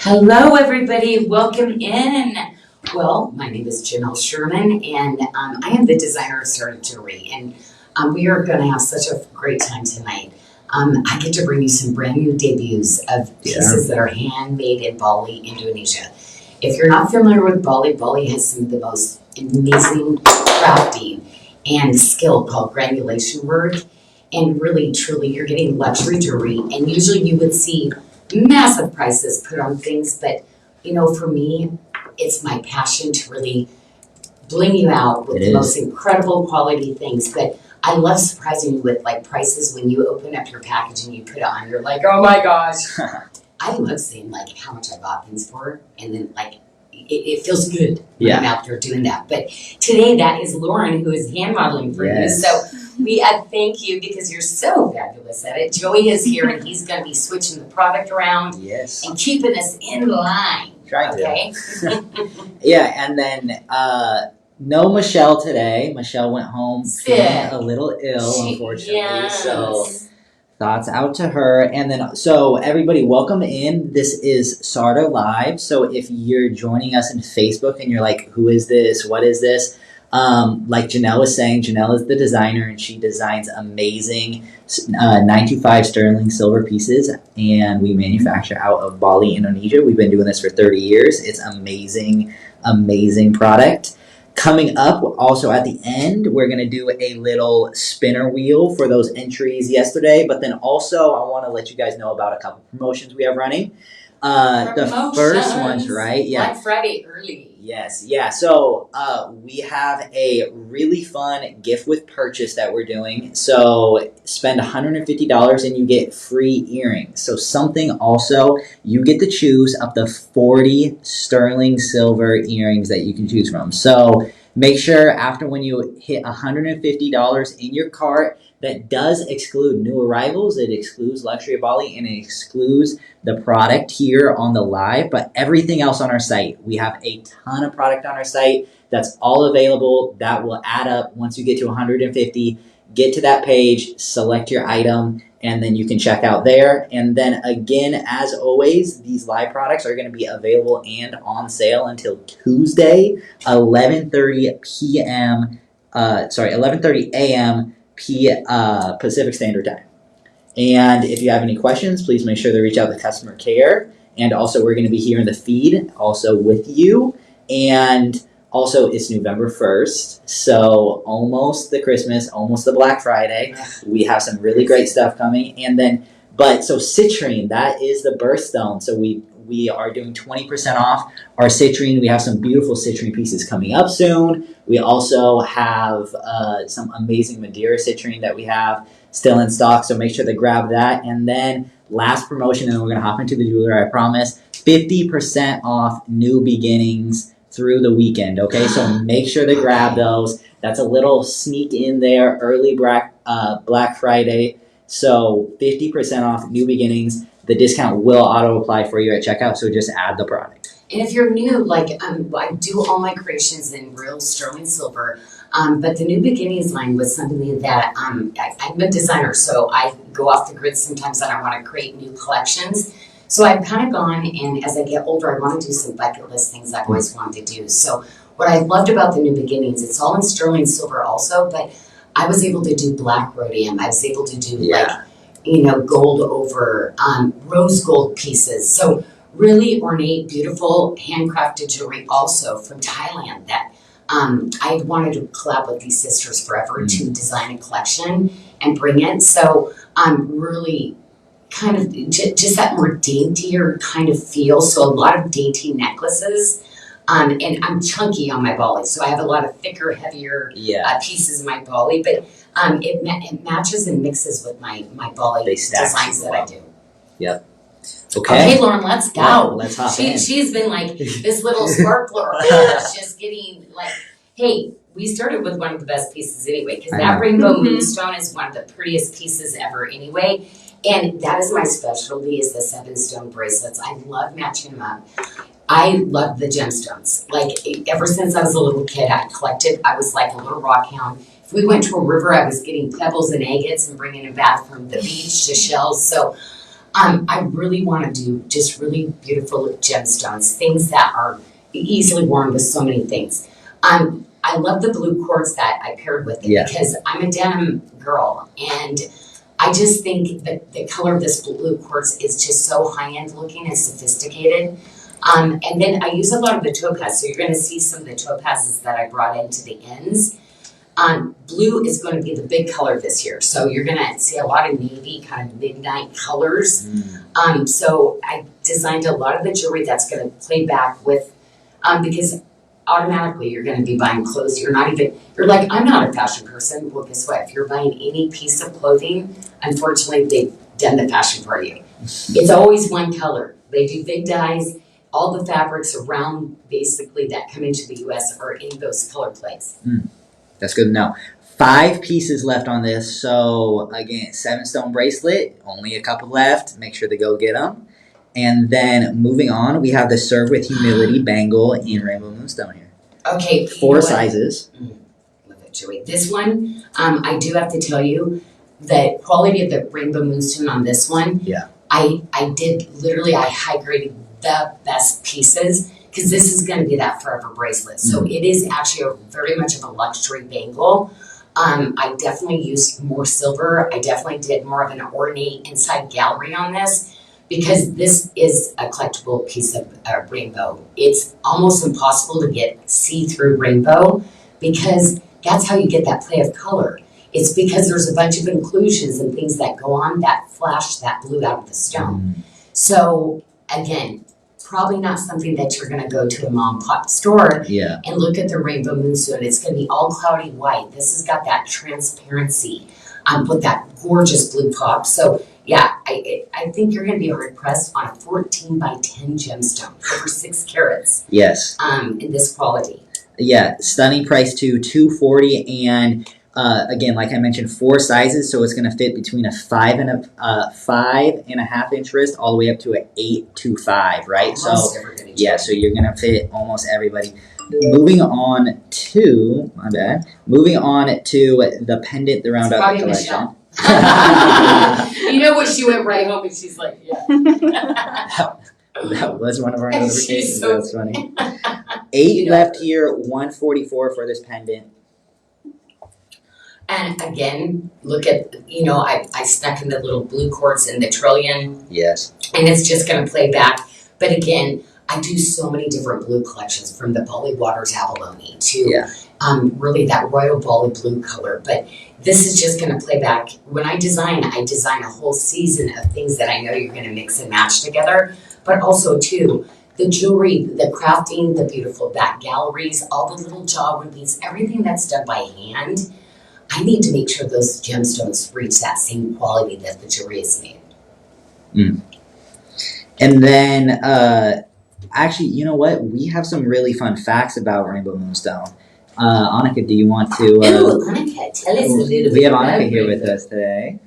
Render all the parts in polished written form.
Hello, everybody. Welcome in. Well, my name is Janyl Sherman, and I am the designer of Sarda jewelry, and we are going to have such a great time tonight. I get to bring you some brand new debuts of pieces that are handmade in Bali, Indonesia. If you're not familiar with Bali, Bali has some of the most amazing crafting and skill called granulation work, and really, truly, you're getting luxury jewelry, and usually you would see massive prices put on things, but for me, it's my passion to really bling you out with the most incredible quality things. But I love surprising you with prices when you open up your package and you put it on. You're like, oh my gosh! I love seeing how much I bought things for, and then it feels good when I'm out there doing that. But today, that is Lauren, who is hand modeling for you. So we thank you because you're so fabulous at it. Joey is here, and he's going to be switching the product around and keeping us in line. Trying to. And then no Michelle today. Michelle went home feeling a little ill, unfortunately. So thoughts out to her. And then, so everybody, welcome in. This is Sarda Live. So if you're joining us in Facebook and you're like, who is this? What is this? Like Janyl was saying, Janyl is the designer, and she designs amazing 925 sterling silver pieces, and we manufacture out of Bali, Indonesia. We've been doing this for 30 years. It's amazing, amazing product. Coming up, also at the end, we're going to do a little spinner wheel for those entries yesterday, but then also I want to let you guys know about a couple promotions we have running. The first one's Black Friday early. Yes, yeah. So we have a really fun gift with purchase that we're doing. So spend $150 and you get free earrings. So something also, you get to choose up to 40 sterling silver earrings that you can choose from. So make sure after when you hit $150 in your cart, that does exclude new arrivals, it excludes Luxury of Bali, and it excludes the product here on the live, but everything else on our site. We have a ton of product on our site that's all available. That will add up once you get to 150. Get to that page, select your item, and then you can check out there. And then again, as always, these live products are going to be available and on sale until Tuesday, 11:30 a.m. Pacific Standard Time. And if you have any questions, please make sure to reach out to customer care. And also, we're going to be here in the feed also with you. And also, it's November 1st, so almost the Christmas, almost the Black Friday. We have some really great stuff coming. And then, so citrine, that is the birthstone. So we are doing 20% off our citrine. We have some beautiful citrine pieces coming up soon. We also have some amazing Madeira citrine that we have still in stock, so make sure to grab that. And then last promotion, and then we're going to hop into the jewelry, I promise, 50% off new beginnings through the weekend, okay? So make sure to grab those. That's a little sneak in there, early Black Friday. So 50% off new beginnings. The discount will auto-apply for you at checkout, so just add the product. And if you're new, I do all my creations in real sterling silver, but the New Beginnings line was something that I'm a designer, so I go off the grid sometimes and I want to create new collections. So I've kind of gone, and as I get older, I want to do some bucket list things I've always wanted to do. So what I loved about the New Beginnings, it's all in sterling silver also, but I was able to do black rhodium. I was able to do gold over rose gold pieces. So really ornate, beautiful, handcrafted jewelry also from Thailand that I wanted to collab with these sisters forever to design a collection and bring it. So really kind of just that more daintier kind of feel. So a lot of dainty necklaces. And I'm chunky on my Bali, so I have a lot of thicker, heavier pieces in my Bali, but it matches and mixes with my Bali designs that I do. Yep. Okay, Lauren, let's go. Wow, let's hop in. She's been like this little sparkler. It's just getting hey, we started with one of the best pieces anyway, because that rainbow moonstone is one of the prettiest pieces ever anyway. And that is my specialty, is the 7-stone bracelets. I love matching them up. I love the gemstones. Ever since I was a little kid, I collected. I was like a little rock hound. If we went to a river, I was getting pebbles and agates and bringing them back from the beach to shells. So I really want to do just really beautiful gemstones, things that are easily worn with so many things. I love the blue quartz that I paired with it because I'm a denim girl, and I just think that the color of this blue quartz is just so high-end looking and sophisticated. And then I use a lot of the topaz, so you're going to see some of the topazes that I brought into the ends. Blue is going to be the big color this year, so you're going to see a lot of navy, kind of midnight colors. So I designed a lot of the jewelry that's going to play back with, because automatically you're going to be buying clothes. You're like, I'm not a fashion person. Well, guess what? If you're buying any piece of clothing, unfortunately, they've done the fashion for you. It's always one color. They do big dyes. All the fabrics around, basically, that come into the U.S. are in those color plates. That's good to know. 5 pieces left on this. So, again, 7-stone bracelet. Only a couple left. Make sure to go get them. And then moving on, we have the Serve with Humility bangle in Rainbow Moonstone here. Okay. 4 sizes. Love it, Joey. This one, I do have to tell you, the quality of the Rainbow Moonstone on this one, I high graded the best pieces, because this is going to be that forever bracelet. So it is actually very much of a luxury bangle. I definitely used more silver. I definitely did more of an ornate inside gallery on this, because this is a collectible piece of rainbow. It's almost impossible to get see-through rainbow, because that's how you get that play of color. It's because there's a bunch of inclusions and things that go on that flash that blue out of the stone. So again, probably not something that you're going to go to a mom and pop store and look at the Rainbow Moonstone. It's going to be all cloudy white. This has got that transparency with that gorgeous blue pop. So yeah, I think you're going to be hard pressed on a 14 by 10 gemstone over 6 carats. Yes. In this quality. Yeah, stunning price too, $240, and again, like I mentioned, 4 sizes, so it's going to fit between a 5 and a 5.5 inch wrist, all the way up to an 8 to 5, right? Almost everybody. Yeah, so you're going to fit almost everybody. Moving on to the pendant, the round out the collection. You know what? She went right home and she's like, yeah. That was one of our notifications. So That's funny. 8 left here, $144 for this pendant. And again, look at, I snuck in the little blue quartz in the trillion. Yes. And it's just going to play back. But again, I do so many different blue collections, from the Bali Waters abalone to really that royal Bali blue color. But this is just going to play back. When I design a whole season of things that I know you're going to mix and match together. But also, too, the jewelry, the crafting, the beautiful back galleries, all the little job beads, everything that's done by hand. I need to make sure those gemstones reach that same quality that the jewelry is made. And then, actually, you know what? We have some really fun facts about Rainbow Moonstone. Annika, do you want to? Annika, tell us a little bit. We have Annika here with us today.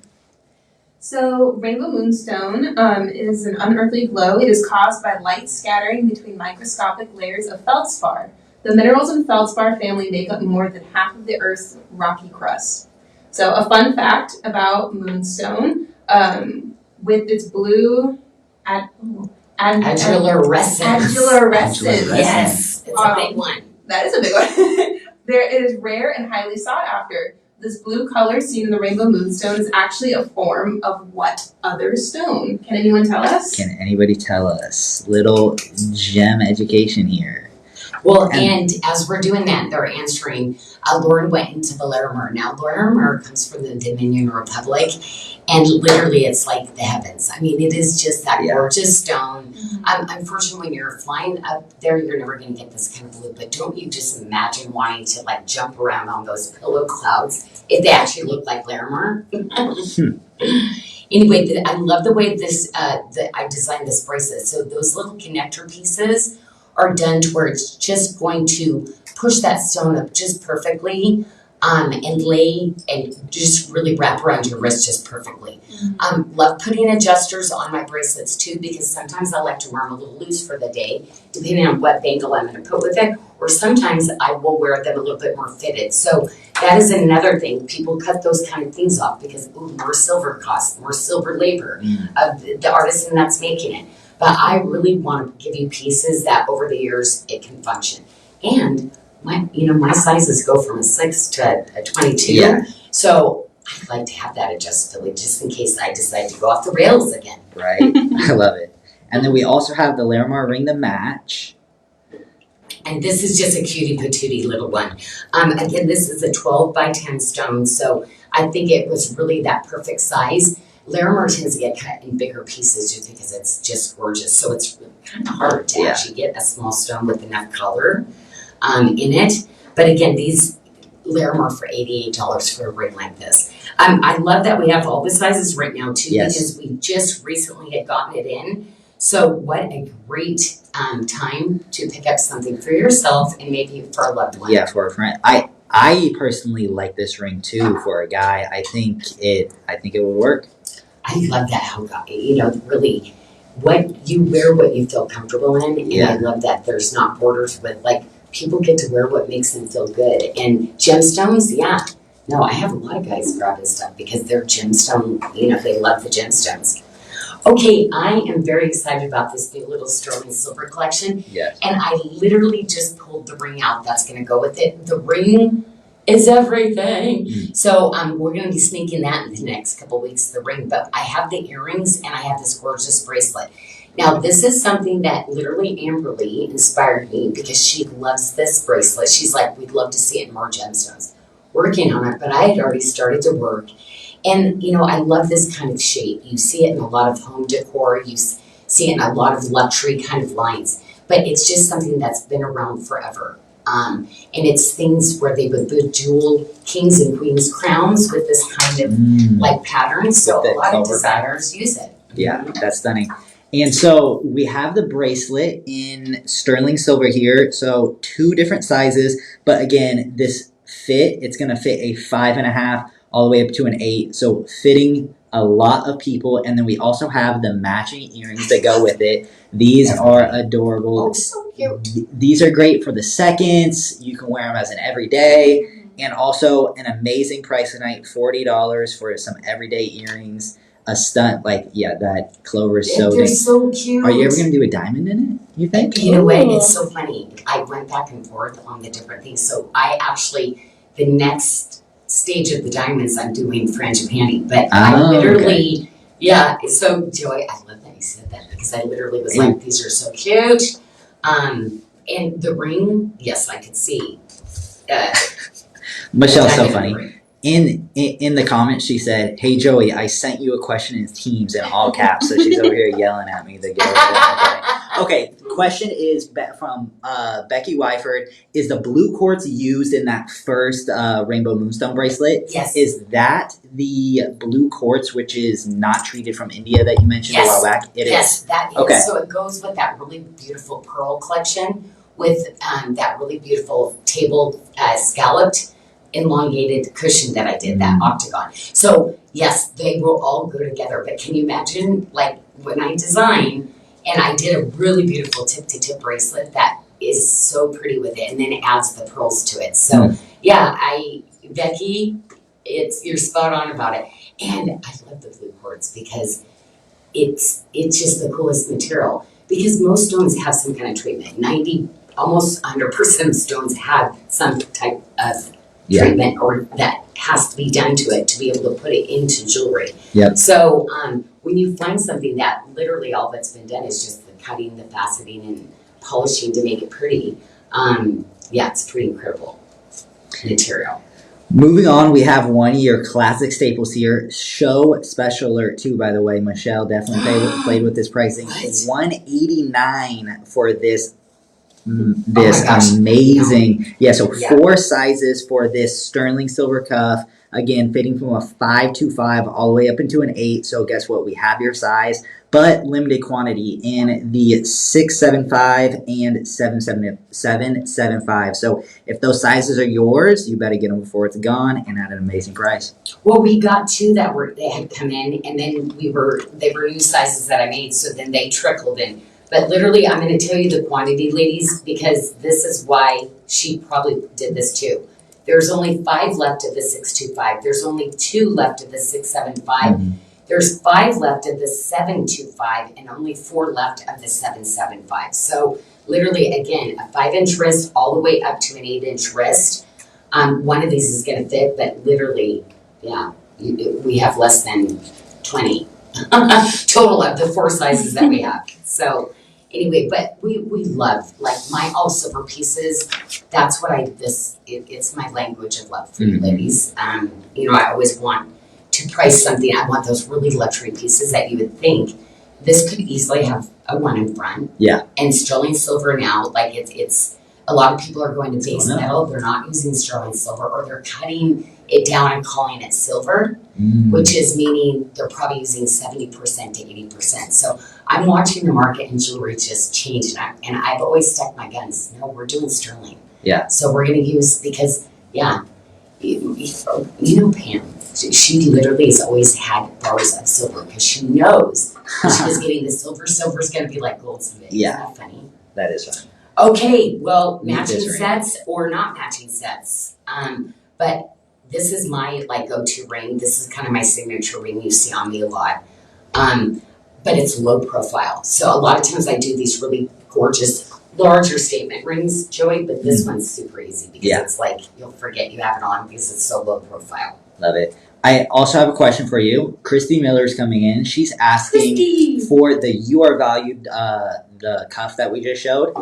So, Rainbow Moonstone is an unearthly glow. It is caused by light scattering between microscopic layers of feldspar. The minerals in feldspar family make up more than half of the Earth's rocky crust. So, a fun fact about Moonstone, with its blue Adularrescence. Yes, it's a big one. That is a big one. It is rare and highly sought after. This blue color seen in the Rainbow Moonstone is actually a form of what other stone? Can anyone tell us? Can anybody tell us? Little gem education here. Well, and as we're doing that, they're answering, Lauren went into the Larimer. Now, Larimer comes from the Dominion Republic, and literally it's like the heavens. I mean, it is just that gorgeous stone. Unfortunately, when you're flying up there, you're never going to get this kind of blue, but don't you just imagine wanting to jump around on those pillow clouds if they actually look like Larimer? Anyway, I love the way I designed this bracelet. So those little connector pieces are done to where it's just going to push that stone up just perfectly. and lay and just really wrap around your wrist just perfectly. Love putting adjusters on my bracelets too, because sometimes I like to wear them a little loose for the day, depending on what bangle I'm going to put with it, or sometimes I will wear them a little bit more fitted. So that is another thing. People cut those kind of things off because more silver costs, more silver labor of the artisan that's making it. But I really want to give you pieces that over the years it can function. And my sizes go from a 6 to a 22. Yeah. So I'd like to have that adjustability just in case I decide to go off the rails again. Right. I love it. And then we also have the Larimar ring to match. And this is just a cutie patootie little one. Again, this is a 12 by 10 stone, so I think it was really that perfect size. Larimar tends to get cut in bigger pieces just because it's just gorgeous. So it's kind of hard to actually get a small stone with enough color in it. But again, these Larimar for $88 for a ring like this. I love that we have all the sizes right now too, because we just recently had gotten it in. So what a great time to pick up something for yourself and maybe for a loved one. Yeah, for a friend. I personally like this ring too for a guy. I think it would work. I love that how really what you wear, what you feel comfortable in, and I love that there's not borders with people get to wear what makes them feel good. And gemstones, no, I have a lot of guys grabbing stuff because they're gemstone. They love the gemstones. Okay, I am very excited about this big little sterling silver collection. Yes. And I literally just pulled the ring out that's going to go with it. The ring is everything. So we're going to be sneaking that in the next couple weeks, the ring. But I have the earrings and I have this gorgeous bracelet. Now, this is something that literally Amberly inspired me because she loves this bracelet. She's like, we'd love to see it in more gemstones. Working on it, but I had already started to work. And, I love this kind of shape. You see it in a lot of home decor. You see it in a lot of luxury kind of lines. But it's just something that's been around forever. And it's things where they would bejewel kings and queens crowns with this kind of pattern. So a lot of designers use it. Yeah, that's stunning. And so we have the bracelet in sterling silver here. So 2 different sizes. But again, this fit, it's going to fit a 5.5 all the way up to an 8. So fitting a lot of people. And then we also have the matching earrings that go with it. These are adorable. Oh, so cute. These are great for the seconds. You can wear them as an everyday. And also an amazing price tonight, $40 for some everyday earrings. A stunt, that clover is so They're so cute. Are you ever going to do a diamond in it, you think? You know what? It's so funny. I went back and forth on the different things. So I actually, the next stage of the diamonds, I'm doing frangipani. But I literally, so Joy, I love that you said that because I literally was like, these are so cute. And the ring, yes, I could see. Michelle's so funny. In the comments, she said, "Hey Joey, I sent you a question in Teams in all caps." So she's over here yelling at me. Okay, the question is from Becky Wyford. Is the blue quartz used in that first rainbow moonstone bracelet? Yes. Is that the blue quartz which is not treated from India that you mentioned a while back? It yes, is. that is. Okay. So it goes with that really beautiful pearl collection with that really beautiful table scalloped elongated cushion that I did, that octagon. So yes, they will all go together. But can you imagine, when I design and I did a really beautiful tip-to-tip bracelet that is so pretty with it, and then it adds the pearls to it. So Becky, you're spot on about it. And I love the blue quartz because it's just the coolest material. Because most stones have some kind of treatment. Almost 100% of stones have some type of treatment or that has to be done to it to be able to put it into jewelry. Yep. So when you find something that literally all that's been done is just the cutting, the faceting, and polishing to make it pretty, it's pretty incredible material. Moving on, we have one of your classic staples here. Show special alert too, by the way. Michelle definitely played with this pricing. $189 for this amazing. So 4 sizes for this sterling silver cuff. Again, fitting from a 525 all the way up into an 8. So guess what? We have your size, but limited quantity in the 675 and 775. So if those sizes are yours, you better get them before it's gone and at an amazing price. Well, we got two that they had come in, and then they were new sizes that I made, so then they trickled in. But literally, I'm going to tell you the quantity, ladies, because this is why she probably did this too. There's only 5 left of the 625. There's only 2 left of the 675. Mm-hmm. There's 5 left of the 725 and only 4 left of the 775. So literally, again, a 5-inch wrist all the way up to an 8-inch wrist. One of these is going to fit, but literally, yeah, we have less than 20 total of the 4 sizes that we have. So anyway, but we love, like my all silver pieces. That's what it's my language of love for you ladies. I always want to price something. I want those really luxury pieces that you would think this could easily have a 1 in front. Yeah. And sterling silver now, like it's a lot of people are going to base metal. They're not using sterling silver, or they're cutting it down and calling it silver, which is meaning they're probably using 70% to 80%. So I'm watching the market and jewelry just change, and I've always stuck my guns. No, we're doing sterling. Yeah. So we're going to use, because, yeah, you know Pam. She literally has always had bars of silver because she knows she was getting the silver. Silver's going to be like gold someday. Yeah. Isn't that funny? That is funny. Okay, well, matching sets or not matching sets. But this is my go-to ring. This is kind of my signature ring you see on me a lot. But it's low profile. So a lot of times I do these really gorgeous, larger statement rings, Joey, but this one's super easy because it's like you'll forget you have it on because it's so low profile. Love it. I also have a question for you. Christy Miller's coming in. She's asking for the You Are Valued, the cuff that we just showed.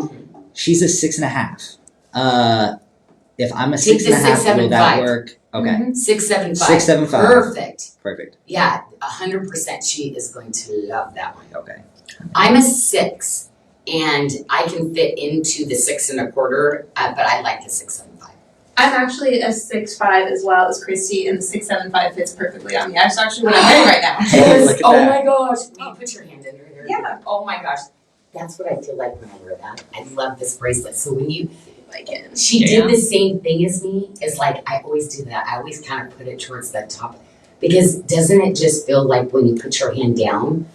She's a 6.5. If I'm a 6.5, will that work? Okay. 675. 675. Perfect. Yeah, 100%. She is going to love that one. Okay. I'm a 6, and I can fit into the 6 1/4, but I like the 675. I'm actually a 6'5" as well as Christy, and the 675 fits perfectly on me. That's actually what I'm wearing right now. Yes. Oh my gosh. Will you put your hand under there? Yeah. Oh my gosh. That's what I feel like when I wear that. I love this bracelet. So when she did the same thing as me. It's like, I always do that. I always kind of put it towards the top. Because doesn't it just feel like when you put your hand down,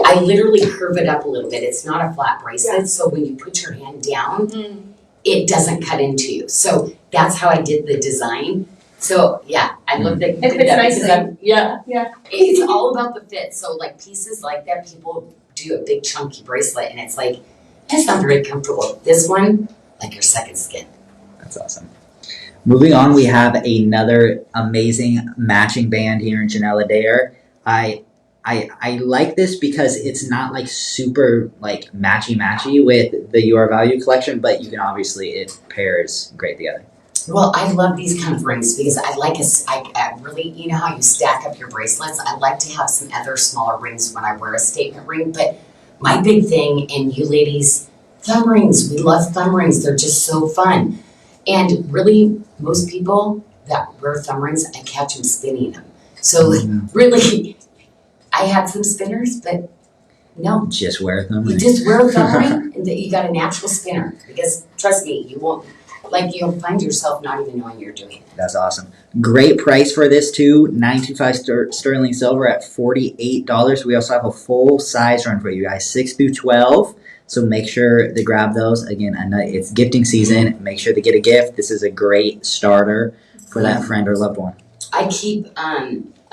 I literally curve it up a little bit. It's not a flat bracelet. So when you put your hand down, it doesn't cut into you. So that's how I did the design. So yeah, I love that you did that. Nicely. Yeah. It's all about the fit. So like pieces like that, people do a big chunky bracelet and it's like, that's not very comfortable. This one, like your second skin. That's awesome. Moving on, we have another amazing matching band here in Janyl Adair. I like this because it's not like super like matchy with the You Are Value collection, but you can obviously, it pairs great together. Well, I love these kind of rings because I really, you know how you stack up your bracelets? I like to have some other smaller rings when I wear a statement ring, but my big thing, and you ladies, thumb rings. We love thumb rings. They're just so fun. And really, most people that wear thumb rings, I catch them spinning them. So really, I had some spinners, but no. Just wear a thumb ring. You just wear a thumb ring and you got a natural spinner. Because trust me, you won't, you'll find yourself not even knowing you're doing it. That's awesome. Great price for this too. $925 sterling silver at $48. We also have a full size run for you guys, 6 through 12. So make sure to grab those. Again, it's gifting season. Make sure to get a gift. This is a great starter for that friend or loved one. I keep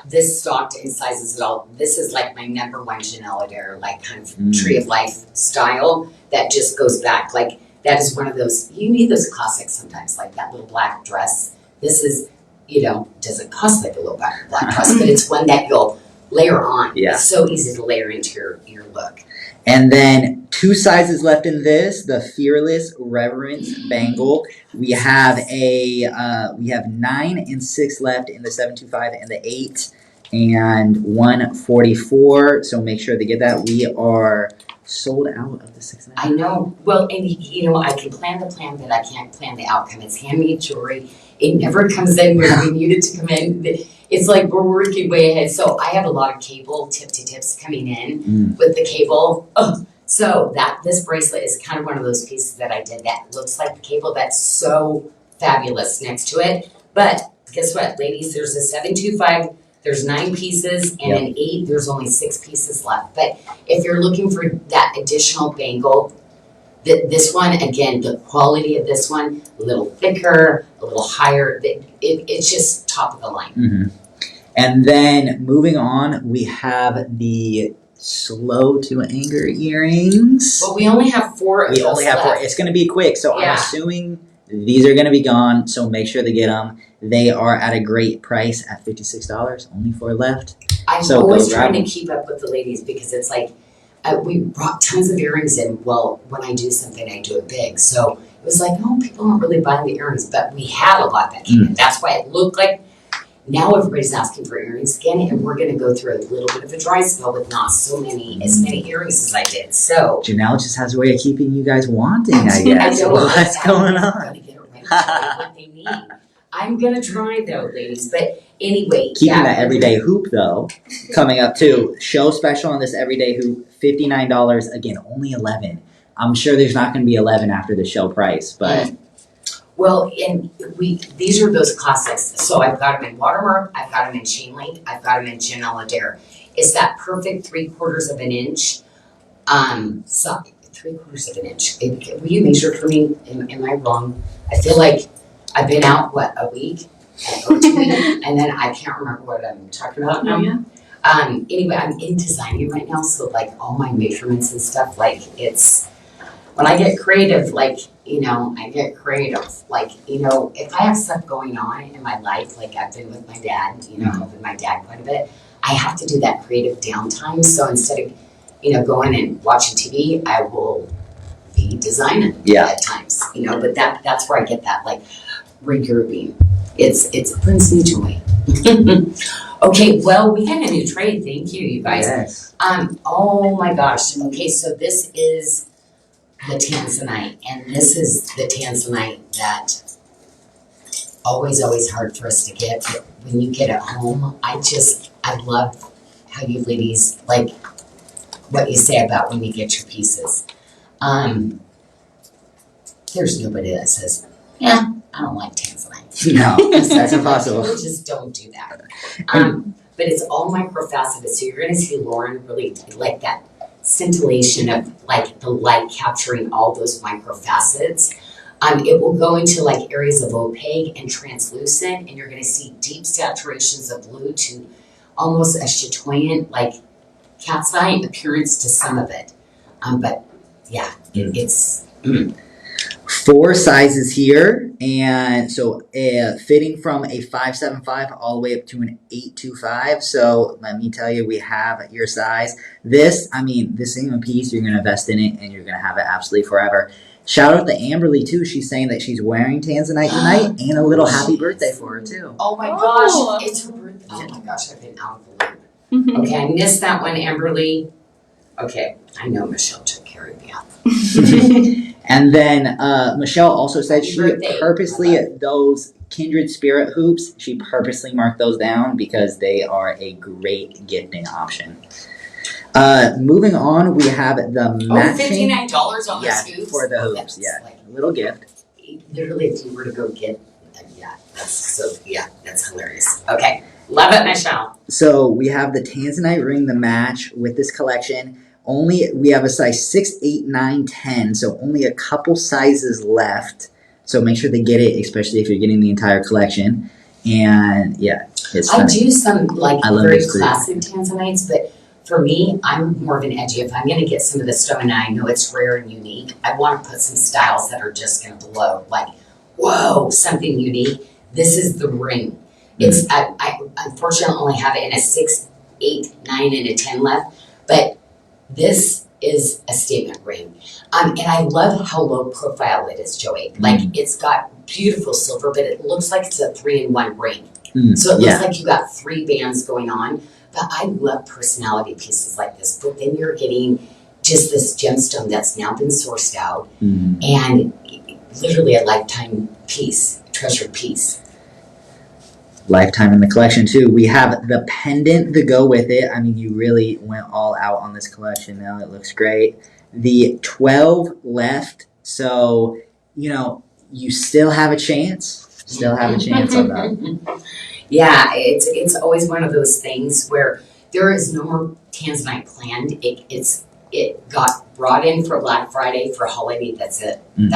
this stocked in sizes at all. This is like my number one Janyl Adair, kind of tree of life style that just goes back. That is one of those, you need those classics sometimes, like that little black dress. This is, doesn't cost like a little black dress, but it's one that you'll layer on. Yeah. It's so easy to layer into your look. And then 2 sizes left in this, the Fearless Reverence Bangle. We have 9 and 6 left in the 725 and the 8 and 144. So make sure to get that. We are sold out of the 6.5. I know. Well, and you know, I can plan the plan, but I can't plan the outcome. It's handmade jewelry. It never comes in when we need it to come in. It's like we're working way ahead. So I have a lot of cable tips coming in with the cable. Oh, so this bracelet is kind of one of those pieces that I did that looks like the cable. That's so fabulous next to it. But guess what, ladies? There's a 725. There's 9 pieces, and an 8, there's only 6 pieces left. But if you're looking for that additional bangle, this one, again, the quality of this one, a little thicker, a little higher. It's just top of the line. Mm-hmm. And then moving on, we have the slow to anger earrings. Well, we only have 4 of those We only have 4. left. It's going to be quick, so Yeah. I'm assuming these are going to be gone, so make sure to get them. They are at a great price at $56, only 4 left. I'm So always go trying grab to keep up with the ladies because it's like, we brought tons of earrings in. Well, when I do something, I do it big. So it was like, oh, people aren't really buying the earrings, but we had a lot that came in. That's why it looked like now everybody's asking for earrings again, and we're going to go through a little bit of a dry spell with not as many earrings as I did. So Janelle just has a way of keeping you guys wanting, I guess. I know What's going I'm on? gonna get it right to what they need. I'm gonna try though, ladies. But anyway, Keeping that everyday hoop though, coming up too. Show special on this everyday hoop, $59. Again, only 11. I'm sure there's not going to be 11 after the show price, but well, and these are those classics. So I've got them in watermark, I've got them in chain link, I've got them in Janyl Adair. It's that perfect 3/4 of an inch. So 3/4 of an inch. Will you measure for me? Am I wrong? I feel like I've been out a week or 2 weeks, and then I can't remember what I'm talking about now. Anyway, I'm in designing right now, so like all my measurements and stuff, like it's when I get creative, like, you know, if I have stuff going on in my life, like I've been with my dad, you know, helping my dad quite a bit, I have to do that creative downtime. So instead of, you know, going and watching TV, I will be designing at times, you know, but that's where I get that like regrouping. It brings me joy. Okay, well, we got a new trade. Thank you, you guys. yes. Oh my gosh. Okay, so this is the Tanzanite, and this is the Tanzanite that always hard for us to get. But when you get it home, I love how you ladies, like what you say about when you get your pieces. There's nobody that says, yeah, I don't like Tanzanite. No, that's impossible. People just don't do that. But it's all microfaceted, so you're going to see Lauren really like that scintillation of like the light capturing all those microfacets. It will go into like areas of opaque and translucent, and you're going to see deep saturations of blue to almost a chatoyant, like cat's eye appearance to some of it. But yeah, it's 4 sizes here, and so fitting from a 575 all the way up to an 825. So let me tell you, we have your size. This single piece, you're going to invest in it and you're going to have it absolutely forever. Shout out to Amberly too. She's saying that she's wearing Tanzanite tonight, and a little happy birthday for her too. oh my gosh, it's her birthday. Oh my gosh, I've been out of the loop. Okay, I missed that one, Amberly. Okay, I know Michelle took care of me. And then Michelle also said Happy she birthday. purposely, those Kindred Spirit hoops, she purposely marked those down because they are a great gifting option. Moving on, we have the matching. $59 on Yeah, this hoops? for the Oh, hoops, that's yeah. like- A little gift. Literally, if you were to go get, that's hilarious. Okay, love it, Michelle. So we have the Tanzanite ring, the match with this collection. We have a size 6, 8, 9, 10, so only a couple sizes left. So make sure to get it, especially if you're getting the entire collection. And yeah, it's I stunning. do some like I love very this too. classic Tanzanites, but for me, I'm more of an edgy. If I'm going to get some of the stone and I know it's rare and unique, I want to put some styles that are just going to blow. Like, whoa, something unique. This is the ring. It's I unfortunately only have it in a 6, 8, 9, and a 10 left, but this is a statement ring. And I love how low profile it is, Joey. Like, it's got beautiful silver, but it looks like it's a 3-in-1 ring. So it looks like you got 3 bands going on. But I love personality pieces like this. But then you're getting just this gemstone that's now been sourced out, Mm. and literally a lifetime piece, treasured piece. Lifetime in the collection too. We have the pendant to go with it. I mean, you really went all out on this collection now. It looks great. The 12 left, so you still have a chance. Still have a chance on that. Yeah, it's always one of those things where there is no more Tanzanite planned. It got brought in for Black Friday for holiday. That's it. Mm.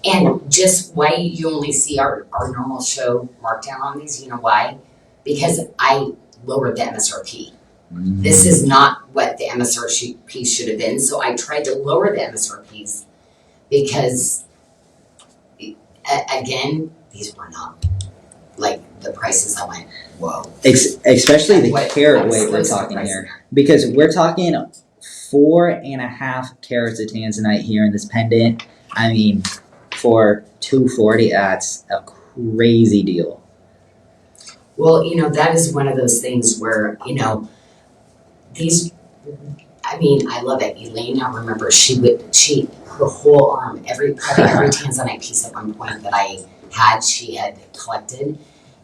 And just why you only see our normal show markdown on these. You know why? Because I lowered the MSRP. Mm. This is not what the MSRP should have been. So I tried to lower the MSRPs because, again, these were not like the prices. I went, whoa. Especially the What- carat what weight we're was the talking price? here, because we're talking 4.5 carats of Tanzanite here in this pendant. I mean, for $240, that's a crazy deal. Well, that is one of those things where, these, I mean, I love it. Elaine, I remember her whole arm, probably every Tanzanite piece at one point that I had, she had collected.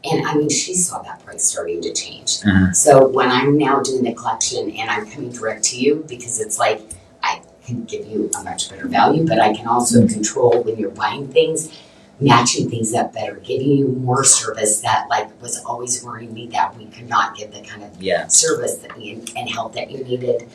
And I mean, she saw that price starting to change. Uh-huh. So when I'm now doing the collection and I'm coming direct to you, because it's like, I can give you a much better value, but I can also control when you're buying things, matching things up better, giving you more service that was always worrying me that we could not give the kind of service and help that you needed.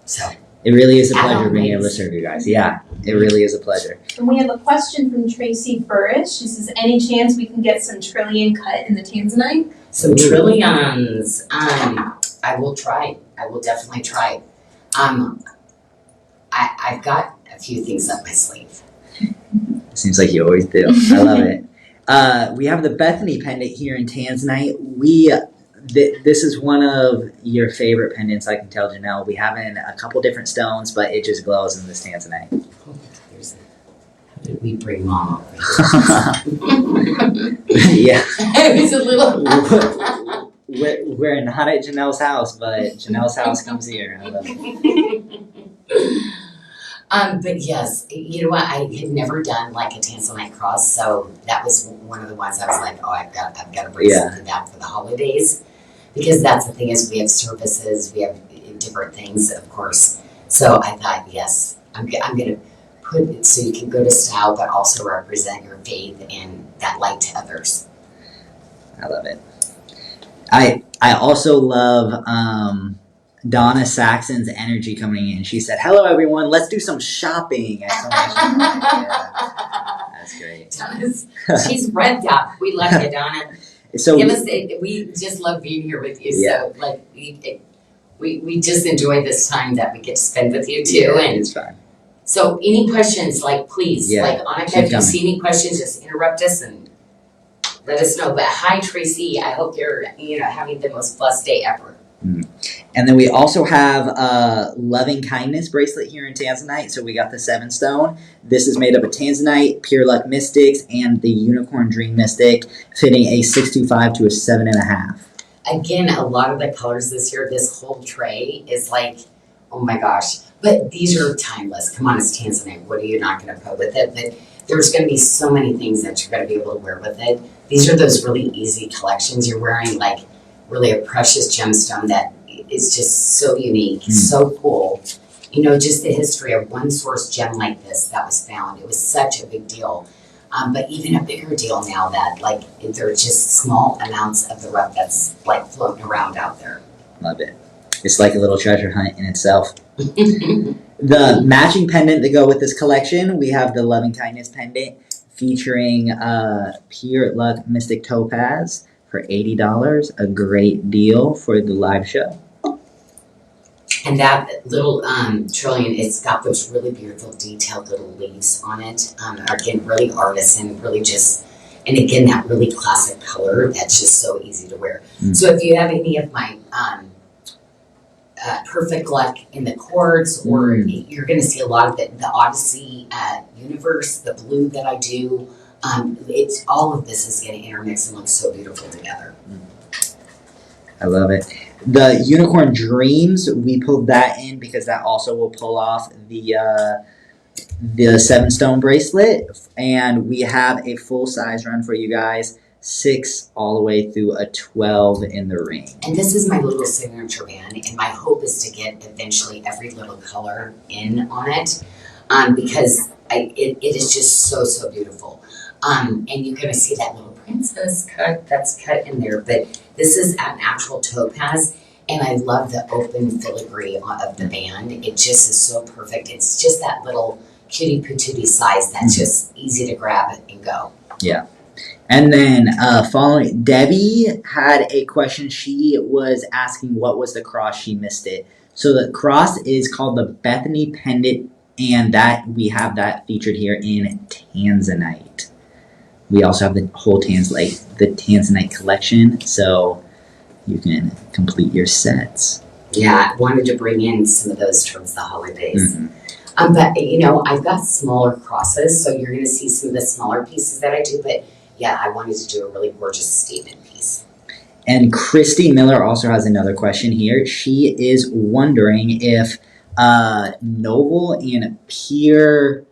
So it really is a pleasure being able to serve you guys. Yeah, it really is a pleasure. And we have a question from Tracy Burris. She says, any chance we can get some trillion cut in the Tanzanite? some trillions. I will try. I will definitely try. I've got a few things up my sleeve. Seems like you always do. I love it. We have the Bethany pendant here in Tanzanite. This is one of your favorite pendants, I can tell, Janyl. We have it in a couple different stones, but it just glows in this Tanzanite. How did we bring Mom over? Yeah. It was a little. We're not at Janelle's house, but Janelle's house comes here. I love it. But yes, you know what? I had never done like a Tanzanite cross, so that was one of the ones I was like, oh, I've got to bring something back for the holidays, because that's the thing is we have services, we have different things, of course. So I thought, yes, I'm gonna put it so you can go to style, but also represent your faith and that light to others. I love it. I also love Donna Saxon's energy coming in. She said, "Hello, everyone. Let's do some shopping." Yeah, that's great. She's revved up. We love you, Donna. So we just love being here with you. Yeah. So like we just enjoy this time that we get to spend with you too. Yeah, and it's fun. So any questions, please, Annika, if you see any questions, just interrupt us and let us know. But hi, Tracy. I hope you're having the most blessed day ever. Mm. And then we also have a loving kindness bracelet here in Tanzanite. So we got the 7 stone. This is made up of Tanzanite, Pure Luck Mystics, and the Unicorn Dream Mystic, fitting a 625 to a 7.5. Again, a lot of the colors this year, this whole tray is like, oh my gosh. But these are timeless. Come on, it's Tanzanite. What are you not going to put with it? But there's going to be so many things that you're going to be able to wear with it. These are those really easy collections. You're wearing really a precious gemstone that is just so unique, so cool. Just the history of one source gem like this that was found. It was such a big deal. But even a bigger deal now that there are just small amounts of the rough that's floating around out there. Love it. It's like a little treasure hunt in itself. The matching pendant to go with this collection, we have the Loving Kindness pendant featuring Pure Luck Mystic Topaz for $80. A great deal for the live show. And that little trillion, it's got those really beautiful detailed little leaves on it. Again, really artisan, really just, and again, that really classic color that's just so easy to wear. So if you have any of my Perfect Luck in the quartz, or you're going to see a lot of the Odyssey universe, the blue that I do, it's all of this is going to intermix and look so beautiful together. I love it. The Unicorn Dreams, we pulled that in because that also will pull off the 7 stone bracelet, and we have a full size run for you guys, 6 all the way through a 12 in the ring. And this is my little signature band, and my hope is to get eventually every little color in on it, because it is just so, so beautiful. And you're going to see that little princess cut that's cut in there, but this is an actual topaz, and I love the open filigree of the band. It just is so perfect. It's just that little cutie patootie size that's just easy to grab it and go. Yeah. And then following, Debbie had a question. She was asking what was the cross. She missed it. So the cross is called the Bethany Pendant, and that we have that featured here in Tanzanite. We also have the whole the Tanzanite collection, so you can complete your sets. Yeah, I wanted to bring in some of those towards the holidays. But, I've got smaller crosses, so you're going to see some of the smaller pieces that I do. But, yeah, I wanted to do a really gorgeous statement piece. And Christy Miller also has another question here. She is wondering if noble and pure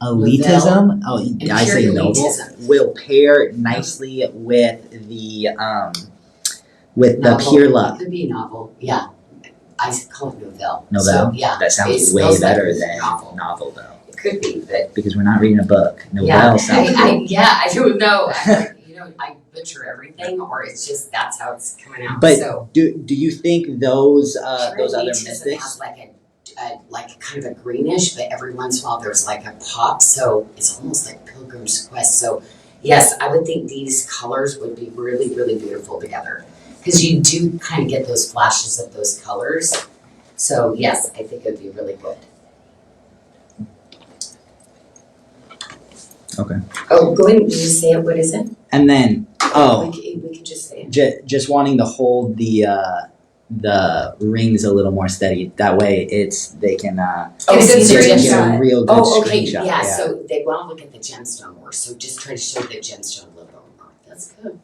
elitism, I say noble, will pair nicely with the pure love. It could be novel, yeah. I call it Novelle. Novelle? So, yeah. That sounds way better than novel, though. It could be, but... Because we're not reading a book. Novelle sounds good. I don't know. I butcher everything, or it's just that's how it's coming out. But so, do you think those other mystics... has like kind of a greenish, but every once in a while there's like a pop, so it's almost like Pilgrim's Quest. So, yes, I would think these colors would be really, really beautiful together. Because you do kind of get those flashes of those colors. So, yes, I think it would be really good. Okay. Oh, go ahead and just say it. What is it? And then, we could just say it. Just wanting to hold the rings a little more steady. That way they can get a real good screenshot. Yeah, so they want to look at the gemstone more. So just try to show the gemstone a little bit more. That's good.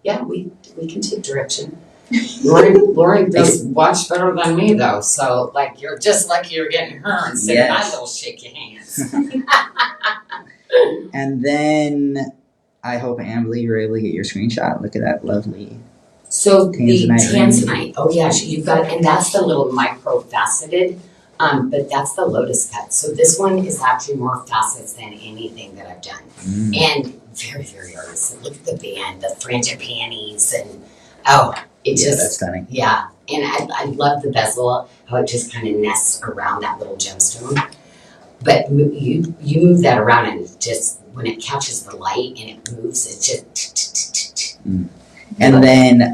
Yeah, we can take direction. Lauren does watch better than me though, so you're just lucky you're getting her instead of I will shake your hands. And then I hope Amberly you're able to get your screenshot. Look at that lovely. So Tanzanite the Tanzanite, oh yeah, you've got, and that's the little micro faceted, but that's the lotus cut. So this one is actually more facets than anything that I've done. And very, very artistic. Look at the band, the frangipani's, and that's stunning. Yeah, and I love the bezel, how it just kind of nests around that little gemstone. But you move that around, and it just, when it catches the light and it moves, it just... And then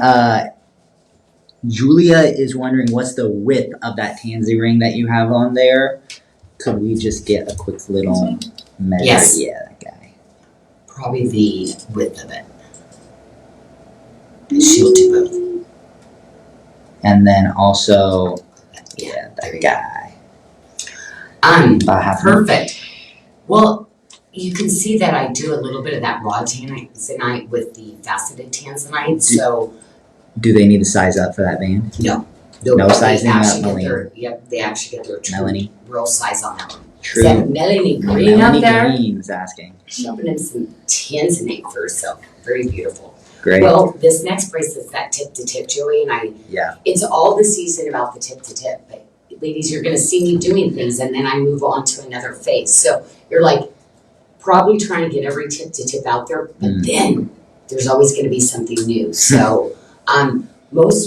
Julia is wondering what's the width of that tansy ring that you have on there. Could we just get a quick little measure? Yes. Yeah, that guy. Probably the width of it. She'll do both. And then also, that guy. Perfect. Well, you can see that I do a little bit of that raw Tanzanite with the faceted Tanzanite, so... Do they need to size up for that band? No. No sizing up, Melanie? They actually get their true Melanie? real size on that one. True. Is that Melanie Green up there? Melanie Green's asking. Shoving in some Tanzanite for herself. Very beautiful. Great. Well, this next bracelet's that tip-to-tip, Joey, and it's all the season about the tip-to-tip, but ladies, you're going to see me doing things, and then I move on to another phase. So you're probably trying to get every tip-to-tip out there, but then there's always going to be something new. So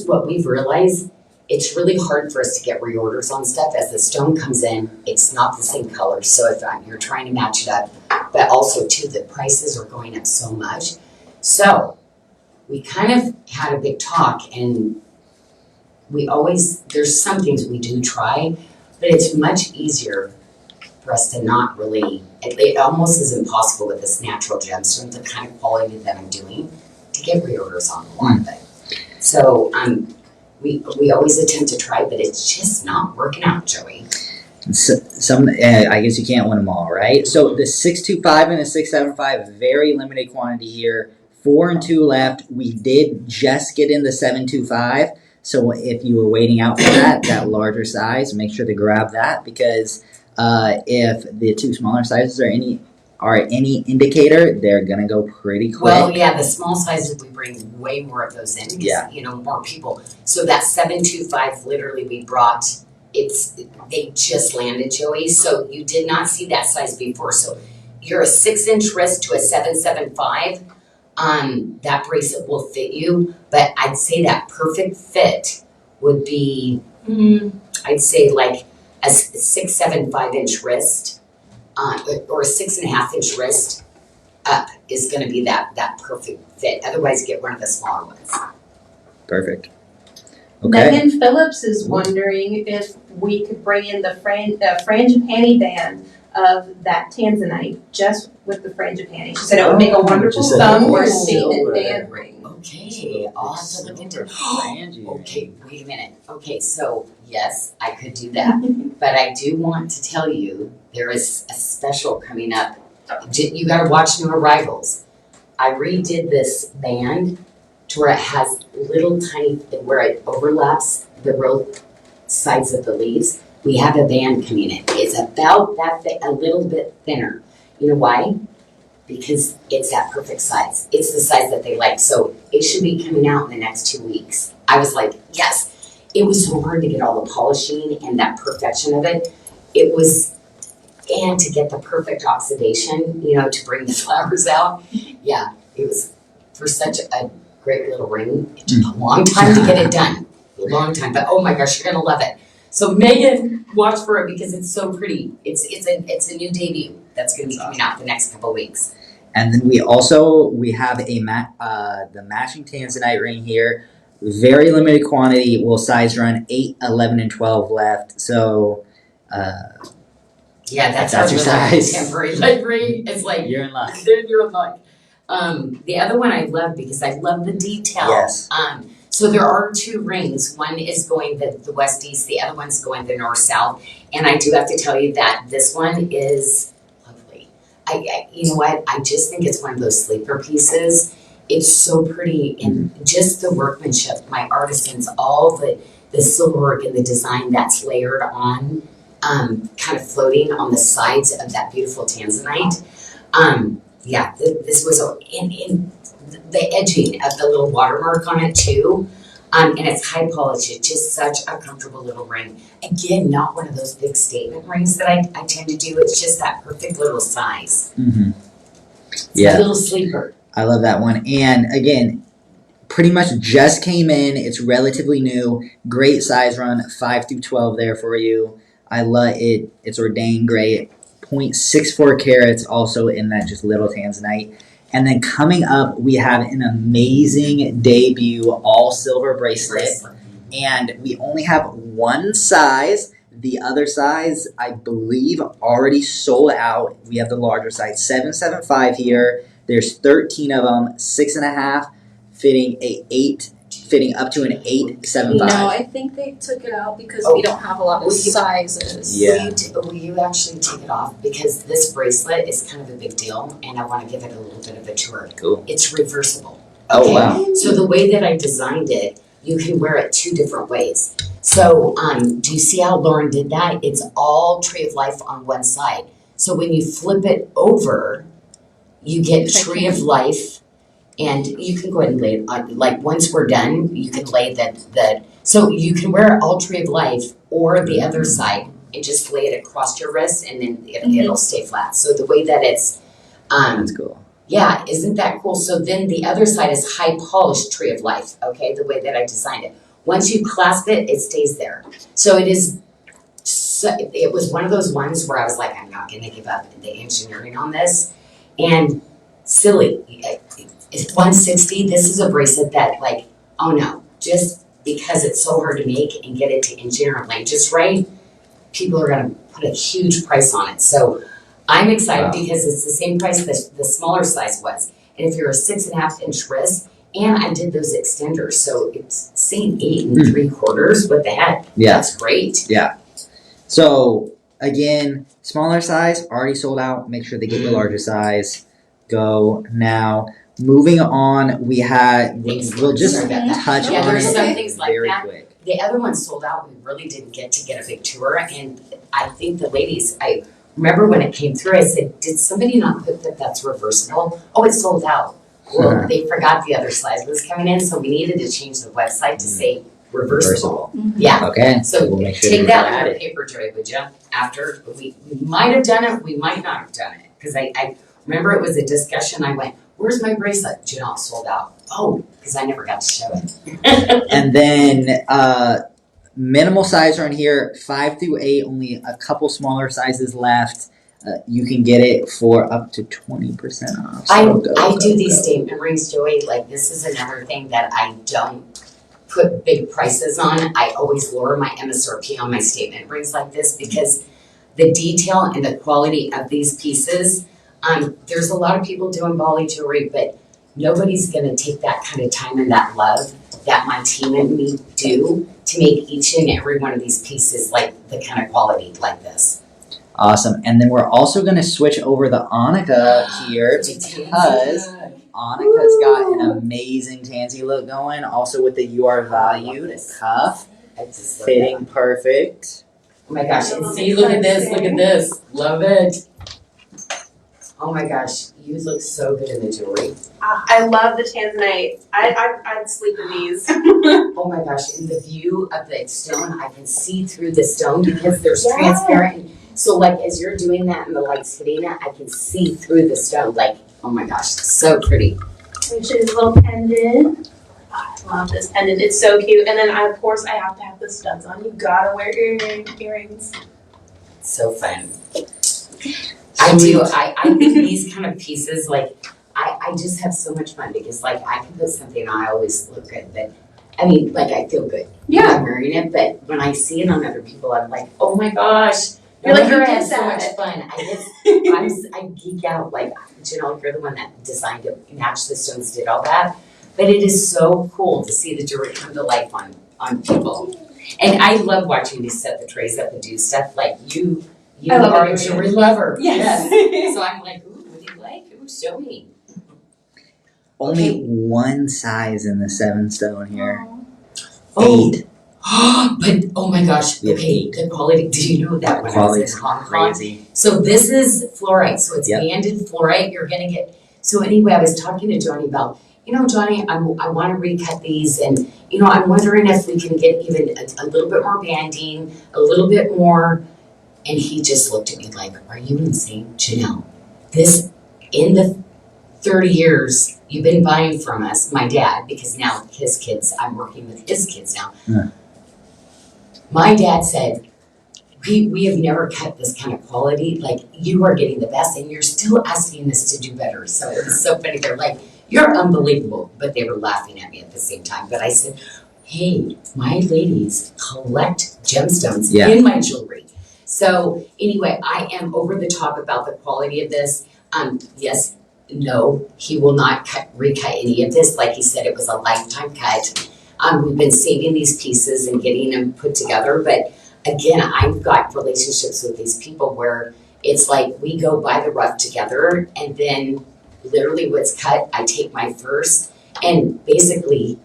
what we've realized, it's really hard for us to get reorders on stuff. As the stone comes in, it's not the same color. So if you're trying to match it up, but also too, the prices are going up so much. So we kind of had a big talk, and there's some things we do try, but it's much easier for us to not really, it almost is impossible with this natural gemstone, the kind of quality that I'm doing, to get reorders on a lot of it. So we always attempt to try, but it's just not working out, Joey. So, I guess you can't win them all, right? So the 625 and the 675, very limited quantity here 4 and 2 left. We did just get in the 725. So if you were waiting out for that larger size, make sure to grab that, because if the 2 smaller sizes are any indicator, they're gonna go pretty quick. Well, yeah, the small sizes, we bring way more of those in because, Yeah. More people. So that 725, literally we brought, they just landed, Joey. So you did not see that size before. So you're a 6-inch wrist to a 775. That bracelet will fit you, but I'd say that perfect fit would be, I'd say like a 6.75-inch wrist, or a 6.5-inch wrist up is going to be that perfect fit. Otherwise, get one of the smaller ones. Perfect. Okay. Megan Phillips is wondering if we could bring in the frangipani band of that Tanzanite, just with the frangipani. She said it would make a wonderful thumb or statement band ring. Okay, I'll have to look into it. Okay, wait a minute. Okay, so yes, I could do that. But I do want to tell you, there is a special coming up. You gotta watch New Arrivals. I redid this band to where it has little tiny, where it overlaps the real sides of the leaves. We have a band coming in. It's about that thick, a little bit thinner. You know why? Because it's that perfect size. It's the size that they like. So it should be coming out in the next 2 weeks. I was like, yes. It was so hard to get all the polishing and that perfection of it. It was, and to get the perfect oxidation, to bring the flowers out. Yeah, it was for such a great little ring. It took a long time to get it done. A long time, but oh my gosh, you're gonna love it. So Megan, watch for it because it's so pretty. It's a new debut that's gonna be coming out the next couple of weeks. And then we have the matching Tanzanite ring here. Very limited quantity. Will size run 8, 11, and 12 left. So yeah, that's your really size. Contemporary light ring. It's like You're in luck. You're in luck. The other one I love because I love the detail. Yes. So there are 2 rings. One is going the west-east, the other one's going the north-south. And I do have to tell you that this one is lovely. You know what? I just think it's one of those sleeper pieces. It's so pretty, and just the workmanship, my artisans, all the silver work and the design that's layered on, kind of floating on the sides of that beautiful Tanzanite. Yeah, this was in the edging of the little watermark on it too. And it's high polish. It's just such a comfortable little ring. Again, not one of those big statement rings that I tend to do. It's just that perfect little size. Mm-hmm. It's a little sleeper. I love that one. And again, pretty much just came in. It's relatively new. Great size run, 5 through 12 there for you. I love it. It's ordained great. 0.64 carats also in that just little Tanzanite. And then coming up, we have an amazing debut all silver bracelet. And we only have one size. The other size, I believe, already sold out. We have the larger size, 775 here. There's 13 of them, 6.5, fitting up to an 8.75. No, I think they took it out because we don't have a lot of sizes. Yeah. Will you actually take it off? Because this bracelet is kind of a big deal, and I want to give it a little bit of a tour. Cool. It's reversible. Oh, Okay? wow. So the way that I designed it, you can wear it 2 different ways. So do you see how Lauren did that? It's all Tree of Life on one side. So when you flip it over, you get Tree of Life. And you can go ahead and lay it on, like once we're done, you can lay so you can wear all Tree of Life or the other side and just lay it across your wrist and then it'll stay flat. So the way that it's, That's cool. yeah, isn't that cool? So then the other side is high polished Tree of Life, okay, the way that I designed it. Once you clasp it, it stays there. So it was one of those ones where I was like, I'm not gonna give up the engineering on this. And silly, it's 160. This is a bracelet that, like, oh no, just because it's so hard to make and get it to engineer and lay just right, people are gonna put a huge price on it. So I'm excited because it's the same price that the smaller size was. And if you're a 6.5-inch wrist, and I did those extenders, so it's saying 8 3/4. What the heck? Yeah. That's great. Yeah. So again, smaller size already sold out. Make sure they get the larger size. Go now. moving on, we'll just Sorry about that. touch Yeah, on there's it some things like very that. quick. The other one sold out. We really didn't get to get a big tour. And I think the ladies, I remember when it came through, I said, did somebody not put that that's reversible? Oh, it's sold out. Well, they forgot the other size was coming in, so we needed to change the website to say reversible. Yeah. Okay. So we'll make sure take we that add on a it. paper tray, would you? After, we might have done it, we might not have done it. Because I remember it was a discussion, I went, where's my bracelet? Janyl sold out. Oh, because I never got to show it. And then minimal size are in here, 5 through 8, only a couple smaller sizes left. You can get it for up to 20% off. So I do these statement rings, Joey. Like, this is another thing that I don't put big prices on. I always lower my MSRP on my statement rings like this because the detail and the quality of these pieces, there's a lot of people doing Bali jewelry, but nobody's gonna take that kind of time and that love that my team and me do to make each and every one of these pieces like the kind of quality like this. Awesome. And then we're also going to switch over the Annika here because Annika's got an amazing tansy look going. Also with the You Are Valued cuff, fitting perfect. Oh my gosh, and see, look at this, love it. Oh my gosh, you look so good in the jewelry. I love the Tanzanite. I'd sleep in these. Oh my gosh, in the view of the stone, I can see through the stone because there's transparent. So like as you're doing that and the light's hitting it, I can see through the stone. Like, oh my gosh, so pretty. Which is a little pendant. I love this pendant. It's so cute. And then of course I have to have the studs on. You gotta wear earrings. So fun. I do. I think these kind of pieces, like, I just have so much fun because, like, I can put something on, I always look good, but, I mean, like, I feel good. Yeah. I'm wearing it, but when I see it on other people, I'm like, oh my gosh. You're like, you I did have so that. much fun. I geek out, like, Janyl, you're the one that designed it, matched the stones, did all that. But it is so cool to see the jewelry come to life on people. And I love watching you set the trays up and do stuff like you are a jewelry lover. Yes. So I'm like, ooh, what do you like? Ooh, show me. Only one size in the 7 stone here. Oh. 8. But oh my gosh, Yeah. okay, the quality, do you know that when I was Quality's in Hong Kong? crazy. So this is fluorite, so it's Yep. banded fluorite, you're gonna get, so anyway, I was talking to Johnny about, Johnny, I wanna recut these and, I'm wondering if we can get even a little bit more banding, a little bit more, and he just looked at me like, are you insane, Janyl? This, in the 30 years you've been buying from us, my dad, because now his kids, I'm working with his kids now. Yeah. My dad said, we have never cut this kind of quality, like you are getting the best and you're still asking us to do better. So it was so funny, they're like, you're unbelievable, but they were laughing at me at the same time. But I said, hey, my ladies collect gemstones in my jewelry. So anyway, I am over the top about the quality of this. Yes, no, he will not recut any of this. Like he said, it was a lifetime cut. We've been saving these pieces and getting them put together. But again, I've got relationships with these people where it's like we go by the rough together and then literally what's cut, I take my first and basically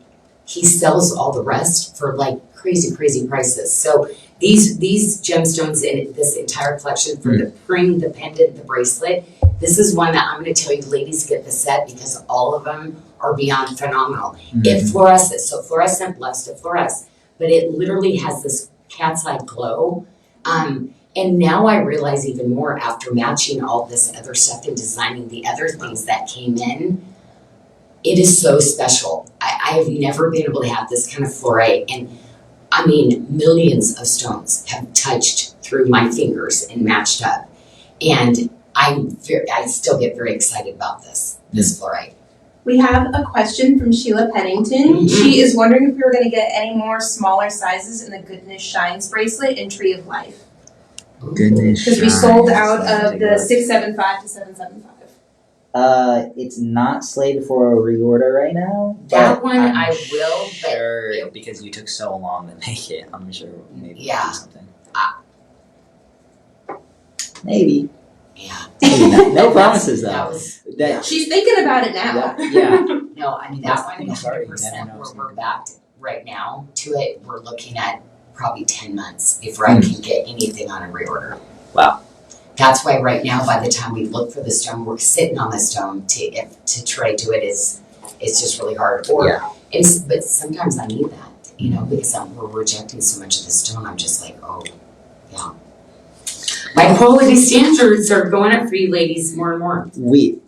he sells all the rest for like crazy, crazy prices. So these gemstones in this entire collection for the ring, the pendant, the bracelet, this is one that I'm going to tell you, ladies, get the set because all of them are beyond phenomenal. It fluoresces, so fluorescent blessed to fluoresce, but it literally has this cat's eye glow. And now I realize even more after matching all this other stuff and designing the other things that came in, it is so special. I have never been able to have this kind of fluorite, and I mean, millions of stones have touched through my fingers and matched up. And I still get very excited about this fluorite. We have a question from Sheila Pennington. She is wondering if we were going to get any more smaller sizes in the Goodness Shines bracelet and Tree of Life. Goodness. Because we sold out of the 675 to 775. It's not slated for a reorder right now. That but one I'm I will, but sure because you took so long to make it. I'm sure maybe we'll do something. Maybe. yeah. Hey, no promises though. That was, That- She's thinking about it now. yeah. no, I mean, that's why I'm Sorry, 100% I don't know. where we're back right now to it. We're looking at probably 10 months before I can get anything on a reorder. Wow. That's why right now, by the time we look for the stone, we're sitting on the stone to try to do it is, it's just really hard. Or, but sometimes I need that, you know, because we're rejecting so much of the stone. I'm just like, oh, yeah. My quality standards are going up for you ladies more and more.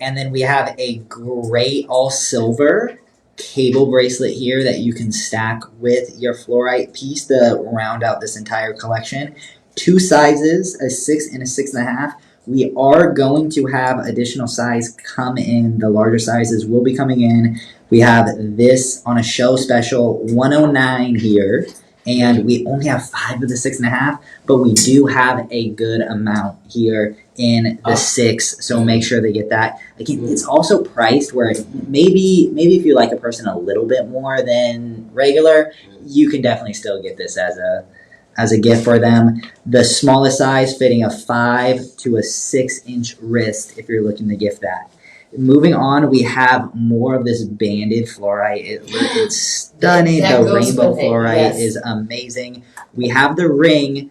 And then we have a great all silver cable bracelet here that you can stack with your fluorite piece to round out this entire collection. 2 sizes, a 6 and a 6.5. We are going to have additional size come in. The larger sizes will be coming in. We have this on a show special, 109 here. And we only have 5 of the 6.5, but we do have a good amount here in the 6, so make sure they get that. Again, it's also priced where maybe if you like a person a little bit more than regular, you can definitely still get this as a gift for them. The smallest size fitting a 5 to a 6-inch wrist if you're looking to gift that. Moving on, we have more of this banded fluorite. It's stunning. That The goes rainbow with it, fluorite yes. is amazing. We have the ring,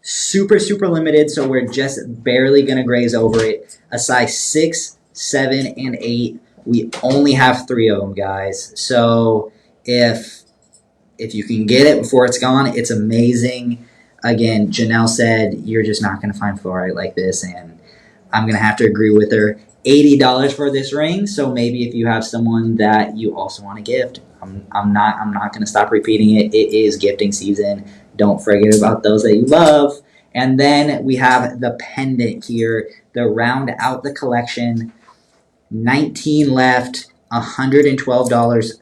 super limited, so we're just barely gonna graze over it. A size 6, 7, and 8. We only have 3 of them, guys. So if you can get it before it's gone, it's amazing. Again, Janyl said you're just not gonna find fluorite like this, and I'm gonna have to agree with her. $80 for this ring, so maybe if you have someone that you also want to gift, I'm not going to stop repeating it. It is gifting season. Don't forget about those that you love. And then we have the pendant here to round out the collection. 19 left, $112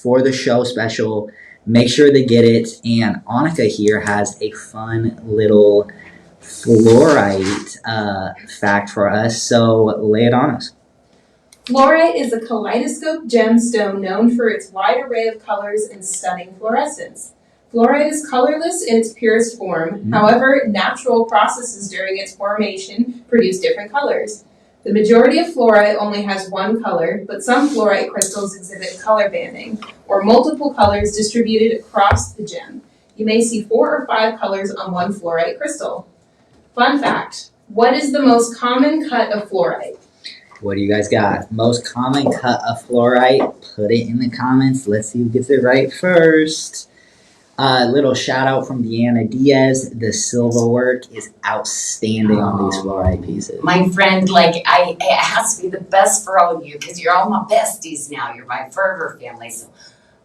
for the show special. Make sure to get it. And Annika here has a fun little fluorite fact for us, so lay it on us. Fluorite is a kaleidoscope gemstone known for its wide array of colors and stunning fluorescence. Fluorite is colorless in its purest form. However, natural processes during its formation produce different colors. The majority of fluorite only has one color, but some fluorite crystals exhibit color banding, or multiple colors distributed across the gem. You may see 4 or 5 colors on one fluorite crystal. Fun fact, what is the most common cut of fluorite? What do you guys got? Most common cut of fluorite? Put it in the comments. Let's see who gets it right first. Little shout out from Deanna Diaz. The silver work is outstanding on these fluorite pieces. My friend, like, it has to be the best for all of you because you're all my besties now. You're my forever family. So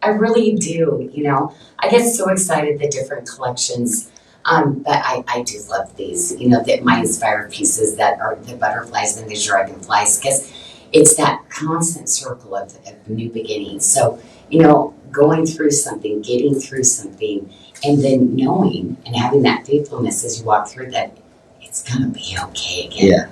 I really do, you know. I get so excited the different collections. But I do love these, you know, my inspired pieces that are the butterflies and the dragonflies, because it's that constant circle of new beginnings. So, you know, going through something, getting through something, and then knowing and having that faithfulness as you walk through that it's gonna be okay again. Yeah.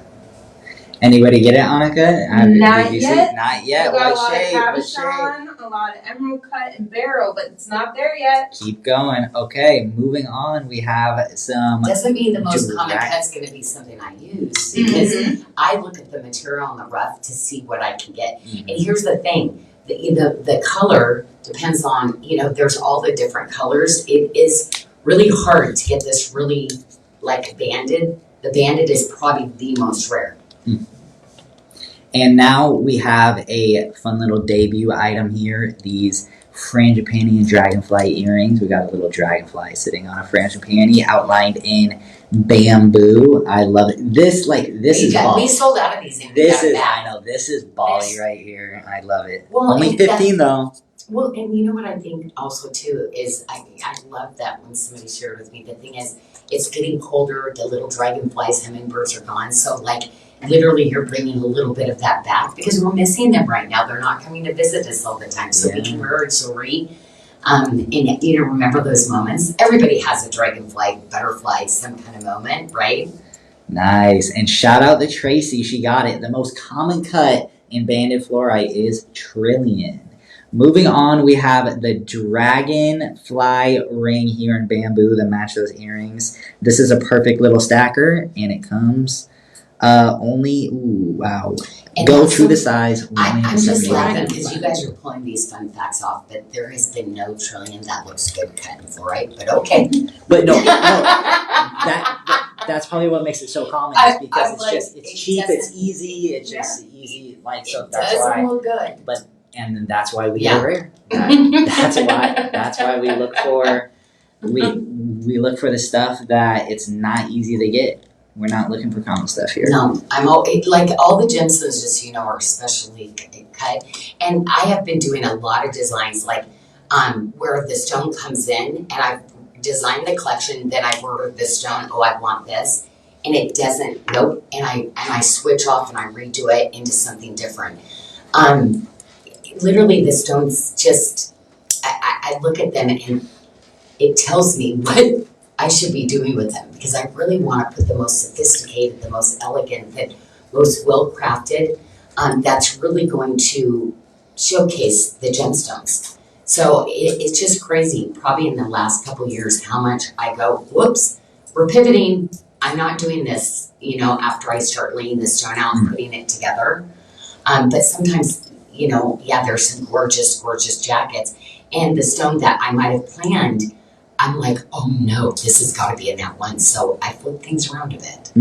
Anybody get it, Annika? Not yet. Not yet. We got a What lot shade? of What shade? cabochon, a lot of emerald cut and beryl, but it's not there yet. Keep going. Okay, moving on. We have some. Doesn't mean the most common Direct. cut's gonna be something I use, because I look at the material on the rough to see what I can get. And here's the thing, the color depends on, you know, there's all the different colors. It is really hard to get this really like banded. The banded is probably the most rare. And now we have a fun little debut item here. These frangipani and dragonfly earrings. We got a little dragonfly sitting on a frangipani outlined in bamboo. I love it. This is We sold out of these. And this is Bali right here. I love it. Well, Only 15 though. Well, and you know what I think also too is I love that when somebody shared with me. The thing is, it's getting colder. The little dragonflies, hummingbirds are gone. So like literally, you're bringing a little bit of that back because we're missing them right now. They're not coming to visit us all the time, so we can wear our jewelry. And you know, remember those moments. Everybody has a dragonfly, butterfly, some kind of moment, right? Nice. And shout out to Tracy. She got it. The most common cut in banded fluorite is trillion. Moving on, we have the dragonfly ring here in bamboo that match those earrings. This is a perfect little stacker, and it comes Wow. And Go that's to the size. I'm just 78. laughing because you guys are pulling these fun facts off, but there has been no trillium that looks good cut in fluorite, but okay. But no, that's probably what makes it so common is because it's like, just, it's cheap, it's easy, it's just easy, like, so It that's doesn't why, look good. and then that's why we Yeah. go rare. That's why we look for, we look for the stuff that it's not easy to get. We're not looking for common stuff here. No, like all the gemstones, just so you know, are specially cut. And I have been doing a lot of designs, like where the stone comes in, and I've designed the collection. Then I've ordered the stone. Oh, I want this, and it doesn't. Nope. And I switch off and I redo it into something different. Literally, the stones just. I look at them and it tells me what I should be doing with them, because I really want to put the most sophisticated, the most elegant, the most well-crafted, that's really going to showcase the gemstones. So it's just crazy, probably in the last couple of years, how much I go, whoops, we're pivoting. I'm not doing this, after I start laying the stone out and putting it together. But sometimes, there's some gorgeous, gorgeous jackets. And the stone that I might have planned, I'm like, oh no, this has got to be in that one. So I flip things around a bit.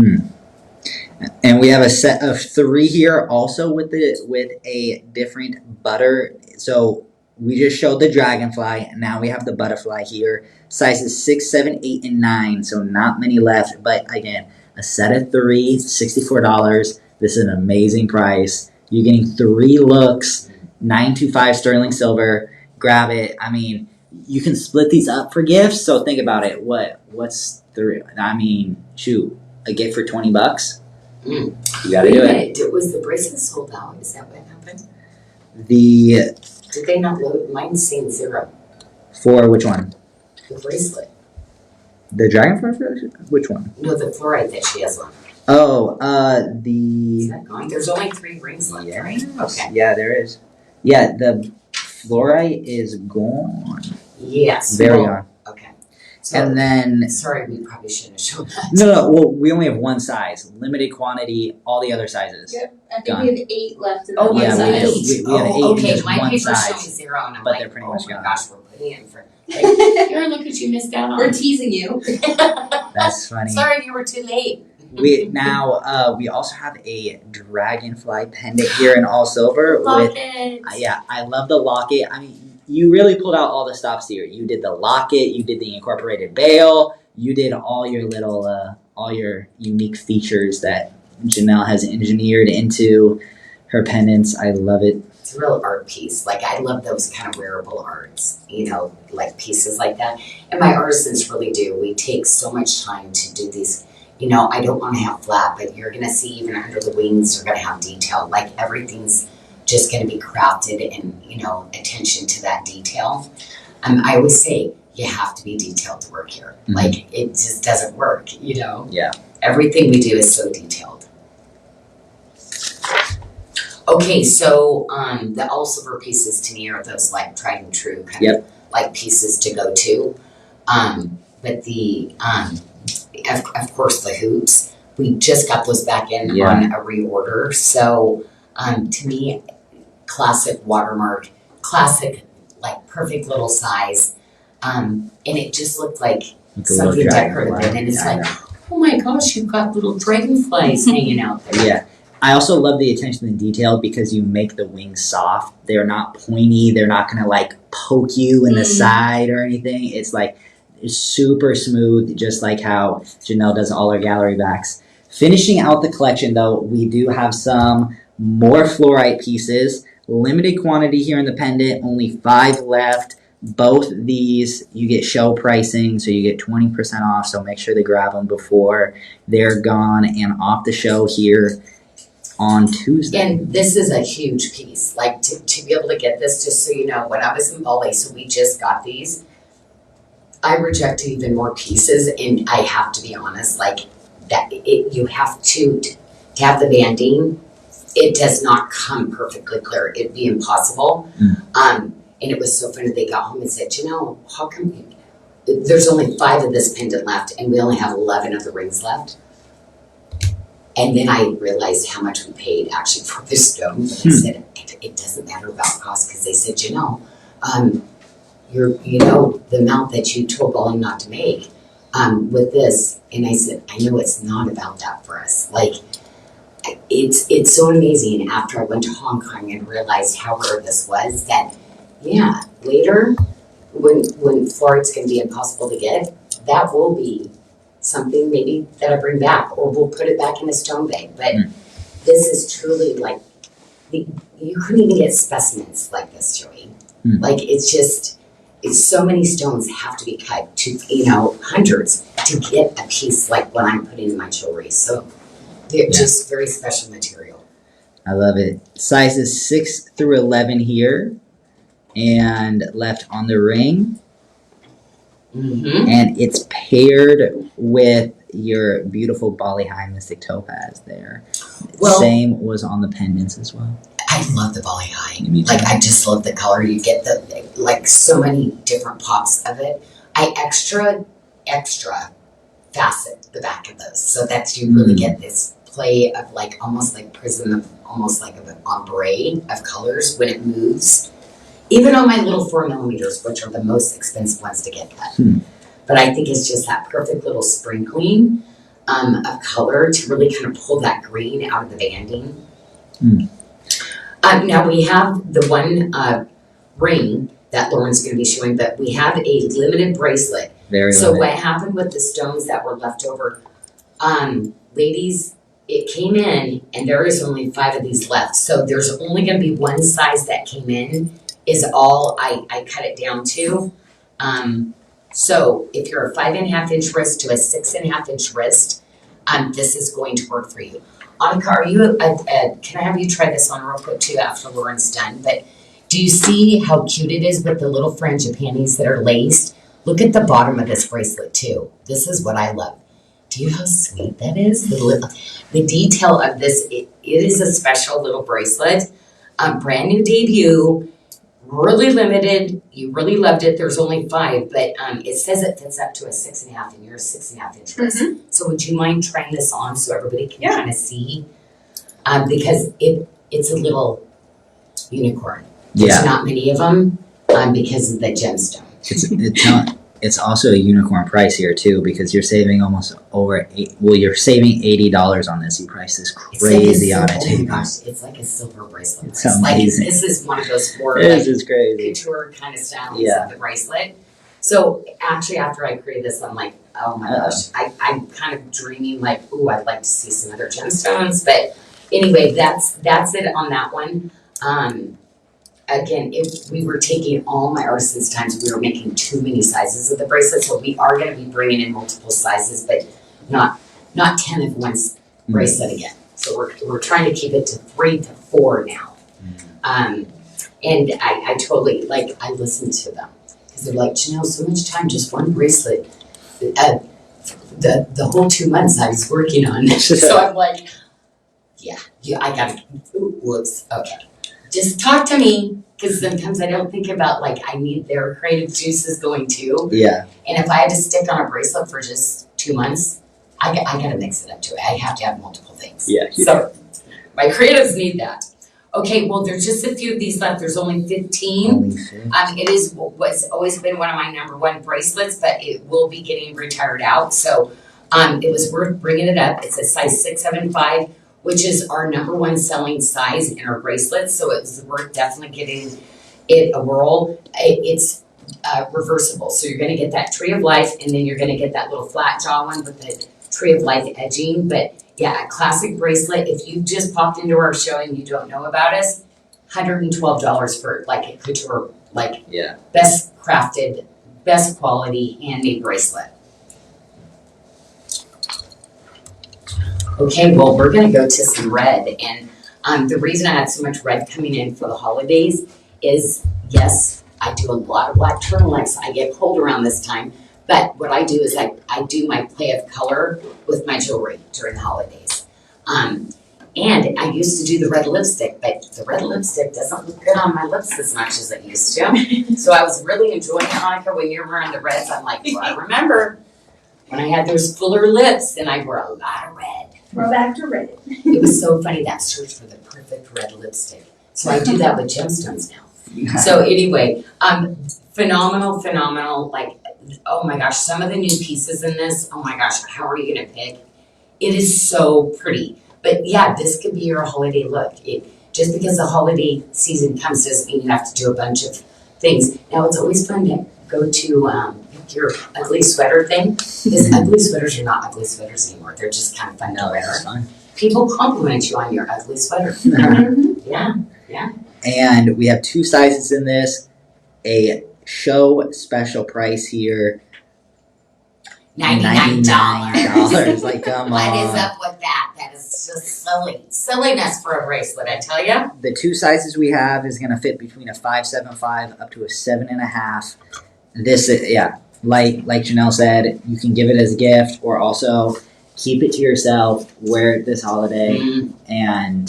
And we have a set of 3 here, also with a different butter. So we just showed the dragonfly, and now we have the butterfly here. Sizes 6, 7, 8, and 9. So not many left, but again, a set of 3, $64. This is an amazing price. You're getting 3 looks, 925 sterling silver. Grab it. I mean, you can split these up for gifts. So think about it. What's 3? I mean, shoot, a gift for $20. You gotta do it. Was the bracelet sold out? Is that what happened? Did they not load? Mine's saying 0. For which one? The bracelet. The dragonfly? Which one? No, the fluorite that she has on. Oh, Is that gone? There's only 3 rings left, right? Okay. Yeah, there is. Yeah, the fluorite is gone. Yes. Very gone. Okay. So, And then, sorry, we probably shouldn't have shown that. no, well, we only have one size, limited quantity, all the other sizes. Yep, I think Gone. we have 8 left in the Oh, yeah, one we size. do. We had 8 in okay, just my one paper's size, showing 0, and I'm but like, they're pretty much oh my gone. gosh, we're putting in for. Here, look what you missed out on. We're teasing you. That's funny. Sorry, you were too late. We also have a dragonfly pendant here in all silver. Locket. I love the locket. I mean, you really pulled out all the stops here. You did the locket, you did the incorporated bail, you did all your little, all your unique features that Janyl has engineered into her pendants. I love it. It's a real art piece. Like, I love those kind of wearable arts, like pieces like that. And my artisans really do. We take so much time to do these. I don't want to have flat, but you're going to see even under the wings, you're going to have detail. Like, everything's just going to be crafted and, attention to that detail. I always say, you have to be detailed to work here. Mm-hmm. Like, it just doesn't work, Yeah. Everything we do is so detailed. Okay, so the all silver pieces to me are those like tried and true kind of like pieces to go to. But the of course the hoops, we just got those back in on a reorder. So to me, classic watermark, classic like perfect little size, and it just looked like something decorative. And it's like, oh my gosh, you've got little dragonflies hanging out there. Yeah. I also love the attention to detail because you make the wings soft. They're not pointy. They're not going to like poke you in the side or anything. It's like super smooth, just like how Janyl does all her gallery backs. Finishing out the collection though, we do have some more fluorite pieces. Limited quantity here in the pendant, only 5 left. Both these, you get show pricing, so you get 20% off. So make sure to grab them before they're gone and off the show here on Tuesday. And this is a huge piece. Like to be able to get this, just so you know, when I was in Bali, so we just got these, I rejected even more pieces, and I have to be honest, like that you have to have the banding. It does not come perfectly clear. It'd be impossible. And it was so funny. They got home and said, how come there's only 5 of this pendant left, and we only have 11 of the rings left? And then I realized how much we paid actually for the stone. But I said, it doesn't matter about cost, because they said, the amount that you told Bolly not to make with this. And I said, I know it's not about that for us. Like, it's so amazing. And after I went to Hong Kong and realized how rare this was, that, yeah, later, when fluorite's going to be impossible to get, that will be something maybe that I bring back, or we'll put it back in a stone bank. But this is truly like, you couldn't even get specimens like this, Joey. Like, it's so many stones have to be cut to, hundreds to get a piece like what I'm putting in my jewelry. So they're just very special material. I love it. Sizes 6 through 11 here, and left on the ring. And it's paired with your beautiful Bali High Mystic Topaz there. Well, same was on the pendants as well. I love the Bali High. Me too. Like, I just love the color. You get so many different pops of it. I extra facet the back of those, so that you really get this play of like almost like prism, almost like an ombre of colors when it moves. Even on my little 4mm, which are the most expensive ones to get cut. But I think it's just that perfect little sprinkling of color to really kind of pull that green out of the banding. Now we have the one ring that Lauren's going to be showing, but we have a limited bracelet. So what happened with the stones that were left over, ladies, it came in and there is only 5 of these left. So there's only going to be one size that came in, is all I cut it down to. So if you're a 5.5-inch wrist to a 6.5-inch wrist, this is going to work for you. Annika, are you, can I have you try this on real quick too after Lauren's done? But do you see how cute it is with the little frangipani's that are laced? Look at the bottom of this bracelet too. This is what I love. Do you know how sweet that is? The detail of this, it is a special little bracelet. Brand new debut. Really limited. You really loved it. There's only 5, but it says it fits up to a 6.5, and you're a 6.5-inch wrist. So would you mind trying this on so everybody can kind of see? Because it's a little unicorn. There's not many of them because of the gemstone. It's also a unicorn price here too, because you're saving almost over you're saving $80 on this. You price this crazy on it. Oh my gosh, it's like a silver bracelet. It's amazing. Like, this is one of those more this is crazy couture kind of styles of the bracelet. So actually, after I created this, I'm like, oh my gosh, I'm kind of dreaming like, ooh, I'd like to see some other gemstones. But anyway, that's it on that one. Again, if we were taking all my artisans' times, we were making too many sizes of the bracelet. So we are going to be bringing in multiple sizes, but not 10 of one bracelet again. So we're trying to keep it to 3 to 4 now. And I totally, like, I listen to them because they're like, Janyl, so much time, just one bracelet. The whole 2 months I was working on it. So I'm like, I got to, whoops, okay. Just talk to me, because sometimes I don't think about, like, I need their creative juices going too. Yeah. And if I had to stick on a bracelet for just 2 months, I got to mix it up to it. I have to have multiple things. Yeah. So my creatives need that. Okay, well, there's just a few of these left. There's only 15. It is what's always been one of my number 1 bracelets, but it will be getting retired out. So it was worth bringing it up. It's a size 675. Which is our number 1 selling size in our bracelets. So it's worth definitely giving it a whirl. It's reversible. So you're going to get that tree of life, and then you're going to get that little flat jaw one with the tree of life edging. But yeah, a classic bracelet. If you just popped into our show and you don't know about us, $112 for like a couture, like best crafted, best quality handmade bracelet. Okay, well, we're going to go to some red. And the reason I had so much red coming in for the holidays is, yes, I do a lot of black turtlenecks. I get cold around this time. But what I do is I do my play of color with my jewelry during the holidays. And I used to do the red lipstick, but the red lipstick doesn't look good on my lips as much as it used to. So I was really enjoying it, Annika, when you're wearing the reds. I'm like, well, I remember when I had those fuller lips and I wore a lot of red. Throwback to Reddit. It was so funny, that search for the perfect red lipstick. So I do that with gemstones now. So anyway, phenomenal, like, oh my gosh, some of the new pieces in this, oh my gosh, how are you gonna pick? It is so pretty. But yeah, this could be your holiday look. Just because the holiday season comes doesn't mean you have to do a bunch of things. Now, it's always fun to go to your ugly sweater thing, because ugly sweaters are not ugly sweaters anymore. They're just kind of fun to wear. That's fine. People compliment you on your ugly sweater. Yeah. And we have 2 sizes in this. A show special price here. $99. Like, come on. What is up with that? That is just silliness for a bracelet, I tell you. The 2 sizes we have is going to fit between a 5.75 up to a 7.5. This is, like Janyl said, you can give it as a gift or also keep it to yourself, wear it this holiday, and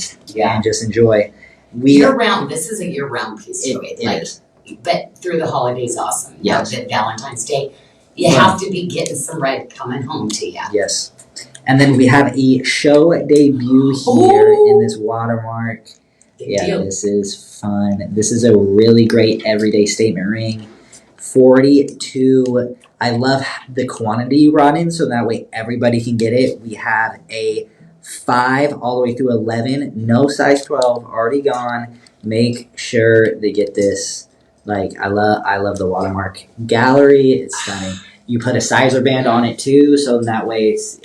just enjoy. Year-round, this is a year-round piece to it. It is. But through the holidays, awesome. Yes. The Valentine's Day, you have to be getting some red coming home to you. Yes. And then we have a show debut here in this watermark. Big deal. This is fun. This is a really great everyday statement ring. 42. I love the quantity brought in so that way everybody can get it. We have a 5 all the way through 11. No size 12 already gone. Make sure they get this. Like, I love the watermark gallery. It's stunning. You put a sizer band on it too, so that way it's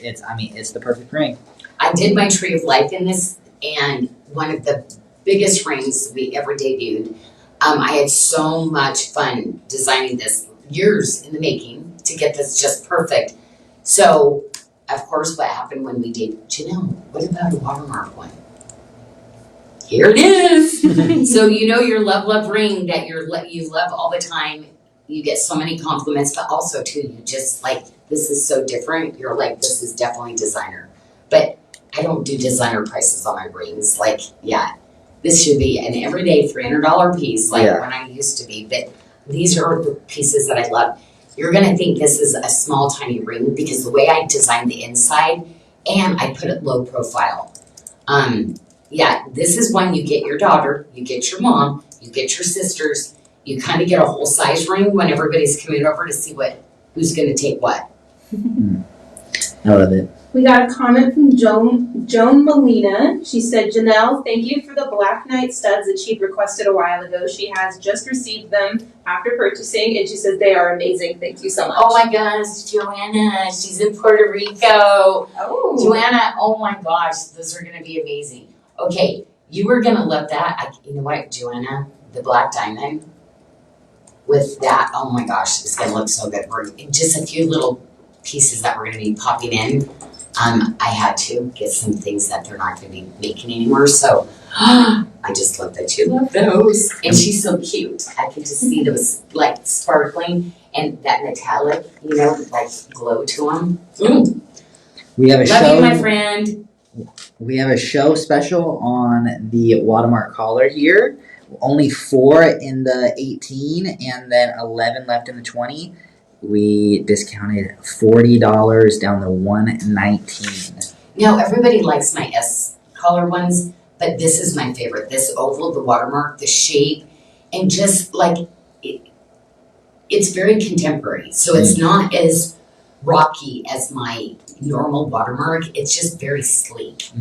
the perfect ring. I did my Tree of Life in this, and one of the biggest rings we ever debuted. I had so much fun designing this, years in the making, to get this just perfect. So, of course, what happened when we did, Janyl, what about a watermark one? Here it is. So you know your love ring that you love all the time. You get so many compliments, but also too, you just like, this is so different. You're like, this is definitely designer. But I don't do designer prices on my rings. Like, this should be an everyday $300 piece, like when I used to be. But these are the pieces that I love. You're gonna think this is a small, tiny ring because the way I designed the inside, and I put it low profile. This is one you get your daughter, you get your mom, you get your sisters. You kind of get a whole size ring when everybody's coming over to see who's going to take what. I love it. We got a comment from Joan Molina. She said, Janyl, thank you for the Black Knight studs that she'd requested a while ago. She has just received them after purchasing, and she says they are amazing. Thank you so much. Oh my gosh, Joanna, she's in Puerto Rico. Oh. Joanna, oh my gosh, those are going to be amazing. Okay, you were going to love that. You know what, Joanna, the black diamond. With that, oh my gosh, it's gonna look so good. We're just a few little pieces that we're gonna be popping in. I had to get some things that they're not gonna be making anymore. So I just love that you love those. And she's so cute. I can just see those like sparkling and that metallic, like glow to them. We have a love show. You, my friend. We have a show special on the watermark collar here. Only 4 in the 18 and then 11 left in the 20. We discounted $40 down to $119. Now everybody likes my S collar ones, but this is my favorite. This oval, the watermark, the shape, and just like it's very contemporary. So it's not as rocky as my normal watermark. It's just very sleek.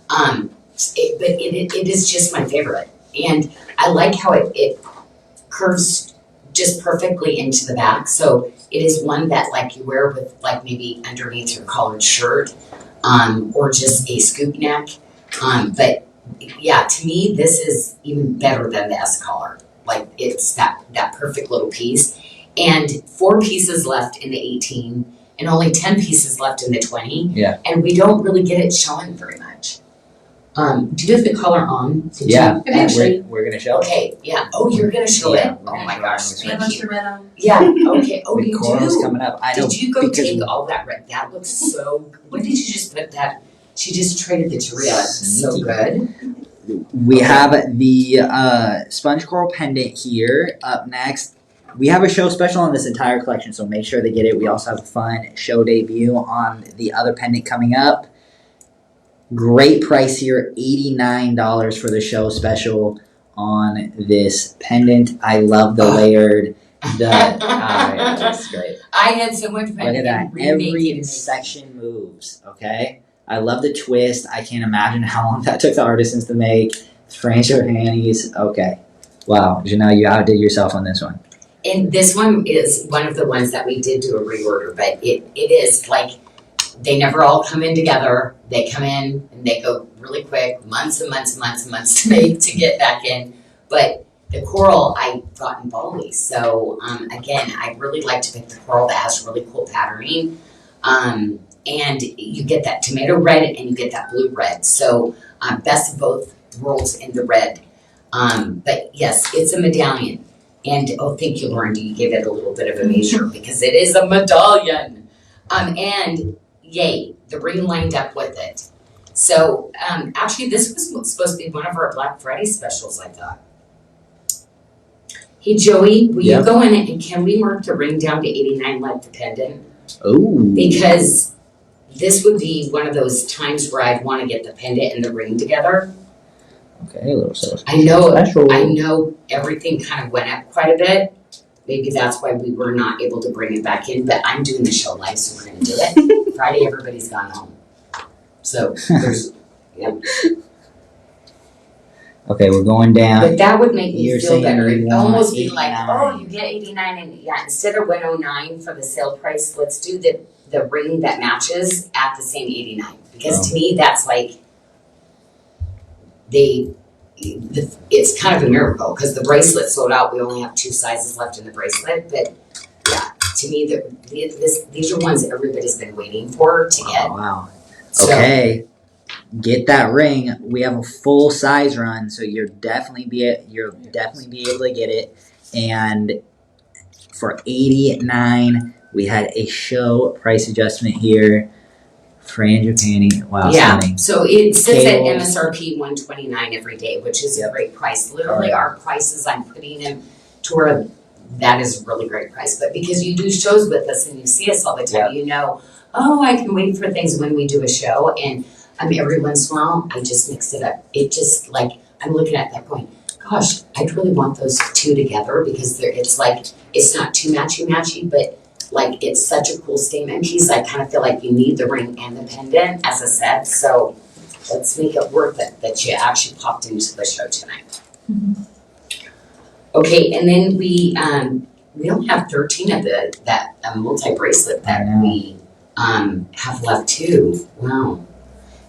But it is just my favorite. And I like how it curves just perfectly into the back. So it is one that like you wear with like maybe underneath your collared shirt, or just a scoop neck. But yeah, to me, this is even better than the S collar. Like it's that perfect little piece. And 4 pieces left in the 18 and only 10 pieces left in the 20. Yeah. And we don't really get it showing very much. Do you have the color on? We're gonna show. Okay, yeah. Oh, you're gonna show it. We're Oh gonna my show gosh, it. thank you. Red on. Yeah. Okay. Oh, you Coral's do. coming up. I know. Did you go because take all that red? That looks so. What did you just put that? She just traded the Taria. So Sneaky. good. We have the sponge coral pendant here up next. We have a show special on this entire collection, so make sure they get it. We also have a fun show debut on the other pendant coming up. Great price here, $89 for the show special on this pendant. I love the layered, it's great. I had so much fun. Look at that. Every remaking section moves, okay? I love the twist. I can't imagine how long that took the artisans to make. French or panties. Okay. Wow, Janyl, you outdid yourself on this one. And this one is one of the ones that we did do a reorder, but it is like they never all come in together. They come in and they go really quick, months and months and months and months to make to get back in. But the coral I got in Bali. So again, I really like to pick the coral that has really cool patterning. And you get that tomato red and you get that blue red. So best of both worlds in the red. But yes, it's a medallion. And oh, thank you, Lauren. You gave it a little bit of a measure because it is a medallion. And yay, the ring lined up with it. So actually, this was supposed to be one of our Black Friday specials, I thought. Hey, Joey, will you go in and can we mark the ring down to 89 like the pendant? Oh. Because this would be one of those times where I'd want to get the pendant and the ring together. Okay, a little so I know special. I know everything kind of went up quite a bit. Maybe that's why we were not able to bring it back in, but I'm doing the show live, so we're going to do it. Friday, everybody's gone home. So there's, Okay, we're going down. But that would make me You're feel better. saying you It'd almost be want like, 89. oh, you get 89 and yeah, instead of 109 for the sale price, let's do the ring that matches at the same 89. Because to me, that's like, it's kind of a miracle because the bracelet sold out. We only have 2 sizes left in the bracelet, but yeah, to me, these are ones that everybody's been waiting for to get. Oh, wow. So, Okay, get that ring. We have a full size run, so you'll definitely be able to get it. And for $89, we had a show price adjustment here. Frangipani, wow, yeah. stunning. So it says at Cables. MSRP $129 every day, which is a great price. Literally, our prices, I'm putting them to where that is a really great price. But because you do shows with us and you see us all the time, you know, oh, I can wait for things when we do a show. And every once in a while, I just mix it up. It just like, I'm looking at that going, gosh, I'd really want those two together because it's like, it's not too matchy, but like it's such a cool statement piece. I kind of feel like you need the ring and the pendant as a set. So let's make it worth it that you actually popped into the show tonight. Mm-hmm. Okay, and then we don't have 13 of that multi bracelet that we have left too. Wow.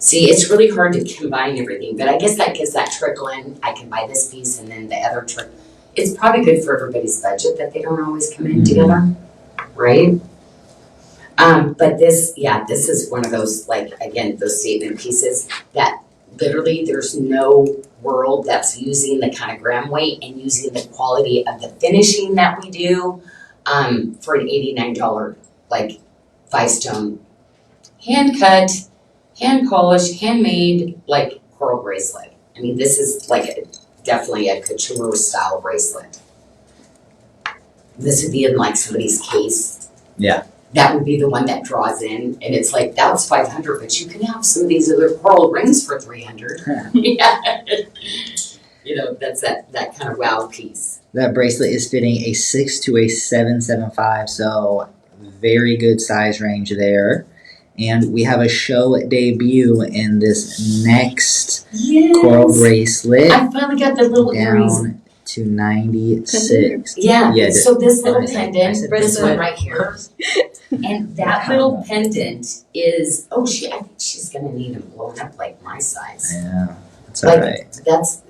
See, it's really hard to combine everything, but I guess that gives that trickle in. I can buy this piece and then the other trick. It's probably good for everybody's budget that they don't always come in together, right? But this is one of those, like, again, those statement pieces that literally there's no world that's using the kind of gram weight and using the quality of the finishing that we do for an $89, like, 5-stone hand cut, hand polished, handmade, like, coral bracelet. I mean, this is like definitely a couture style bracelet. This would be in like somebody's case. Yeah. That would be the one that draws in, and it's like, that was $500, but you can have some of these other coral rings for $300. Yeah. You know, that's that kind of wow piece. That bracelet is fitting a 6 to a 7.75, so very good size range there. And we have a show debut in this next coral bracelet. I finally got the little earrings. Down to 96. Yeah, so this little pendant, this one right here. And that little pendant is, I think she's going to need them blown up like my size. Yeah, that's all right. It's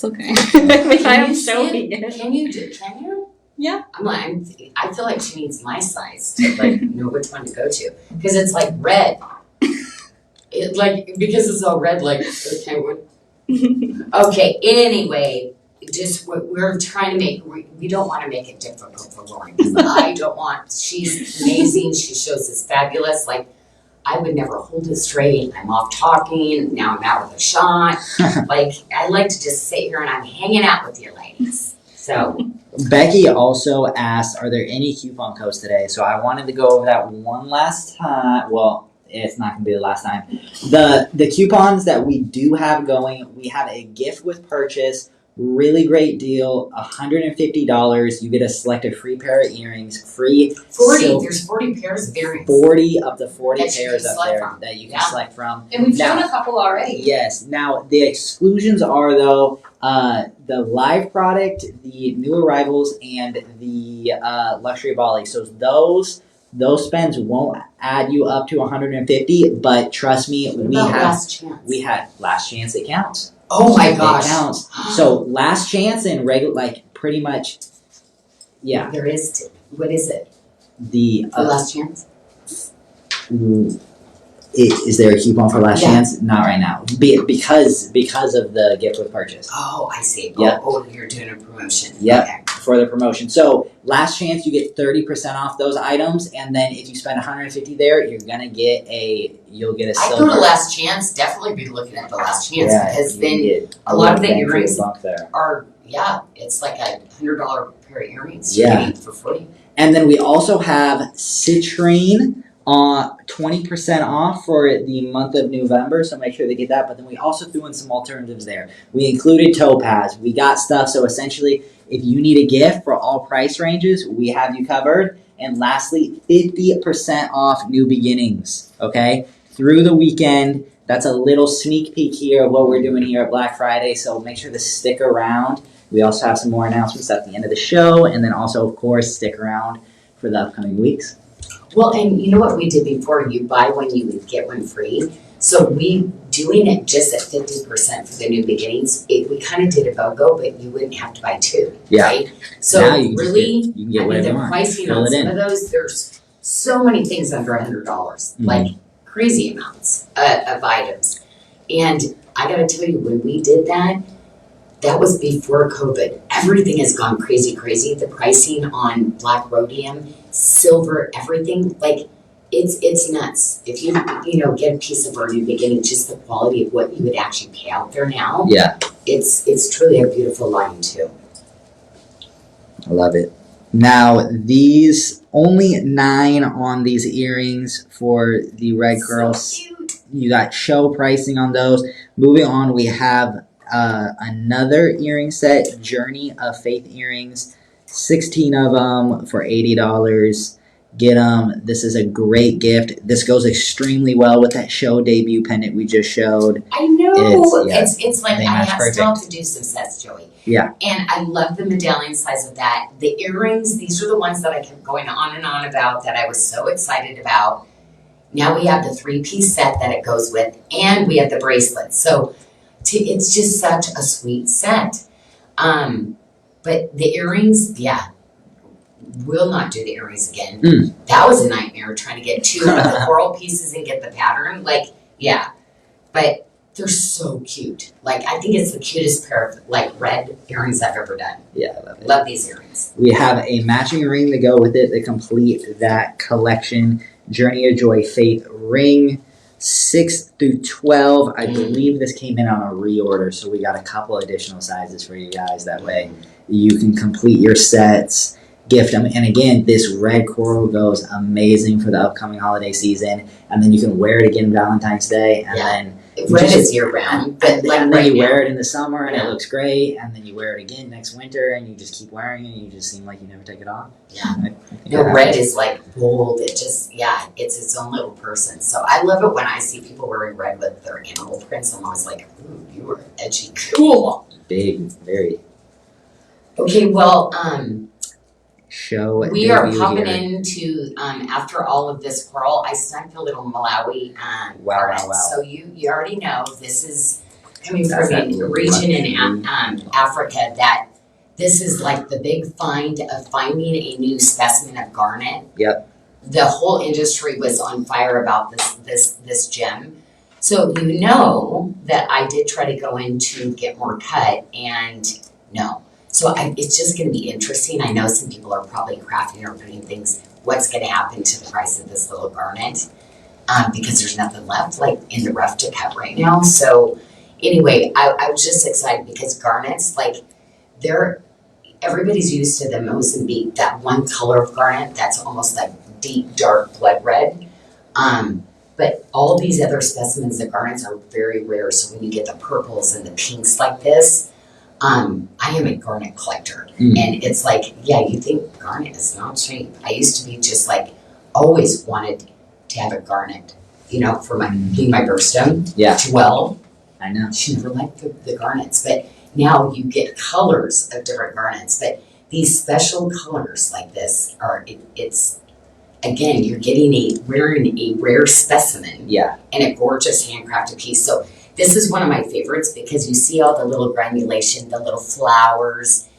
okay. I am showing it. Can you? Yeah. I feel like she needs my size to like know which one to go to. Because it's like red. Because it's all red, like, okay, anyway, just we're trying to make, we don't want to make it difficult for Lauren. She's amazing, she shows us fabulous. Like, I would never hold it straight. I'm off talking, now I'm out with a shot. Like, I like to just sit here and I'm hanging out with you ladies. So Becky also asked, are there any coupon codes today? So I wanted to go over that one last time. Well, it's not gonna be the last time. The coupons that we do have going, we have a gift with purchase, really great deal, $150. You get a selected free pair of earrings, free 40, there's 40 pairs of earrings. 40 up to 40 That you pairs can up select there from. that you can Yeah. select from. And we've Now- shown a couple already. Yes. Now the exclusions are though the live product, the new arrivals, and the luxury Bali. So those spends won't add you up to 150. But trust me, What we about have last chance? we had last chance. It counts. Oh my It gosh. counts. So last chance and regular, like pretty much, yeah. There is, what is it? The For last chance? is there a coupon for last Yeah. chance? Not right now. Because of the gift with purchase. Oh, I see. Yep. Oh, you're doing a promotion. Yep. Okay. For the promotion. So last chance you get 30% off those items, and then if you spend 150 there, you'll get a I silver. go to last chance, definitely be looking at the last chance because you then get a lot of the bang for your earrings buck there. it's like a $100 pair of earrings. Yeah. You're getting for free. And then we also have citrine on 20% off for the month of November, so make sure they get that. But then we also threw in some alternatives there. We included topaz. We got stuff, so essentially, if you need a gift for all price ranges, we have you covered. And lastly, 50% off new beginnings, okay? Through the weekend. That's a little sneak peek here of what we're doing here at Black Friday, so make sure to stick around. We also have some more announcements at the end of the show, and then also, of course, stick around for the upcoming weeks. Well, and you know what we did before? You buy one, you would get one free. So we doing it just at 50% for the new beginnings. We kind of did a BOGO, but you wouldn't have to buy two, Yeah. right? So Now you can really, you can get I mean, whatever the you want. pricing Fill on it some in. of those, there's so many things under $100, Mhm. like crazy amounts of items. And I gotta tell you, when we did that, that was before COVID. Everything has gone crazy. The pricing on black rhodium, silver, everything, like it's nuts. If you get a piece of our new beginning, just the quality of what you would actually pay out there now, Yeah, it's truly a beautiful line too. I love it. Now, these only 9 on these earrings for the red curls. So cute. You got show pricing on those. Moving on, we have another earring set, Journey of Faith earrings. 16 of them for $80. Get them. This is a great gift. This goes extremely well with that show debut pendant we just showed. I know. It's like They I match still have perfect. to do some sets, Joey. Yeah. And I love the medallion size of that. The earrings, these are the ones that I kept going on and on about that I was so excited about. Now we have the 3-piece set that it goes with, and we have the bracelets. So it's just such a sweet set. But the earrings, yeah, will not do the earrings again. That was a nightmare trying to get 2 of the coral pieces and get the pattern. Like, yeah. But they're so cute. Like, I think it's the cutest pair of like red earrings I've ever done. Yeah, I love it. Love these earrings. We have a matching ring to go with it to complete that collection. Journey of Joy Faith ring, 6 through 12. I believe this came in on a reorder, so we got a couple additional sizes for you guys. That way you can complete your sets, gift them. And again, this red coral goes amazing for the upcoming holiday season. And then you can wear it again Valentine's Day. And then Red is year round, but like and then right you now. wear it in the summer and it Yeah. looks great. And then you wear it again next winter and you just keep wearing it. And you just seem like you never take it off. Yeah. I think No, that red happens. is like bold. It just, yeah, it's its own little person. So I love it when I see people wearing red with their animal prints. I'm always like, ooh, you are edgy. Cool. Big, very Okay, well, show. we are debut popping here. into, after all of this coral, I snuck the little Malawi Wow, garnet. wow, wow. So you already know this is coming That's from that a region in luxury. Africa that this is like the big find of finding a new specimen of garnet. Yep. The whole industry was on fire about this gem. So you know that I did try to go in to get more cut, and no. So it's just going to be interesting. I know some people are probably crafting or putting things, what's going to happen to the price of this little garnet, because there's nothing left like in the rough to cut right now. So anyway, I was just excited because garnets, like everybody's used to the Mozambique, that one color of garnet that's almost like deep dark blood red. But all of these other specimens, the garnets are very rare. So when you get the purples and the pinks like this, I am a garnet collector. And it's like, yeah, you think garnet is not cheap. I used to be just like, always wanted to have a garnet, you know, for my being my birthstone. Yeah. Well, I know. she never liked the garnets, but now you get colors of different garnets. But these special colors like this are, it's, again, you're wearing a rare specimen. Yeah. And a gorgeous handcrafted piece. So this is one of my favorites because you see all the little granulation, the little flowers.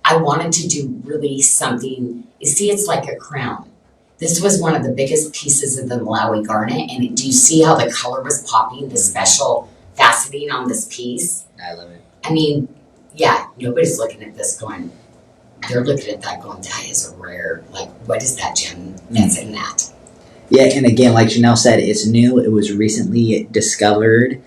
I wanted to do really something, you see, it's like a crown. This was one of the biggest pieces of the Malawi garnet, and do you see how the color was popping, the special faceting on this piece? I love it. I mean, yeah, nobody's looking at this going, they're looking at that going, that is a rare, like, what is that gem that's in that? Yeah, and again, like Janyl said, it's new. It was recently discovered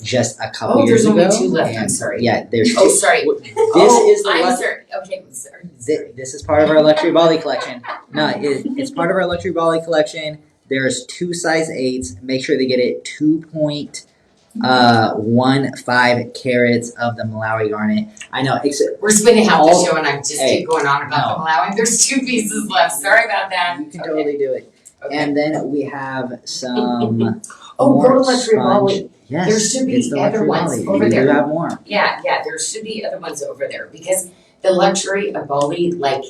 just a couple years ago. There's only 2 left, I'm sorry. Yeah, there's 2. Oh, sorry. I'm sorry. Okay, sorry. This is part of our luxury Bali collection. No, it's part of our luxury Bali collection. There's 2 size 8s. Make sure they get it 2.15 carats of the Malawi garnet. I know. We're spending half the show and I just keep going on about the Malawi. There's 2 pieces left. Sorry about that. You can totally do it. Okay. And then we have some go to luxury Bali. Yes, there should be other ones over there. We do have more. Yeah, there should be other ones over there because the luxury of Bali, like,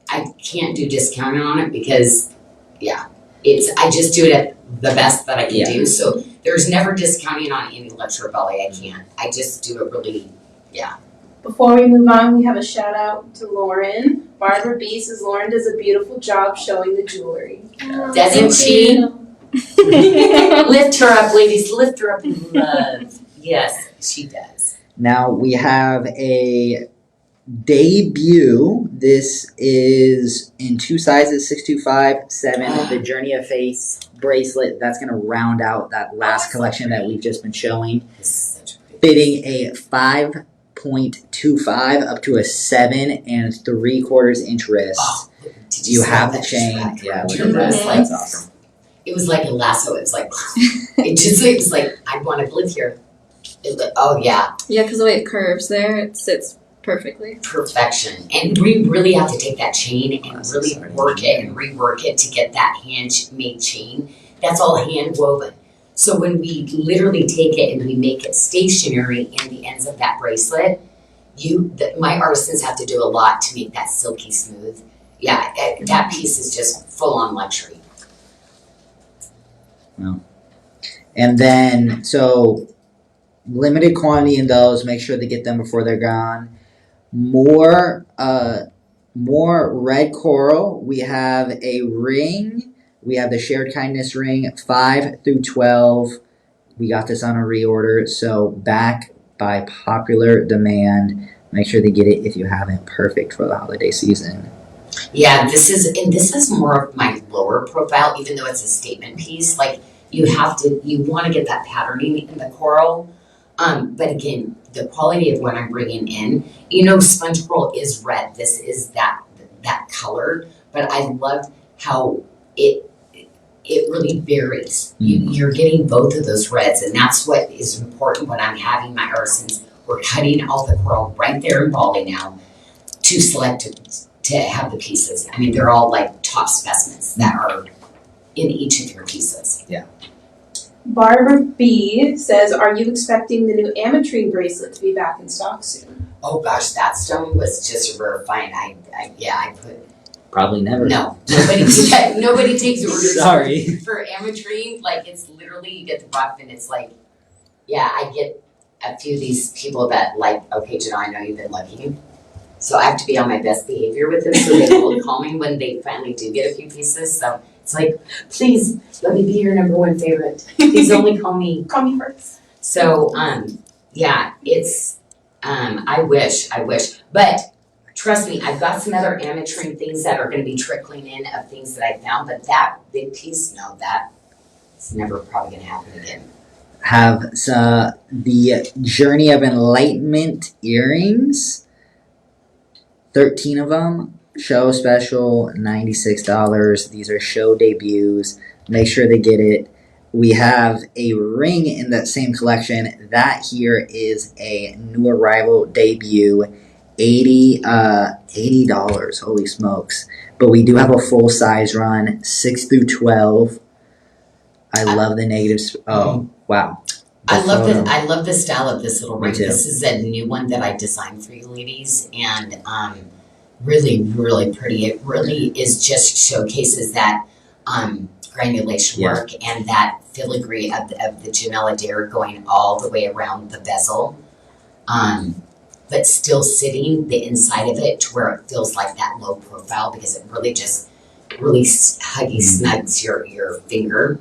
I can't do discounting on it because, yeah, I just do it at the best that I can do. So there's never discounting on any luxury Bali. I can't. I just do it really, yeah. Before we move on, we have a shout out to Lauren. Barbara B says Lauren does a beautiful job showing the jewelry. Doesn't she? Lift her up, ladies. Lift her up in love. Yes, she does. Now we have a debut. This is in 2 sizes, 625, 7. The Journey of Faith bracelet. That's going to round out that last collection that we've just been showing. Fitting a 5.25 up to a 7 3/4 inch wrist. Oh, you have the chain. Yeah, look at that. That's awesome. It was like a lasso. It was like, it was like, I want to live here. It was like, oh yeah. Yeah, because the way it curves there, it sits perfectly. Perfection. And we really have to take that chain and really work it and rework it to get that handmade chain. That's all hand woven. So when we literally take it and we make it stationary in the ends of that bracelet, my artisans have to do a lot to make that silky smooth. Yeah, that piece is just full on luxury. Well, and then, so limited quantity in those. Make sure to get them before they're gone. More red coral. We have a ring. We have the Shared Kindness ring, 5 through 12. We got this on a reorder, so back by popular demand. Make sure to get it if you haven't. Perfect for the holiday season. Yeah, this is more of my lower profile, even though it's a statement piece. Like, you want to get that patterning in the coral. But again, the quality of what I'm bringing in, sponge coral is red. This is that color, but I love how it really varies. You're getting both of those reds, and that's what is important when I'm having my artisans. We're cutting all the coral right there in Bali now to select to have the pieces. I mean, they're all like top specimens that are in each of your pieces. Yeah. Barbara B says, are you expecting the new ametrine bracelet to be back in stock soon? Oh gosh, that stone was just a rare find. I put. Probably never. No, nobody takes orders. Sorry. For ametrine. Like, it's literally, you get the buff and it's like, yeah, I get a few of these people that like, okay, Janyl, I know you've been looking. So I have to be on my best behavior with them so they will call me when they finally do get a few pieces. So it's like, please let me be your #1 favorite. Please only call me. Call me first. So, yeah, it's, I wish. But trust me, I've got some other ametrine things that are going to be trickling in of things that I found. But that big piece, no, that's never probably going to happen again. Have the Journey of Enlightenment earrings. 13 of them. Show special, $96. These are show debuts. Make sure they get it. We have a ring in that same collection. That here is a new arrival debut, $80. Holy smokes! But we do have a full size run, 6 through 12. I love the negatives. Oh wow! I love the style of this little Me ring. too. This is a new one that I designed for you ladies, and really, really pretty. It really is just showcases that granulation Yeah. work and that filigree of the Janyl Adair going all the way around the bezel, but still sitting the inside of it to where it feels like that low profile because it really just really huggy snugs your finger.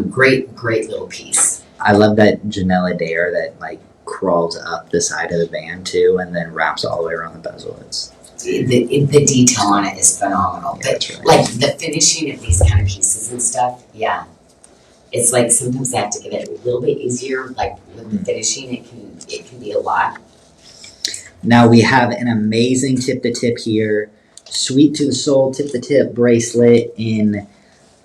Great little piece. I love that Janyl Adair that like crawls up the side of the band too, and then wraps all the way around the bezel. It's The detail on it is phenomenal. Yeah, But that's right. like the finishing of these kind of pieces and stuff, yeah. It's like sometimes I have to get it a little bit easier. Like with the finishing, it can be a lot. Now we have an amazing tip to tip here, sweet to the soul tip to tip bracelet in.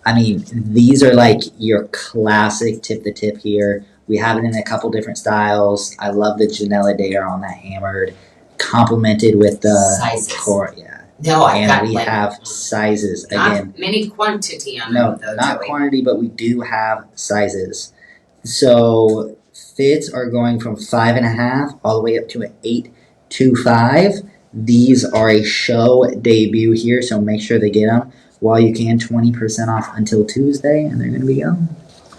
I mean, these are like your classic tip to tip here. We have it in a couple different styles. I love the Janyl Adair on that hammered, complemented with the Sizes. core. Yeah, No, I've got and we like have sizes again. not many quantity on No, them though, not Joey. quantity, but we do have sizes. So fits are going from 5.5 all the way up to an 8.25. These are a show debut here, so make sure they get them while you can. 20% off until Tuesday, and they're going to be gone.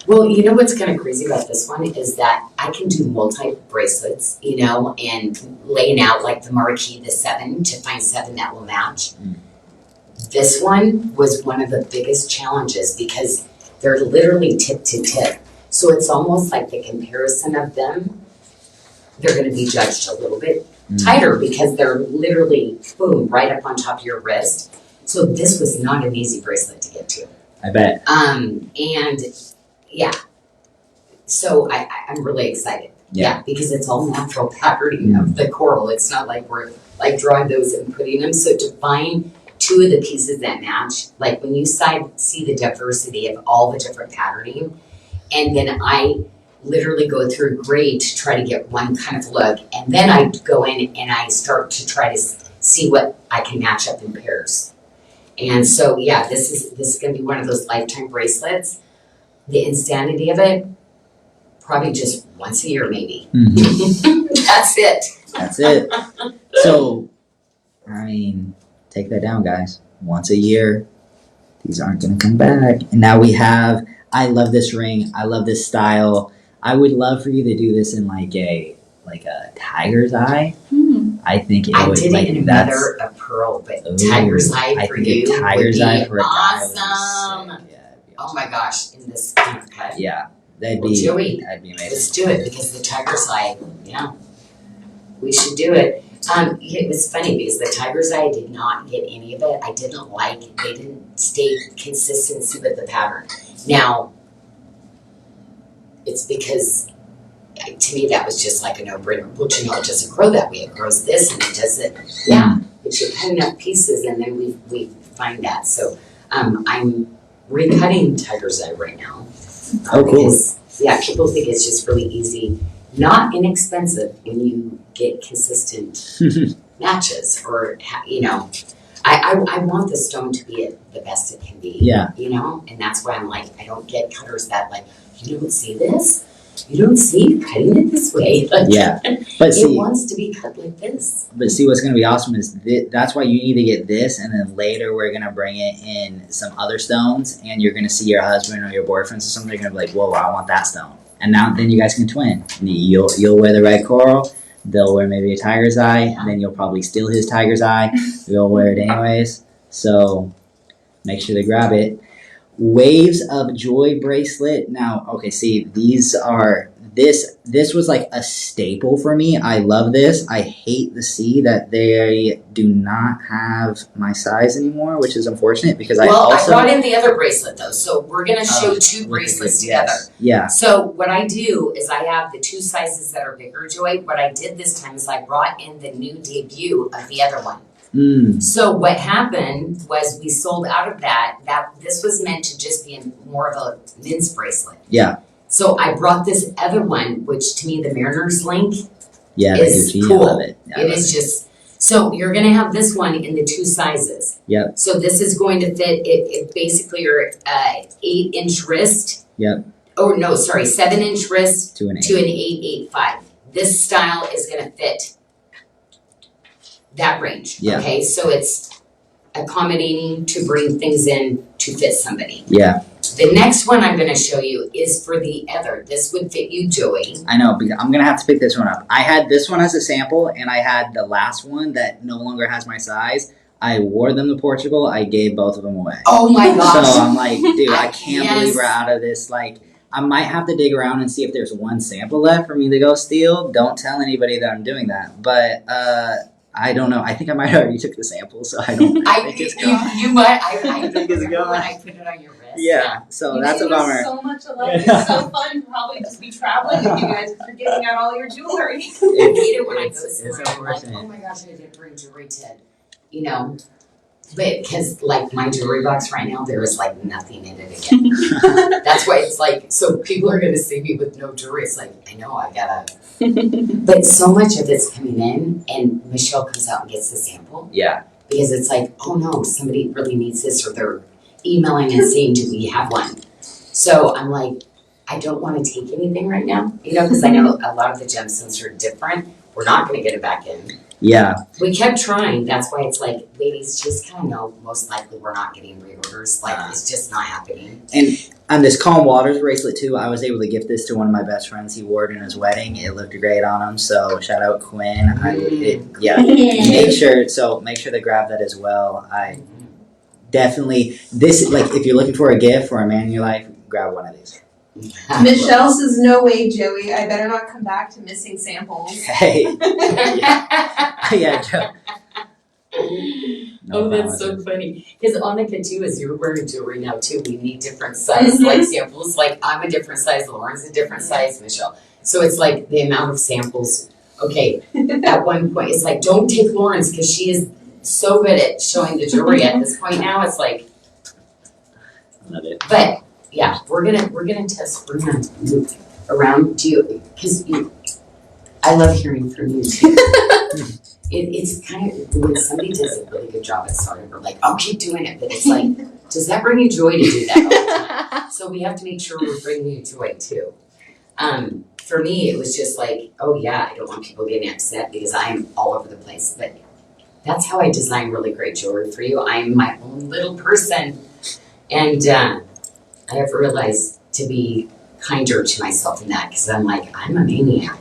Well, you know what's kind of crazy about this one is that I can do multi bracelets, you know, and laying out like the marquee, the 7 to find 7 that will match. This one was one of the biggest challenges because they're literally tip to tip. So it's almost like the comparison of them, they're going to be judged a little bit tighter because they're literally, boom, right up on top of your wrist. So this was not an easy bracelet to get to. I bet. And yeah, so I'm really excited. Yeah. Because it's all natural patterning of the coral. It's not like we're like drawing those and putting them. So to find 2 of the pieces that match, like when you see the diversity of all the different patterning, and then I literally go through grade to try to get one kind of look, and then I go in and I start to try to see what I can match up in pairs. And so yeah, this is going to be one of those lifetime bracelets. The insanity of it, probably just once a year maybe. That's it. That's it. So, I mean, take that down, guys. Once a year, these aren't going to come back. And now we have, I love this ring. I love this style. I would love for you to do this in like a tiger's eye. I think it I would did like it in that's mother of pearl, but Ooh, tiger's eye I for think you a tiger's would eye be for a guy would be awesome. sick. Yeah, it'd be Oh awesome. my gosh, in this kind of cut. Yeah, that'd Well, be Joey, that'd be amazing. Let's do it because the tiger's eye, yeah, we should do it. It was funny because the tiger's eye, I did not get any of it. I didn't like it. They didn't stay consistency with the pattern. Now, it's because to me that was just like a no-brainer. Well, you know, it doesn't grow that way. It grows this and it does it. Yeah, but you cut enough pieces and then we find that. So I'm recutting tiger's eye right now. Oh, cool. Because, yeah, people think it's just really easy, not inexpensive when you get consistent matches or, you know, I want the stone to be the best it can be. Yeah. You know, and that's why I'm like, I don't get cutters that like, you don't see this? You don't see cutting it this way? Like, Yeah, but it see, wants to be cut like this. But see, what's going to be awesome is that's why you need to get this, and then later we're going to bring it in some other stones, and you're going to see your husband or your boyfriend or something. They're going to be like, "Whoa, I want that stone!" And then you guys can twin. You'll wear the red coral. They'll wear maybe a tiger's eye. Yeah. And then you'll probably steal his tiger's eye. You'll wear it anyways. So make sure to grab it. Waves of Joy bracelet. Now, okay, see, these are this was like a staple for me. I love this. I hate to see that they do not have my size anymore, which is unfortunate because I brought in the other bracelet though, so we're gonna show 2 bracelets together. Yes. Yeah. So what I do is I have the 2 sizes that are bigger, Joy. What I did this time is I brought in the new debut of the other one. So what happened was we sold out of that. This was meant to just be more of a men's bracelet. Yeah. So I brought this other one, which to me the Mariner's Link Yeah, is the Gucci, cool. I love it. Yeah, It is just so you're gonna have this one in the 2 sizes. Yep. So this is going to fit it basically your 8-inch wrist. Yep. Oh no, sorry, 7-inch wrist to an 8. to an 8.85. This style is gonna fit that range. Yeah. Okay, so it's accommodating to bring things in to fit somebody. Yeah. The next one I'm gonna show you is for the other. This would fit you, Joey. I know, but I'm gonna have to pick this one up. I had this one as a sample, and I had the last one that no longer has my size. I wore them to Portugal. I gave both of them away. Oh my gosh. So I'm like, dude, I can't Yes. believe we're out of this. Like, I might have to dig around and see if there's one sample left for me to go steal. Don't tell anybody that I'm doing that. But I don't know. I think I might have already took the sample, so I don't think it's gone. You might. I think it's remember gone. when I put it on your wrist. Yeah, so You that's two a bummer. are so much alike. It's so fun to probably just be traveling with you guys because you're giving out all your jewelry. I hate it when I go It's somewhere. I'm like, unfortunate. oh my gosh, I didn't bring jewelry but because like my jewelry box right now, there is like nothing in it again. That's why it's like, so people are gonna see me with no jewelry. It's like, I know, I gotta. But so much of it's coming in, and Michelle comes out and gets the sample Yeah, because it's like, oh no, somebody really needs this, or they're emailing and saying, do we have one? So I'm like, I don't want to take anything right now, because I know a lot of the gemstones are different. We're not going to get it back in. yeah, We kept trying. That's why it's like, ladies, just kind of know most likely we're not getting reorders. Like, it's just not happening. and on this Calm Waters bracelet too, I was able to gift this to one of my best friends. He wore it in his wedding. It looked great on him. So shout out Quinn. Make sure to grab that as well. I definitely if you're looking for a gift for a man in your life, grab one of these. Michelle says, no way, Joey. I better not come back to missing samples. Hey, yeah, Joe. No Oh, that's so promises. funny. Because Annika too, as you're wearing jewelry now too, we need different size like samples. Like I'm a different size, Lauren's a different size, Michelle. So it's like the amount of samples. Okay, at one point it's like, don't take Lauren's because she is so good at showing the jewelry at this point now. It's like, Love it. but yeah, we're gonna test. We're gonna move around to you because I love hearing from you too. It's kind of when somebody does a really good job at starting, we're like, oh, keep doing it. But it's like, does that bring you joy to do that all the time? So we have to make sure we're bringing you joy too. For me, it was just like, oh yeah, I don't want people getting upset because I'm all over the place. But that's how I design really great jewelry for you. I'm my own little person, and I have realized to be kinder to myself in that because I'm like, I'm a maniac.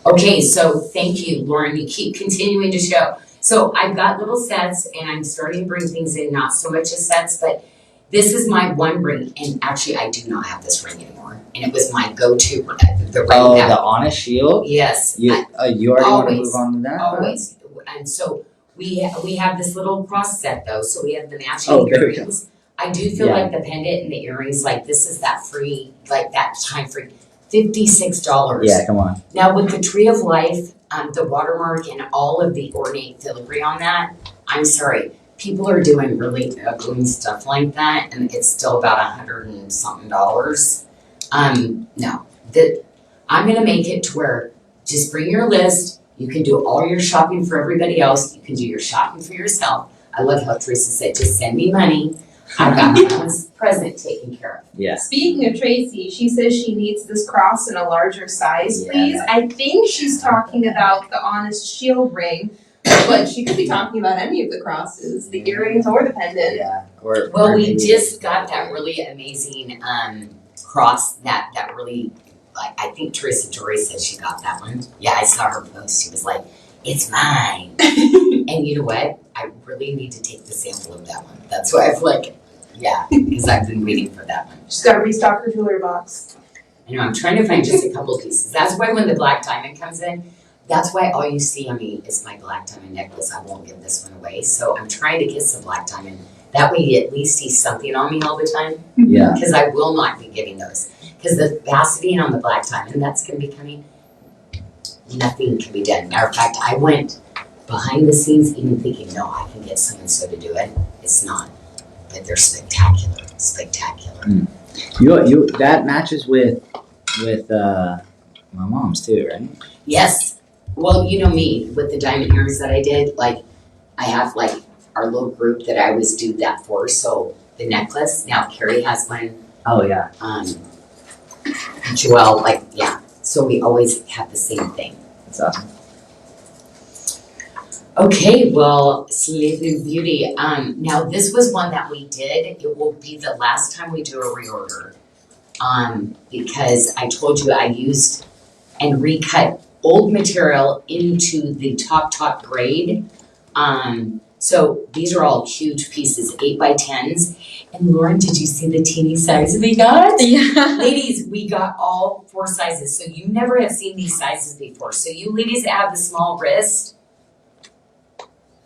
Okay, so thank you, Lauren. You keep continuing to show. So I've got little sets, and I'm starting to bring things in, not so much as sets, but this is my one ring, and actually I do not have this ring anymore. And it was my go-to, the ring. Oh, that, the Honest Shield? yes, You already want to move on to that? always. And so we have this little cross set though, so we have the matching Oh, there we go. earrings. I do feel Yeah. like the pendant and the earrings, like this is that free, like that time free, $56. Yeah, come on. Now with the Tree of Life, the watermark and all of the ornate filigree on that, I'm sorry, people are doing really ugly stuff like that, and it's still about $100 and something. No, I'm gonna make it to where just bring your list. You can do all your shopping for everybody else. You can do your shopping for yourself. I love how Teresa said, just send me money. I've got my own present taken care of. Yeah. Speaking of Tracy, she says she needs this cross in a larger size, Yeah. please. I think she's talking about the Honest Shield ring, but she could be talking about any of the crosses, the earrings or the pendant. Yeah. Well, we just got that really amazing cross that really, like, I think Teresa Jory said she got that one. Yeah, I saw her post. She was like, it's mine. And you know what? I really need to take the sample of that one. That's why I've like, yeah, because I've been waiting for that one. She's got to restock her jewelry box. You know, I'm trying to find just a couple of pieces. That's why when the black diamond comes in, that's why all you see on me is my black diamond necklace. I won't give this one away. So I'm trying to get some black diamond. That way you at least see something on me all the time. Yeah. Because I will not be giving those. Because the faceting on the black diamond, that's going to be coming. nothing can be done. Matter of fact, I went behind the scenes even thinking, no, I can get so to do it. It's not, but they're spectacular. You that matches with my mom's too, right? Yes. Well, you know me with the diamond earrings that I did. Like, I have like our little group that I always do that for. So the necklace. Now Carrie has one. Oh yeah. Joelle, like, yeah. So we always have the same thing. That's awesome. Okay, well, Sleeping Beauty. Now this was one that we did. It will be the last time we do a reorder. Because I told you I used and recut old material into the top grade. So these are all huge pieces, 8x10s. And Lauren, did you see the teeny size we got? Yeah. Ladies, we got all 4 sizes. So you never have seen these sizes before. So you ladies that have the small wrist,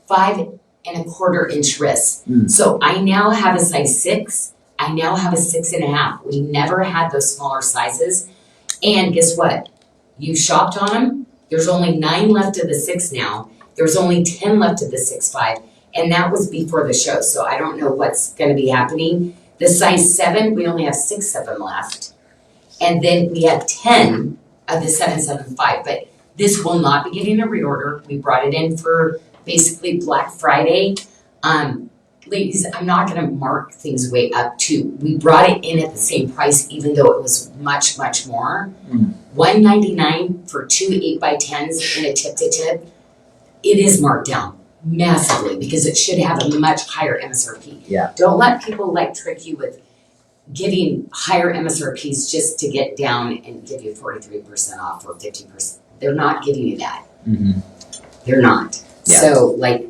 5 1/4 inch wrist. So I now have a size 6. I now have a 6.5. We never had those smaller sizes. And guess what? You shopped on them. There's only 9 left of the 6 now. There's only 10 left of the 6.5. And that was before the show. So I don't know what's going to be happening. The size 7, we only have 6 of them left. And then we have 10 of the 7.75. But this will not be getting a reorder. We brought it in for basically Black Friday. Ladies, I'm not going to mark things way up too. We brought it in at the same price, even though it was much more. $199 for 2 8x10s and a tip-to-tip. It is marked down massively because it should have a much higher MSRP. Yeah. Don't let people like trick you with giving higher MSRPs just to get down and give you 43% off or 50%. They're not giving you that. Mm-hmm. They're not. Yeah. So, like,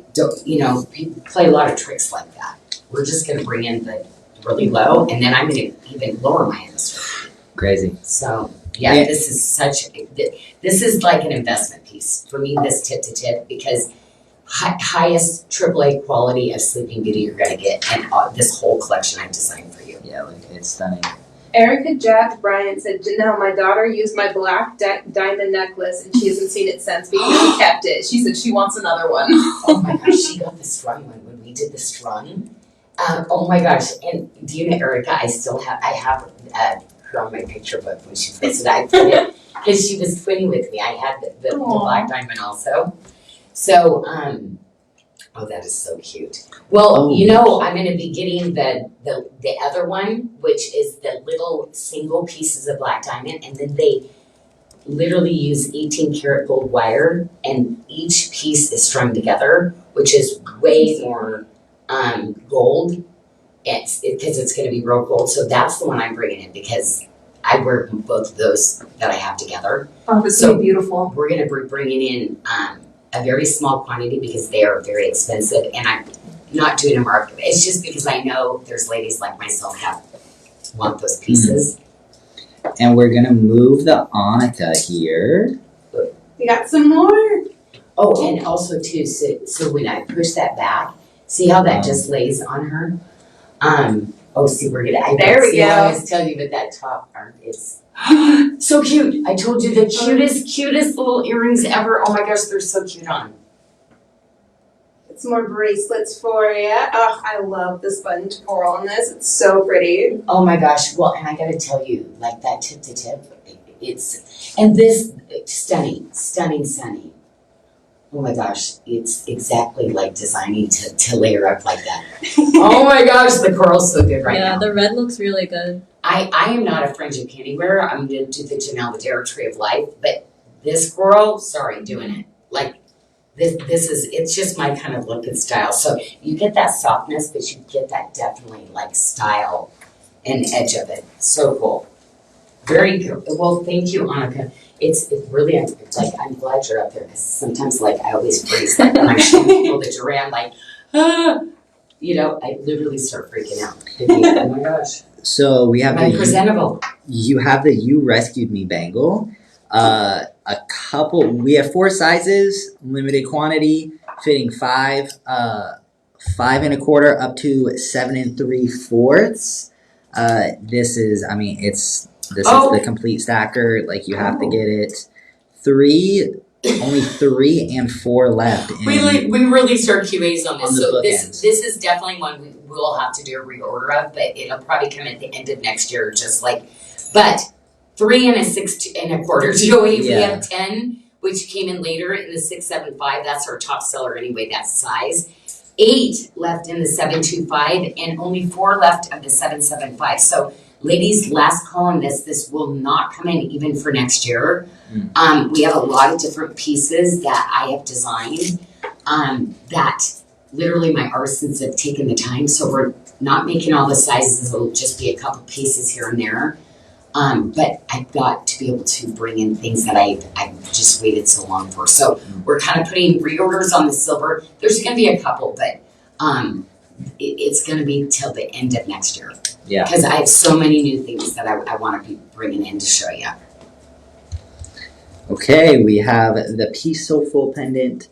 people play a lot of tricks like that. We're just going to bring in the really low, and then I'm going to even lower my MSRP. Crazy. So, yeah, this is like an investment piece for me. This tip-to-tip because highest AAA quality of Sleeping Beauty you're going to get, and this whole collection I designed for you. Yeah, like it's stunning. Erica Jack Bryant said, Janyl, my daughter used my black diamond necklace and she hasn't seen it since because she kept it. She said she wants another one. Oh my gosh, she got the strung one when we did the strung. Oh my gosh, and do you know Erica, I have her on my picture book when she posted it. I put it because she was twinning with me. I had the black diamond also. So, oh, that is so cute. Well, I'm going to be getting the other one, which is the little single pieces of black diamond, and then they literally use 18 karat gold wire, and each piece is strung together, which is way more gold. Because it's going to be real gold, so that's the one I'm bringing in because I wear both of those that I have together. Oh, that's so beautiful. We're going to be bringing in a very small quantity because they are very expensive, and I'm not doing a market. It's just because I know there's ladies like myself that want those pieces. And we're gonna move the Annika here. We got some more. Oh, and also too, so when I push that back, see how that just lays on her? See, we're gonna. There we go. I was telling you about that top arm. It's so cute. I told you the cutest little earrings ever. Oh my gosh, they're so cute on. It's more bracelets for you. Oh, I love the sponge coral on this. It's so pretty. Oh my gosh. Well, and I gotta tell you, like that tip to tip, and this stunning. Oh my gosh, it's exactly like designing to layer up like that. Oh my gosh, the coral's so good now. Yeah, the red looks really good. I am not a fringe of candy wearer. I'm gonna do the Janyl Adair Tree of Life, but this coral, sorry, doing it. Like it's just my kind of look and style. So you get that softness, but you get that definitely like style and edge of it. So cool. Very good. Well, thank you, Annika. It's really, like, I'm glad you're up there because sometimes, like, I always freeze. Like, when I'm showing people the jewelry, I'm like, I literally start freaking out. Thinking, oh my gosh. So we have presentable. You have the You Rescued Me bangle. We have 4 sizes, limited quantity, fitting 5 1/4 up to 7 3/4. This is the complete stacker. Like you have to get it only 3 and 4 left. We released our QAs on this, On the so bookends. this is definitely one we will have to do a reorder of, but it'll probably come at the end of next year, but 3 and a 6 and a quarter, Joey. We Yeah. have 10, which came in later in the 675. That's our top seller anyway, that size. 8 left in the 725, and only 4 left of the 775. So, ladies, last call on this. This will not come in even for next year. We have a lot of different pieces that I have designed that literally my artisans have taken the time. So we're not making all the sizes. It'll just be a couple pieces here and there. But I've got to be able to bring in things that I've just waited so long for. So we're kind of putting reorders on the silver. There's going to be a couple, but it's going to be till the end of next year. Yeah. Because I have so many new things that I want to be bringing in to show you. Okay, we have the Peaceful Full Pendant.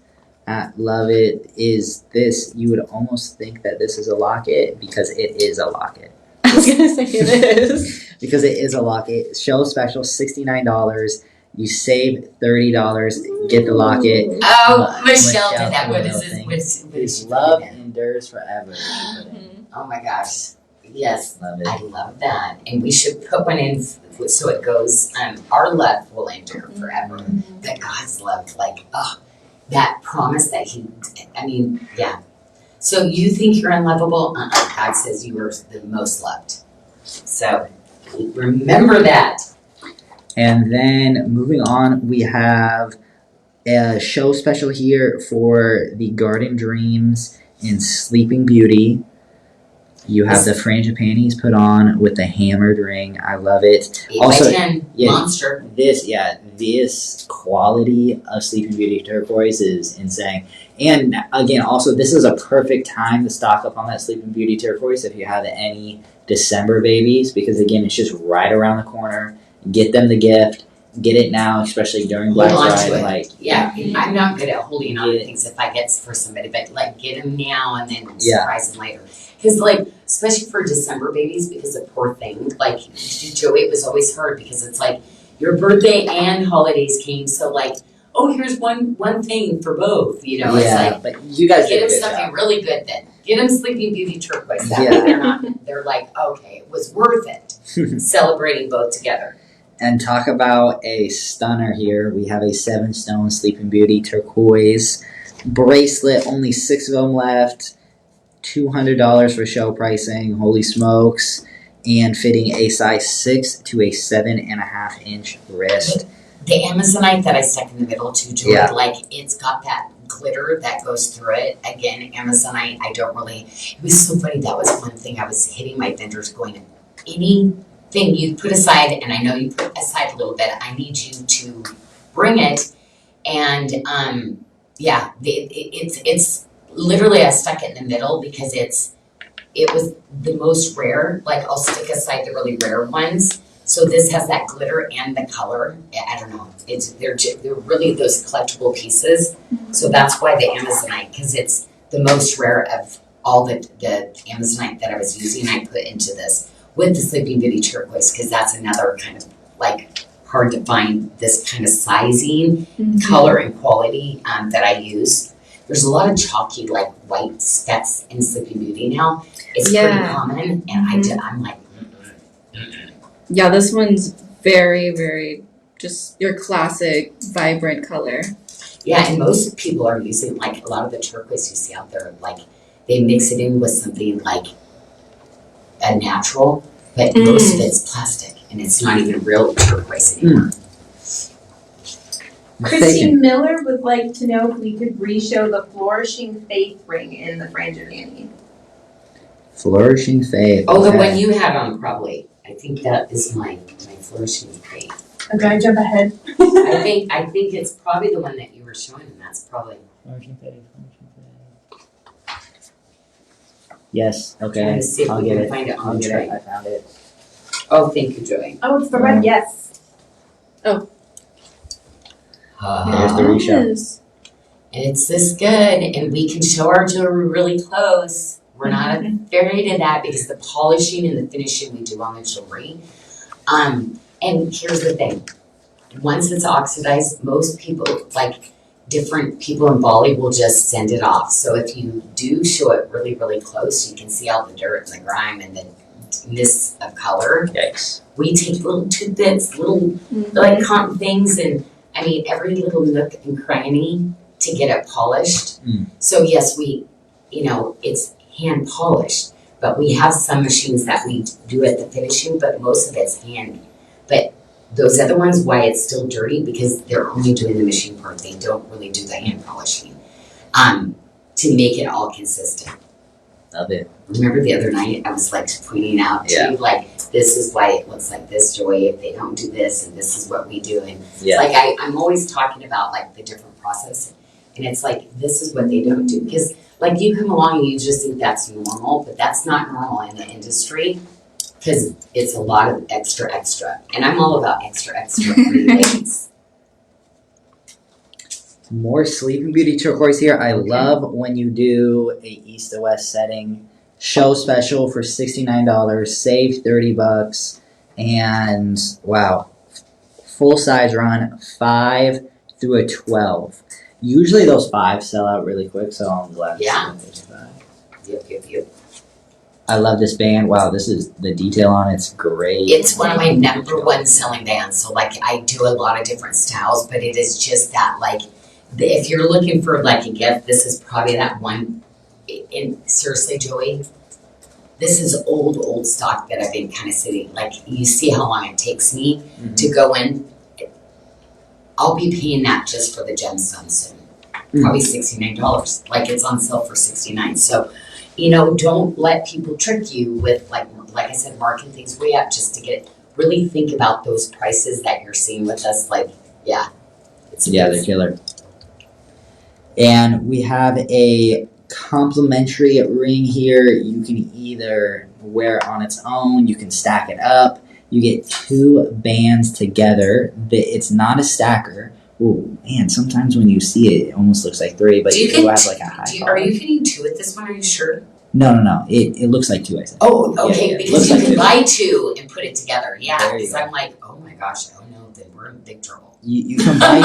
Love it. Is this, you would almost think that this is a locket because it is a locket. I was gonna say it is. Because it is a locket. Show special, $69. You save $30. Get the locket. Oh, Michelle did that. put What a is little this? thing. What is His she love putting in? endures forever. She put in. Oh my gosh. Yes. Love it. I love that. And we should put one in so it goes, our love will endure forever. That God's love, that promise that yeah. So you think you're unlovable? God says you are the most loved. So remember that. And then moving on, we have a show special here for the Garden Dreams in Sleeping Beauty. You have the frangipani's put on with the hammered ring. I love it. 8 Also, by 10 yeah, monster. This quality of Sleeping Beauty turquoise is insane. And again, also, this is a perfect time to stock up on that Sleeping Beauty turquoise if you have any December babies, because again, it's just right around the corner. Get them the gift. Get it now, especially during Black Hold on to it. Friday. Yeah, I'm not good at holding on to things if I get for somebody, but get them now and then surprise them later. Because especially for December babies, because the poor thing, Joey, it was always hard because it's your birthday and holidays came, so here's one thing for both, Yeah, but you guys get did a them good something job. really good then. Get them Sleeping Beauty turquoise. That way they're okay, it was worth it. Celebrating both together. And talk about a stunner here. We have a 7-stone Sleeping Beauty turquoise bracelet. Only 6 of them left. $200 for show pricing. Holy smokes. And fitting a size 6 to a 7.5 inch wrist. The Amazonite that I stuck in the middle too, Joy, it's got that glitter that goes through it. Again, Amazonite, it was so funny. That was one thing I was hitting my vendors going, anything you put aside, and I know you put aside a little bit, I need you to bring it. And it's literally, I stuck it in the middle because it was the most rare. I'll stick aside the really rare ones. So this has that glitter and the color. I don't know. They're really those collectible pieces. So that's why the Amazonite, because it's the most rare of all the Amazonite that I was using. I put into this with the Sleeping Beauty turquoise because that's another kind of hard to find this kind of sizing, color, and quality that I use. There's a lot of chalky white specks in Sleeping Beauty now. It's pretty common, and I'm like. Yeah, this one's very, very just your classic vibrant color. Yeah, and most people are using a lot of the turquoise you see out there, they mix it in with something a natural, but most of it's plastic and it's not even real turquoise anymore. Christine Miller would like to know if we could re-show the Flourishing Faith ring in the frangipani. Flourishing Faith. Oh, the one you had on probably. I think that is my Flourishing Faith. Do I jump ahead? I think it's probably the one that you were showing, and that's probably. Flourishing Faith. Yes. Trying Okay. to see if I'll we get can it. find it on I'll the get tray. it. I found it. Oh, thank you, Joey. Oh, it's the red, yes. There's the reshow. Yes. And it's this good, and we can show our jewelry really close. We're not afraid of that because the polishing and the finishing we do on the jewelry. And here's the thing. once it's oxidized, most people, like different people in Bali, will just send it off. So if you do show it really, really close, you can see all the dirt and the grime and the mist of color. Yikes. We take little tidbits, little like things, and I mean every little nook and cranny to get it polished. So yes, we, it's hand polished, but we have some machines that we do at the finishing, but most of it's hand. But those other ones, why it's still dirty, because they're only doing the machine part. They don't really do the hand polishing to make it all consistent. Love it. Remember the other night I was like pointing out to you, like, this is why it looks like this, Joy, if they don't do this, and this is what we do. And like I'm always talking about like the different process, and it's like, this is what they don't do. Because like you come along and you just think that's normal, but that's not normal in the industry, because it's a lot of extra. And I'm all about extra for you ladies. More Sleeping Beauty turquoise here. I love when you do a east to west setting. Show special for $69, save $30, and wow, full size run 5 through a 12. Usually those 5 sell out really quick, so I'm glad. Yeah. Yep. I love this band. Wow, this is the detail on it's great. It's one of my number one selling bands. So like I do a lot of different styles, but it is just that like, if you're looking for like a gift, this is probably that one. And seriously, Joey, this is old stock that I've been kind of sitting. Like, you see how long it takes me to go in. I'll be paying that just for the gemstone soon. Probably $69. Like, it's on sale for $69. So, don't let people trick you with like I said, marking things way up just to really think about those prices that you're seeing with us. Like, they're killer. And we have a complimentary ring here. You can either wear it on its own, you can stack it up. You get 2 bands together. It's not a stacker. Oh man, sometimes when you see it, it almost looks like 3, but you have like a high. Are you getting 2 at this one? Are you sure? No. It looks like 2, I said. Oh, okay, because you can buy 2 and put it together. Yeah, because I'm like, oh my gosh, oh no, then we're in big trouble. You can buy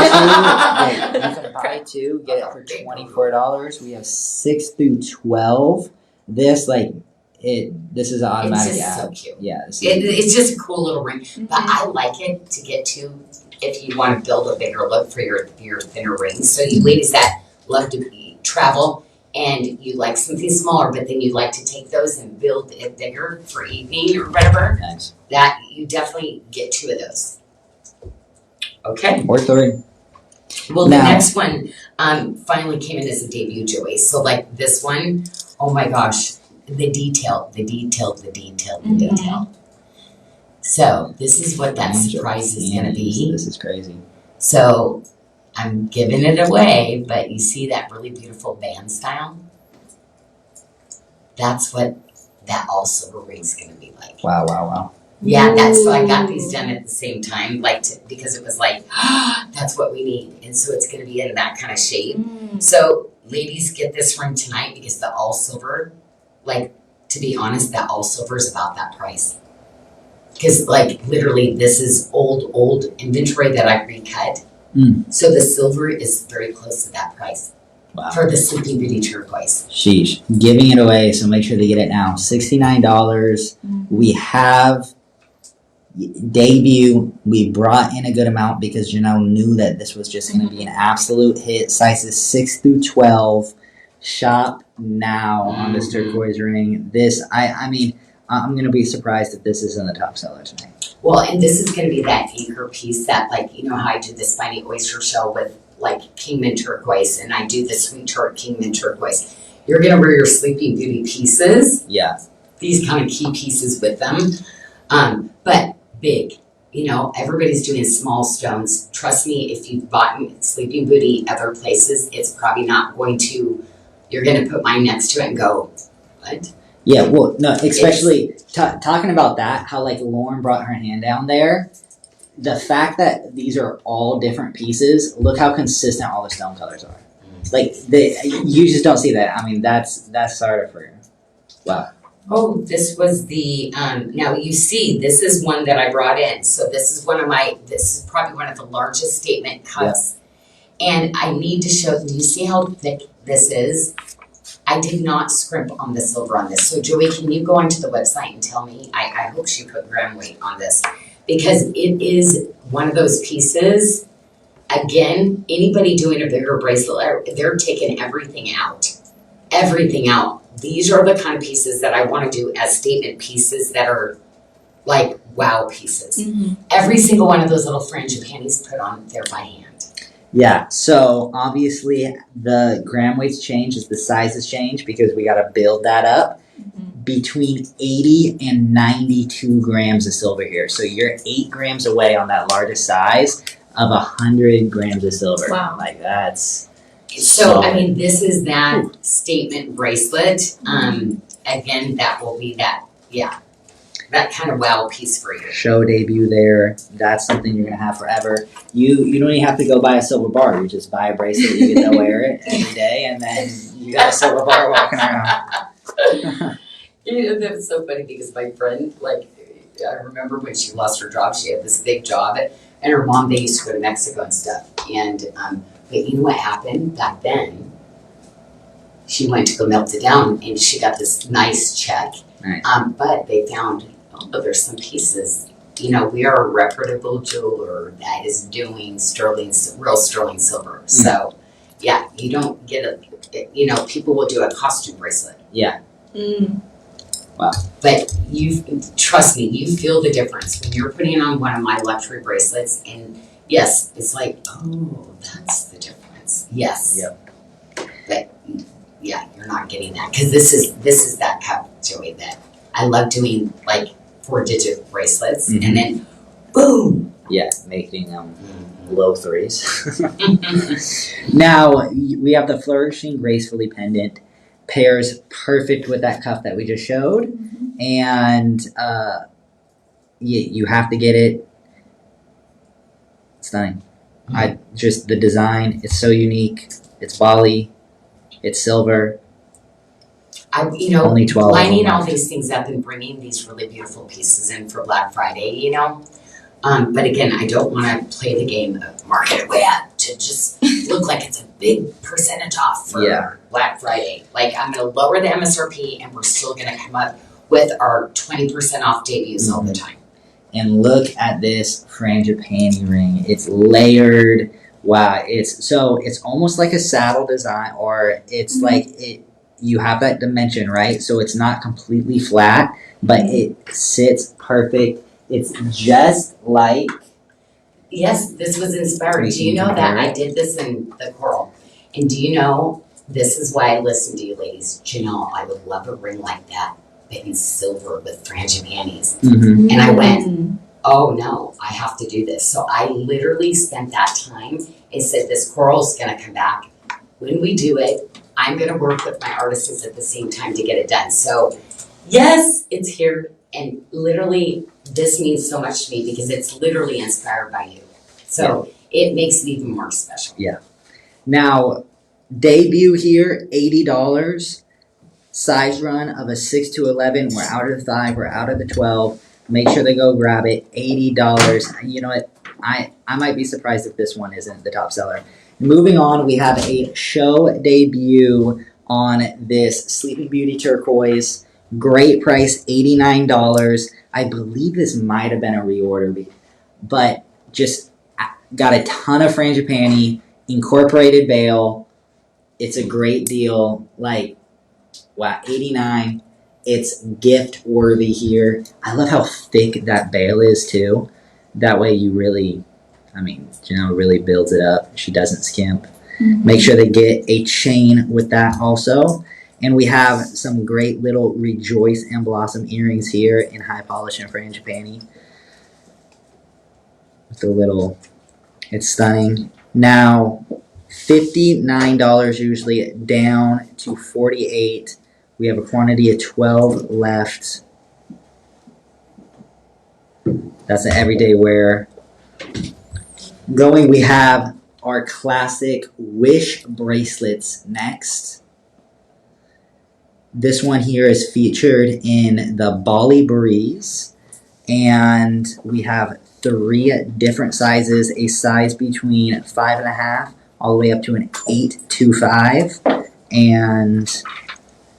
2. You can buy 2, get it for $24. We have 6 through 12. This is an automatic It's just add. so cute. Yeah, It's just a cool little ring, but I like it to get to if you want to build a bigger look for your thinner rings. So you ladies that love to travel and you like something smaller, but then you like to take those and build it bigger for evening or whatever. Nice. That you definitely get 2 of those. Okay. Or 3. Well, the next one finally came in as a debut, Joey. So like this one, oh my gosh, the detail. So this is what that surprise is going to be. This is crazy. So I'm giving it away, but you see that really beautiful band style? That's what that all silver ring's going to be like. Wow. Yeah, so I got these done at the same time, because it was like, that's what we need. And so it's going to be in that kind of shape. So ladies, get this ring tonight, because the all silver, to be honest, that all silver is about that price. Because literally this is old inventory that I recut. So the silver is very close to that price. Wow. For the Sleeping Beauty turquoise. Sheesh. Giving it away, so make sure to get it now. $69. We have debut. We brought in a good amount because Janyl knew that this was just going to be an absolute hit. Sizes 6 through 12. Shop now on this turquoise ring. This, I mean, I'm going to be surprised if this isn't the top seller tonight. Well, and this is going to be that anchor piece that, how I do the spiny oyster shell with, Kingman turquoise, and I do the sweet tart Kingman turquoise. You're going to wear your Sleeping Beauty pieces. Yeah. These kind of key pieces with them. But big. Everybody's doing small stones. Trust me, if you've bought Sleeping Beauty other places, it's probably not going to, you're going to put mine next to it and go, what? Yeah, well, no, especially talking about that, how Lauren brought her hand down there. The fact that these are all different pieces, look how consistent all the stone colors are. You just don't see that. I mean, that's Sarda for you. Wow. Oh, this was the, now you see, this is one that I brought in. So this is this is probably one of the largest statement cups. And I need to show, do you see how thick this is? I did not scrimp on the silver on this. So Joey, can you go onto the website and tell me? I hope she put gram weight on this because it is one of those pieces. Again, anybody doing a bigger bracelet, they're taking everything out. Everything out. These are the kind of pieces that I want to do as statement pieces that are like wow pieces. Mm-hmm. Every single one of those little frangipanis put on there by hand. Yeah, so obviously the gram weights change as the sizes change because we got to build that up. Between 80 and 92 grams of silver here. So you're 8 grams away on that largest size of 100 grams of silver. Wow. Like that's So, I mean, this is that statement bracelet. Again, that will be that kind of wow piece for you. show debut there. That's something you're gonna have forever. You don't even have to go buy a silver bar. You just buy a bracelet, you get to wear it every day, and then you got a silver bar walking around. You know, that was so funny because my friend, like, I remember when she lost her job, she had this big job, and her mom, they used to go to Mexico and stuff. And, but you know what happened back then? She went to go melt it down, and she got this nice check. Nice. But they found, there's some pieces. You know, we are a reputable jeweler that is doing real sterling silver. Mm. So, yeah, you don't get people will do a costume bracelet. Yeah. Mm. But trust me, you feel the difference when you're putting on one of my luxury bracelets, and yes, it's like, oh, that's the difference. Yes. Yep. But yeah, you're not getting that because this is that cup, Joey, that I love doing like 4-digit bracelets, Mhm. and then boom. Yeah, making low threes. Now we have the flourishing gracefully pendant. Pairs perfect with that cuff that we just showed, and you have to get it. Stunning. The design is so unique. It's Bali, it's silver. Only 12 lining of them all left. these things up and bringing these really beautiful pieces in for Black Friday, But again, I don't want to play the game of market way up to just look like it's a big percentage off for Black Friday. Like, I'm going to lower the MSRP and we're still going to come up with our 20% off debuts all the time. And look at this frangipani ring. It's layered. Wow, it's almost like a saddle design, or it's like it. You have that dimension, right? So it's not completely flat, but it sits perfect. It's just like. Yes, this was inspired. Do you know that I did this in the coral? And do you know, this is why I listen to you ladies. Janyl, I would love a ring like that, but in silver with frangipanis. Mm-hmm. And I went, oh no, I have to do this. So I literally spent that time and said, this coral's gonna come back. When we do it, I'm gonna work with my artisans at the same time to get it done. So yes, it's here. And literally, this means so much to me because it's literally inspired by you. So it makes it even more special. Yeah. Now, debut here, $80. Size run of a 6 to 11. We're out of the 5. We're out of the 12. Make sure they go grab it. $80. You know what? I might be surprised if this one isn't the top seller. Moving on, we have a show debut on this Sleeping Beauty turquoise. Great price, $89. I believe this might have been a reorder, but just got a ton of frangipani, incorporated bail. It's a great deal. Like, wow, $89. It's gift worthy here. I love how thick that bail is too. That way you really, Janyl really builds it up. She doesn't skimp. Mm-hmm. Make sure they get a chain with that also. And we have some great little Rejoice and Blossom earrings here in high polish and frangipani. It's stunning. Now, $59 usually, down to $48. We have a quantity of 12 left. That's an everyday wear. We have our classic Wish bracelets next. This one here is featured in the Bali Breeze, and we have 3 different sizes, a size between 5.5 all the way up to an 825, and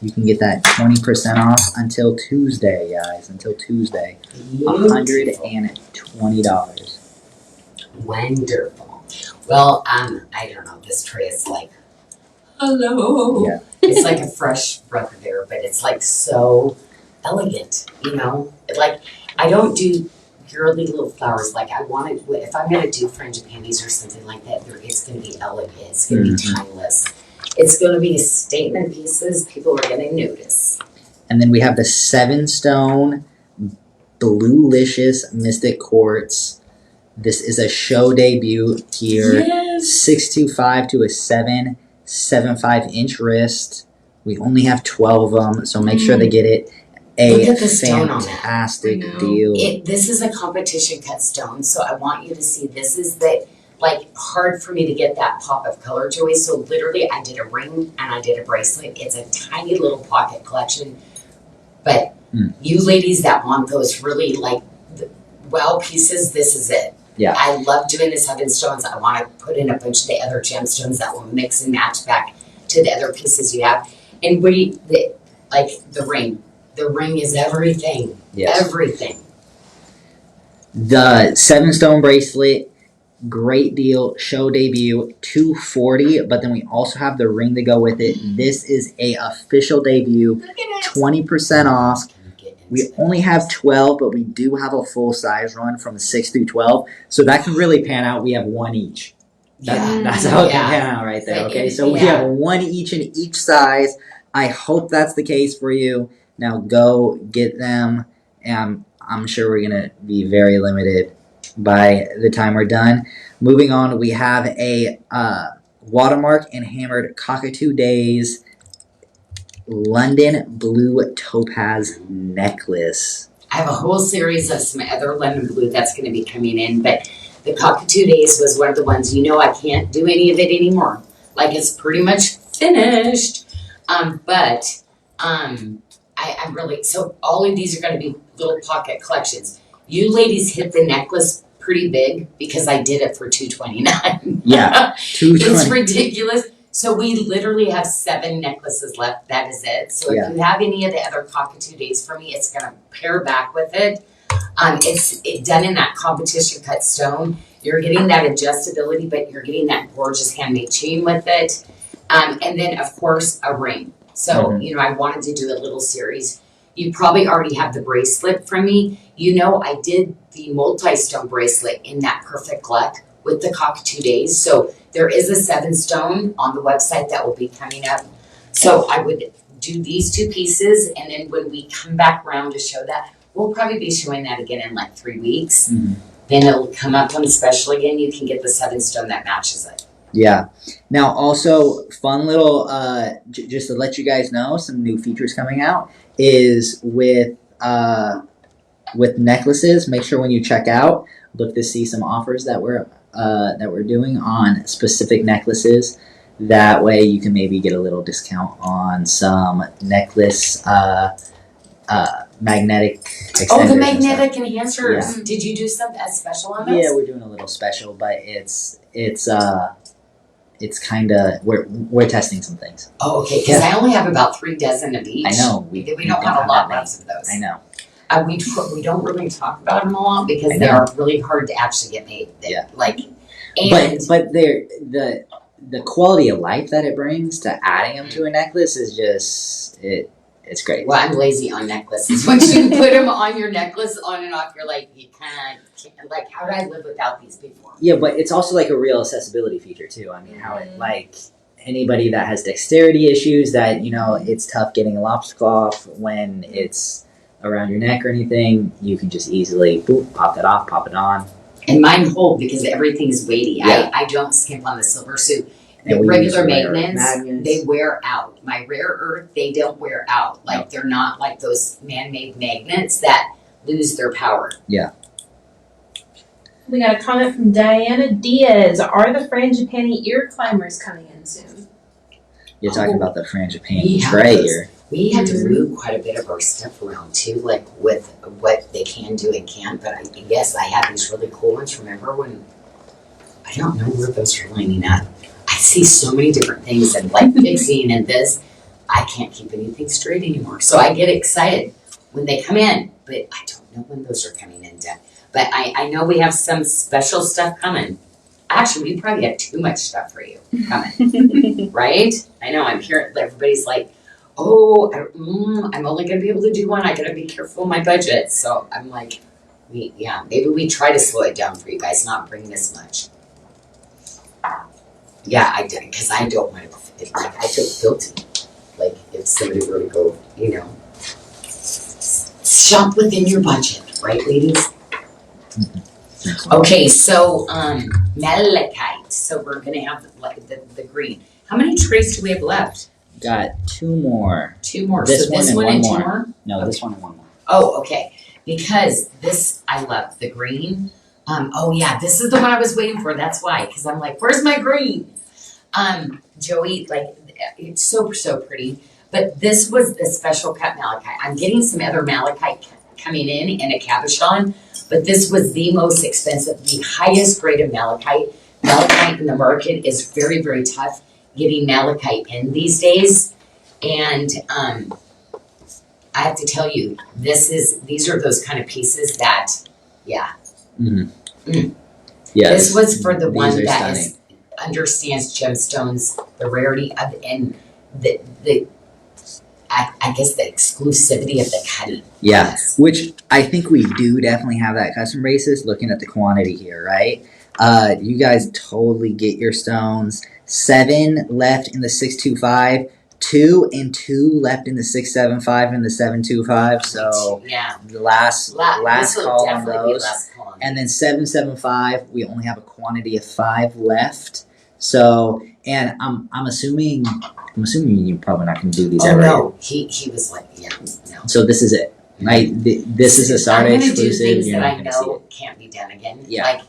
you can get that 20% off until Tuesday, guys. Until Tuesday, $120. Wonderful. Well, I don't know. This tray is like, hello. Yeah. It's like a fresh breath of air, but it's like so elegant, you know? Like, I don't do girly little flowers. Like, I want it, if I'm gonna do frangipanis or something like that, it's gonna be elegant. It's gonna be timeless. It's gonna be statement pieces. People are gonna notice. And then we have the 7-stone Bluelicious Mystic Quartz. This is a show debut here. Yes. 625 to a 7.75 wrist. We only have 12 of them, so make sure they get it. Look A at the stone on it. fantastic I know. deal. This is a competition cut stone, so I want you to see this is the, like, hard for me to get that pop of color, Joey. So literally I did a ring and I did a bracelet. It's a tiny little pocket collection. But you ladies that want those really like wow pieces, this is it. Yeah. I love doing the 7 stones. I want to put in a bunch of the other gemstones that will mix and match back to the other pieces you have. And the ring. The ring is everything. Yes. Everything. The 7-stone bracelet, great deal, show debut, $240, but then we also have the ring to go with it. This is a official debut, Look at it. 20% off. We only have 12, but we do have a full size run from 6 through 12, so that can really pan out. We have 1 each. That's how it can pan out right there, okay? So we have 1 each in each size. I hope that's the case for you. Now go get them, and I'm sure we're going to be very limited by the time we're done. Moving on, we have a watermark and hammered Cockatoo Days London Blue Topaz necklace. I have a whole series of some other London Blue that's going to be coming in, but the Cockatoo Days was one of the ones, I can't do any of it anymore. Like, it's pretty much finished. I'm really, so all of these are going to be little pocket collections. You ladies hit the necklace pretty big because I did it for $229. Yeah, $220. It's ridiculous. So we literally have 7 necklaces left. That is it. So if you have any of the other Cockatoo Days for me, it's going to pair back with it. It's done in that competition cut stone. You're getting that adjustability, but you're getting that gorgeous handmade chain with it. And then, of course, a ring. So, I wanted to do a little series. You probably already have the bracelet from me. I did the multi-stone bracelet in that perfect glut with the Cockatoo Days. So there is a 7-stone on the website that will be coming up. So I would do these 2 pieces, and then when we come back around to show that, we'll probably be showing that again in like 3 weeks. Then it'll come up on a special again. You can get the 7-stone that matches it. Yeah. Now, also, fun little, just to let you guys know, some new features coming out is with necklaces. Make sure when you check out, look to see some offers that we're doing on specific necklaces. That way, you can maybe get a little discount on some necklace magnetic extenders. Oh, the magnetic enhancers. Yeah. Did you do something special on those? Yeah, we're doing a little special, but it's kind of we're testing some things. Oh, okay. Because I only have about 3 dozen of each. I know we don't have a lot left of those. I know. We don't really talk about them a lot because they are really hard to actually get made. But they're the quality of life that it brings to adding them to a necklace is just it's great. Well, I'm lazy on necklaces. Once you put them on your necklace, on and off, you're like, you can't, like, how did I live without these before? Yeah, but it's also like a real accessibility feature too. I mean, how it, like, anybody that has dexterity issues that, it's tough getting a lobster off when it's around your neck or anything, you can just easily pop that off, pop it on. And mine hold because everything's weighty. Yeah. I don't skimp on the silver. So And the we regular use rare magnets, they wear out. My rare earth, they don't wear out. Like, they're not like those man-made magnets that lose their power. Yeah. We got a comment from Diana Diaz. Are the frangipani ear climbers coming in soon? You're talking about the frangipani Yeah. tray here. We had to move quite a bit of our stuff around too, like with what they can do and can't. But yes, I had these really cool ones. Remember when, I don't know where those are lining up. I see so many different things and like fixing and this. I can't keep anything straight anymore. So I get excited when they come in, but I don't know when those are coming in yet. But I know we have some special stuff coming. Actually, we probably have too much stuff for you coming, right? I know, I'm hearing everybody's like, oh, I'm only going to be able to do one. I got to be careful of my budget. So I'm like, maybe we try to slow it down for you guys, not bring this much. Yeah, I did, because I don't want to, like, I feel guilty. Like, if somebody were to go, shop within your budget, right, ladies? Okay, so malachite. So we're gonna have like the green. How many trays do we have left? Got 2 more. 2 more. This so one this and one one and more. 2 more? No, Okay. this one and 1 more. Oh, okay. Because this I love the green. Oh yeah, this is the one I was waiting for. That's why. Because I'm like, where's my green? Joey, like it's so pretty. But this was the special cut malachite. I'm getting some other malachite coming in a cabochon. But this was the most expensive, the highest grade of malachite. Malachite in the market is very, very tough getting malachite in these days. And I have to tell you, these are those kind of pieces that, yeah. Mm-hmm. Mm. Yes. This was for the These one are that stunning. understands gemstones, the rarity of, and the I guess the exclusivity of the cutting. Yeah, Yes. which I think we do definitely have that customer basis looking at the quantity here, right? You guys totally get your stones. 7 left in the 625, 2 and 2 left in the 675 and the 725. So yeah, the last this will call on definitely be those. last call on. And then 775, we only have a quantity of 5 left. So, and I'm assuming you're probably not going to do these Oh every. no, he was like, yeah, no. So this is it, right? This is a Sarda I'm gonna exclusive. do things You're that not I going to see know it. can't be done again. Yeah. Like,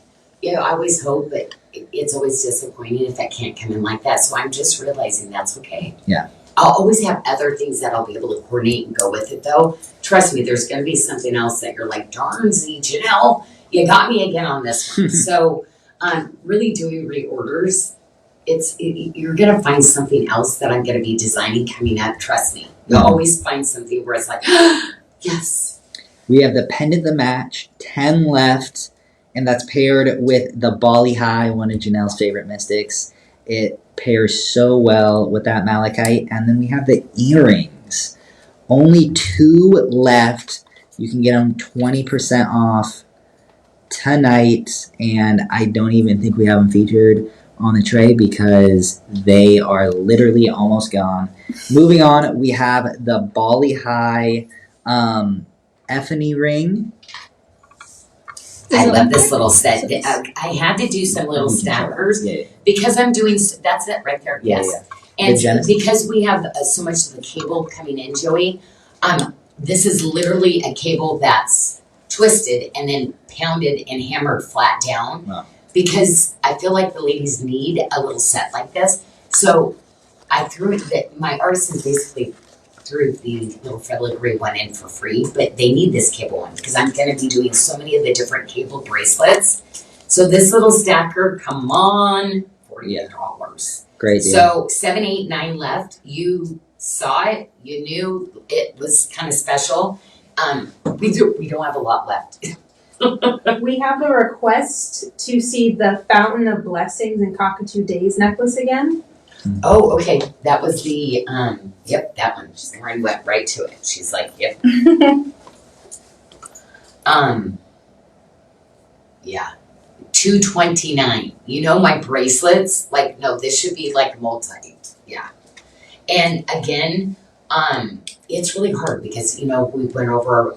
I always hope, but it's always disappointing if that can't come in like that. So I'm just realizing that's okay. Yeah. I'll always have other things that I'll be able to coordinate and go with it though. Trust me, there's gonna be something else that you're like, darn Z, Janyl, you got me again on this one. So really doing reorders. You're gonna find something else that I'm gonna be designing coming up. Trust me, you'll always find something where it's like, yes. We have the pendant the match, 10 left, and that's paired with the Bali High, one of Janelle's favorite mystics. It pairs so well with that malachite. And then we have the earrings. Only 2 left. You can get them 20% off tonight, and I don't even think we have them featured on the tray because they are literally almost gone. Moving on, we have the Bali High Ephany ring. I love this little set. I had to do some little stackers because I'm doing, that's it right there, yes. And because we have so much of the cable coming in, Joey, this is literally a cable that's twisted and then pounded and hammered flat down. Wow. Because I feel like the ladies need a little set like this. So I threw it, my artisans basically threw the little filigree one in for free, but they need this cable one because I'm going to be doing so many of the different cable bracelets. So this little stacker, come on, $48. Great deal. So 7, 8, 9 left. You saw it. You knew it was kind of special. We don't have a lot left. We have a request to see the Fountain of Blessings and Cockatoo Days necklace again. Oh, okay. That was the yep, that one. Lauren went right to it. She's like, yep. Yeah. $229. You know my bracelets? Like, no, this should be like multi. Yeah. And again, it's really hard because we went over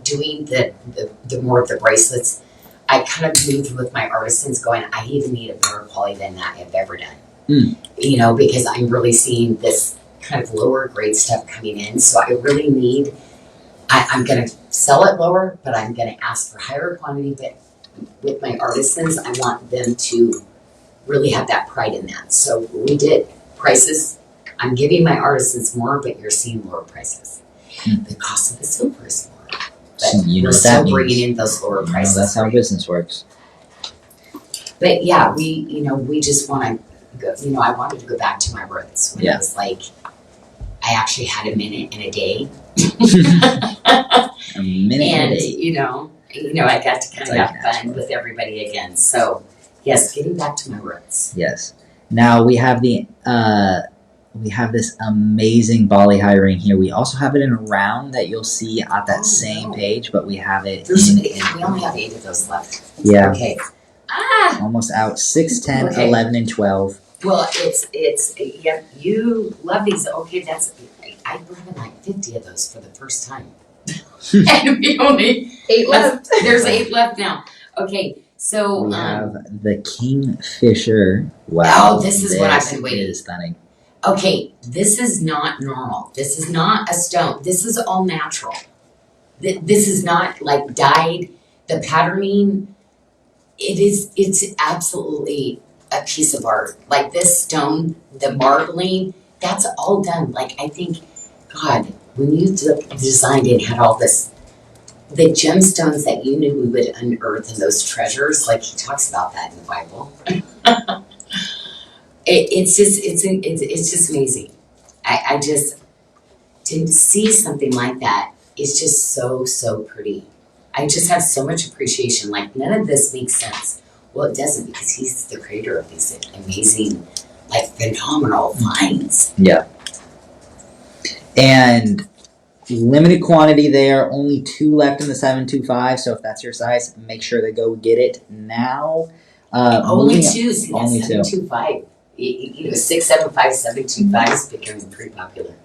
doing the more of the bracelets. I kind of moved with my artisans going, I even need a better quality than that I've ever done. Because I'm really seeing this kind of lower grade stuff coming in. So I really need, I'm going to sell it lower, but I'm going to ask for higher quantity. But with my artisans, I want them to really have that pride in that. So we did prices I'm giving my artisans more, but you're seeing lower prices. Hmm. The cost of the silver is more, but So you know we're what still that means. bringing in those lower prices. That's how for you. business works. But yeah, we just want to go, I wanted to go back to my roots when Yeah. it was like, I actually had a minute and a day. A minute And, a day. I got to kind That's of how you have can ask fun for it. with everybody again. So yes, getting back to my roots. Yes. Now we have we have this amazing Bali high ring here. We also have it in a round that you'll see at that same page, but we have it We only have 8 of those left. Yeah. Okay. Almost out. 6, 10, Okay. 11, and 12. Well, yeah, you love these. Okay, I brought in like 50 of those for the first time. And we only, 8 left. there's 8 left now. Okay, so, We have the Kingfisher. Wow. Oh, this is what I've been waiting. This is stunning. okay, this is not normal. This is not a stone. This is all natural. This is not like dyed. The patterning, it's absolutely a piece of art. Like this stone, the marbling, that's all done. Like I think, God, when you designed it and had all this, the gemstones that you knew we would unearth and those treasures, like he talks about that in the Bible. It's just amazing. I just, to see something like that is just so pretty. I just have so much appreciation. Like none of this makes sense. Well, it doesn't because he's the creator of these amazing, like phenomenal finds. Yeah. And limited quantity there. Only 2 left in the 725. So if that's your size, make sure to go get it now. Only moving 2. See, that's only 2. 725. 675, 725 is becoming pretty popular.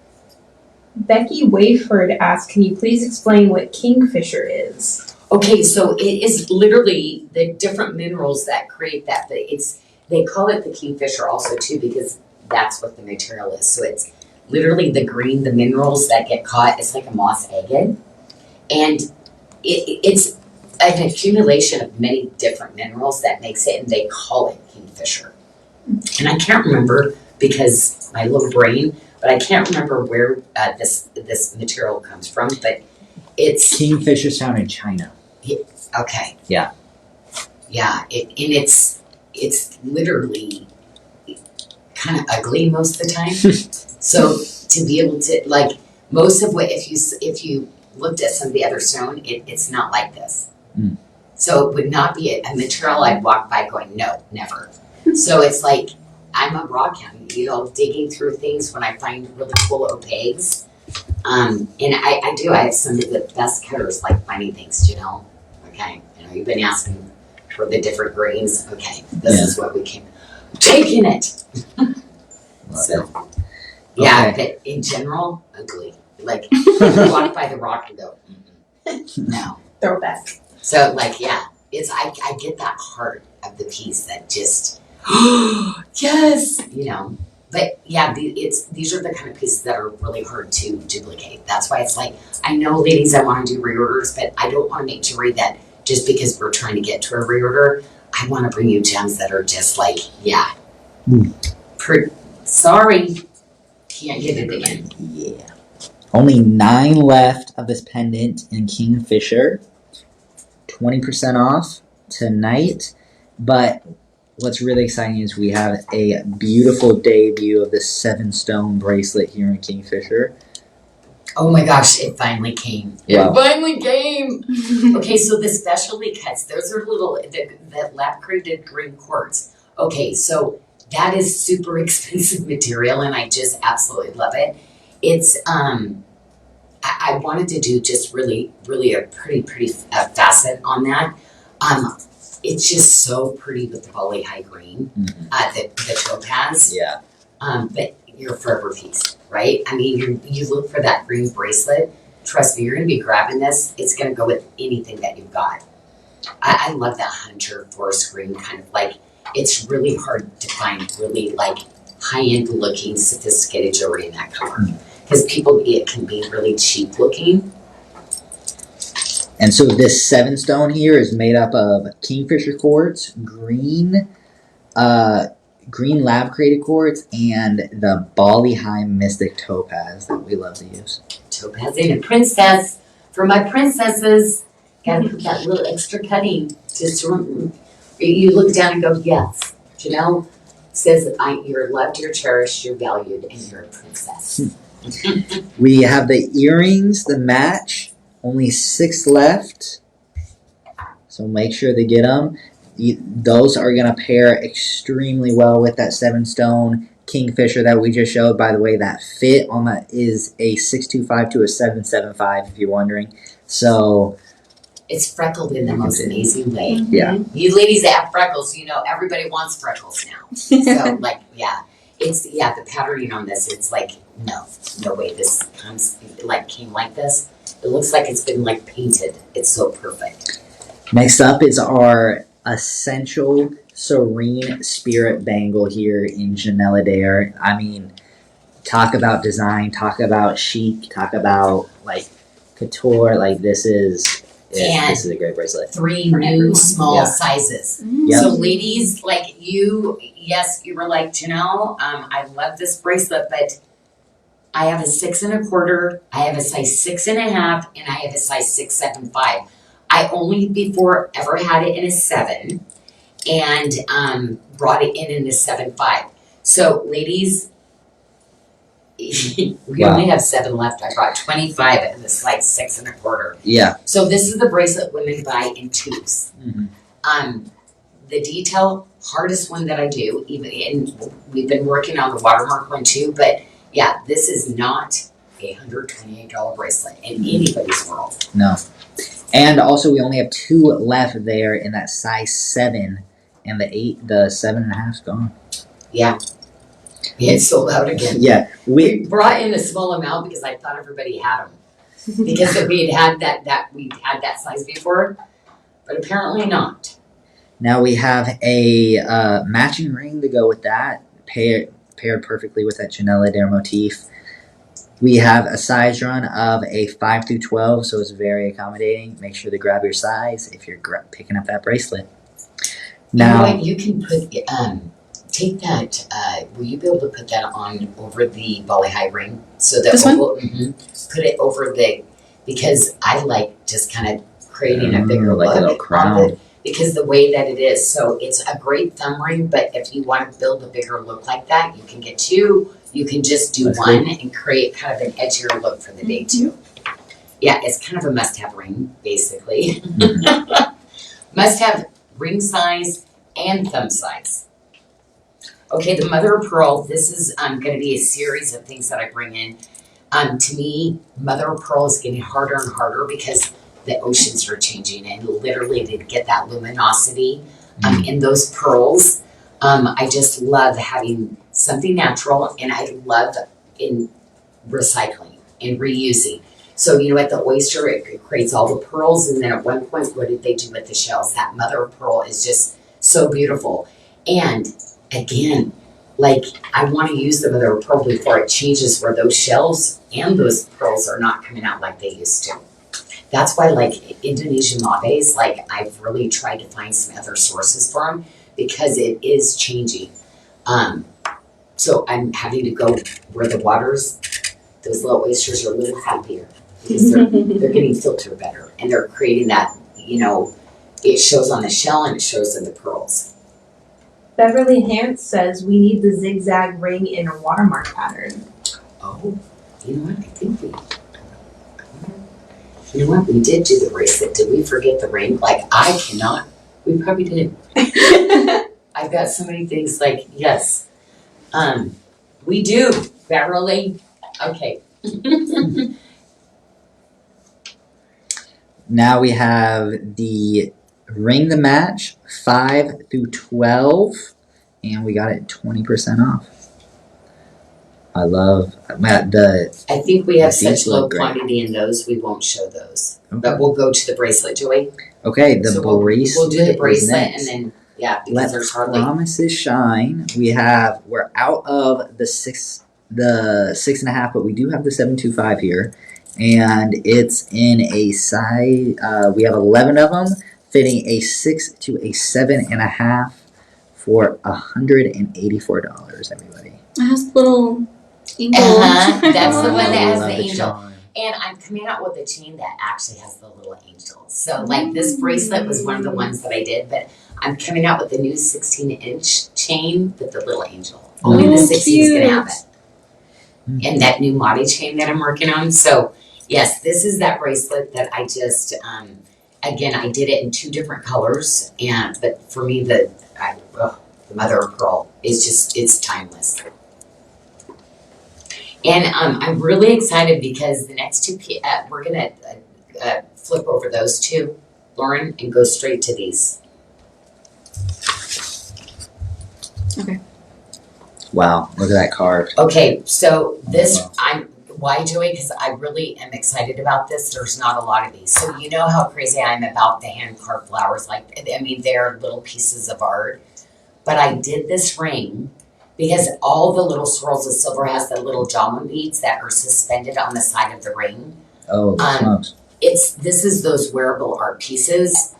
Becky Wayford asked, can you please explain what Kingfisher is? Okay, so it is literally the different minerals that create that. But they call it the Kingfisher also too because that's what the material is. So it's literally the minerals that get caught. It's like a moss agate, and it's an accumulation of many different minerals that makes it, and they call it Kingfisher. And I can't remember because my little brain, but I can't remember where this material comes from. But it's Kingfisher's found in China. okay. Yeah. Yeah, it's literally kind of ugly most of the time. So to be able to like most of what if you looked at some of the other stone, it's not like this. Mm. So it would not be a material I'd walk by going, no, never. So it's like I'm a rock hound, digging through things when I find really cool opaques. And I have some of the best cutters like finding things, Okay, you've been asking for the different greens. Okay, this is what we came. Taking it. So, yeah, Okay. but in general, ugly. Like, you walk by the rock and go, no. Throwback. So, like, yeah, I get that heart of the piece that just, yes, But yeah, these are the kind of pieces that are really hard to duplicate. That's why it's like, I know, ladies, I want to do reorders, but I don't want to make jewelry that just because we're trying to get to a reorder, I want to bring you gems that are just like, yeah. Sorry, can't get it again. Yeah. Only 9 left of this pendant in Kingfisher. 20% off tonight. But what's really exciting is we have a beautiful debut of this 7-stone bracelet here in Kingfisher. Oh my gosh, it finally came. Wow. It finally came. Okay, so the specialty cuts, those are the lab created green quartz. Okay, so that is super expensive material and I just absolutely love it. It's, I wanted to do just really, really a pretty facet on that. It's just so pretty with the Bali high green, the topaz. Yeah. But you're a forever piece, right? I mean, you look for that green bracelet. Trust me, you're going to be grabbing this. It's going to go with anything that you've got. I love that hunter forest green kind of like, it's really hard to find really like high-end looking, sophisticated jewelry in that color. Because it can be really cheap looking. And so this 7-stone here is made up of Kingfisher quartz, green green lab created quartz, and the Bali High Mystic Topaz that we love to use. Topaz and a princess. For my princesses, gotta put that little extra cutting. Just to, you look down and go, yes. Janyl says, you're loved, you're cherished, you're valued, and you're a princess. We have the earrings, the match, only 6 left. So make sure to get them. Those are going to pair extremely well with that 7-stone kingfisher that we just showed. By the way, that fit on that is a 625 to a 775, if you're wondering. So it's freckled in the most amazing way. Yeah. You ladies that have freckles, you know, everybody wants freckles now. So, like, yeah. The patterning on this, it's like, no way this came like this. It looks like it's been, like, painted. It's so perfect. Next up is our essential serene spirit bangle here in Janyl Adair. I mean, talk about design, talk about chic, talk about like couture. Like this is a great bracelet. 3 new small sizes. Yep. So ladies, like you were like, Janyl, I love this bracelet, but I have a 6 1/4, I have a size 6 1/2, and I have a size 6'7'5". I only before ever had it in a 7 and brought it in a 7'5". So ladies, we only have 7 left. I brought 25 in the size 6 1/4. Yeah. So this is the bracelet women buy in 2s. Mm-hmm. The detail, hardest one that I do, and we've been working on the watermark one too, but yeah, this is not a $128 bracelet in anybody's world. No. And also, we only have 2 left there in that size 7, and the 7.5's gone. Yeah. It's sold out again. Yeah. We brought in a small amount because I thought everybody had them. Because we had that size before, but apparently not. Now we have a matching ring to go with that, paired perfectly with that Janyl Adair motif. We have a size run of a 5 through 12, so it's very accommodating. Make sure to grab your size if you're picking up that bracelet. Now, you know what? You can put take that. Will you be able to put that on over the Bali High ring so that This one? Put it over because I like just kind of creating a bigger like a little look crown. because the way that it is. So it's a great thumb ring, but if you want to build a bigger look like that, you can get 2. You can just do That's one good. and create kind of an edgier look for the day too. Yeah, it's kind of a must-have ring, basically. Must-have ring size and thumb size. Okay, the mother of pearl. This is going to be a series of things that I bring in. To me, mother of pearl is getting harder and harder because the oceans are changing, and literally to get that luminosity in those pearls. I just love having something natural, and I love in recycling and reusing. So you know what, the oyster, it creates all the pearls, and then at one point, what did they do with the shells? That mother of pearl is just so beautiful. And again, like I want to use the mother of pearl before it changes where those shells and those pearls are not coming out like they used to. That's why like Indonesian lattes, like I've really tried to find some other sources for them because it is changing. So I'm having to go where the waters, those little oysters are a little happier because they're getting filtered better and they're creating that, you know, it shows on the shell and it shows in the pearls. Beverly Hance says we need the zigzag ring in a watermark pattern. Oh, you know what? I think you know what? We did do the bracelet. Did we forget the ring? Like, I cannot. We probably did. I've got so many things like, yes. We do, Beverly. Okay. now we have the ring to match 5 through 12, and we got it 20% off. I love I think we have these such low look great. quantity in those, we won't show those. Okay. But we'll go to the bracelet, Joey. Okay, the So bracelet. we'll do the bracelet is next. and then, yeah, because Let there's hardly. promises shine. We're out of the 6.5, but we do have the 725 here, and it's in a size. We have 11 of them, fitting a 6 to a 7.5 for $184, everybody. It has little angel. That's the one that has Love the angel. charm. And I'm coming out with a chain that actually has the little angels. So like this bracelet was one of the ones that I did, but I'm coming out with the new 16-inch chain with the little angel. Only the 16 is gonna have it. And that new Madi chain that I'm working on. So yes, this is that bracelet that I just, again, I did it in 2 different colors. But for me, the mother of pearl is just, it's timeless. And I'm really excited because the next 2, we're gonna flip over those 2, Lauren, and go straight to these. Okay. Wow, look at that card. Okay, so this, Wow. why, Joey? Because I really am excited about this. There's not a lot of these. So you know how crazy I am about the hand carved flowers. Like, I mean, they're little pieces of art. But I did this ring because all the little swirls of silver has the little jawbone beads that are suspended on the side of the ring. Oh, smokes. This is those wearable art pieces.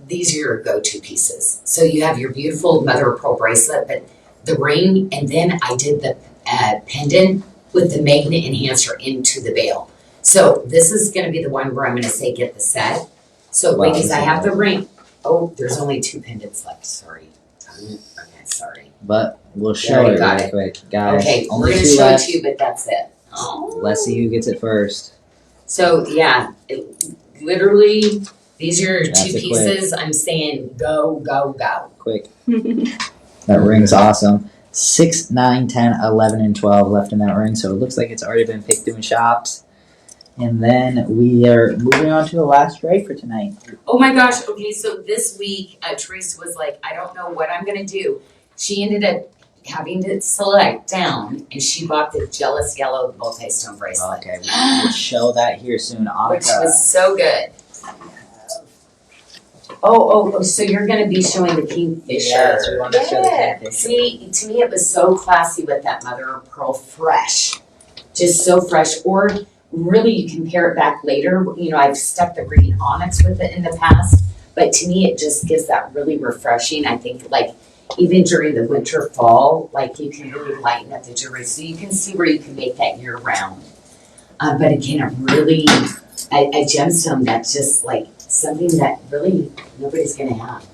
These are your go-to pieces. So you have your beautiful mother of pearl bracelet, but the ring, and then I did the pendant with the magnet enhancer into the veil. So this is going to be the one where I'm going to say get the set. So Wow, ladies, I this have is the ring. Oh, there's only 2 pendants left. Sorry. Okay, sorry. But we'll You show already it got really it. quick. Guys, Okay, we're only going to 2 show left. it to you, but that's it. Oh. Let's see who gets it first. So yeah, literally, these are That's 2 a pieces. I'm saying go, go, go. Quick. That ring's awesome. 6, 9, 10, 11, and 12 left in that ring, so it looks like it's already been picked through in shops. And then we are moving on to the last tray for tonight. Oh my gosh, okay, so this week, Teresa was like, I don't know what I'm gonna do. She ended up having to select down, and she bought the Jealous Yellow multi-stone bracelet, Okay, we'll show that here soon. which Annika. was so good. Oh, so you're gonna be showing the Kingfisher. Yes, we want to show the Kingfisher. See, to me, it was so classy with that mother of pearl fresh. Just so fresh. Or really, you can pair it back later. You know, I've stuck the green onyx with it in the past, but to me, it just gives that really refreshing. I think, like, even during the winter, fall, like, you can really lighten up the jewelry. So you can see where you can make that year round. But again, a gemstone that's just like something that really nobody's gonna have.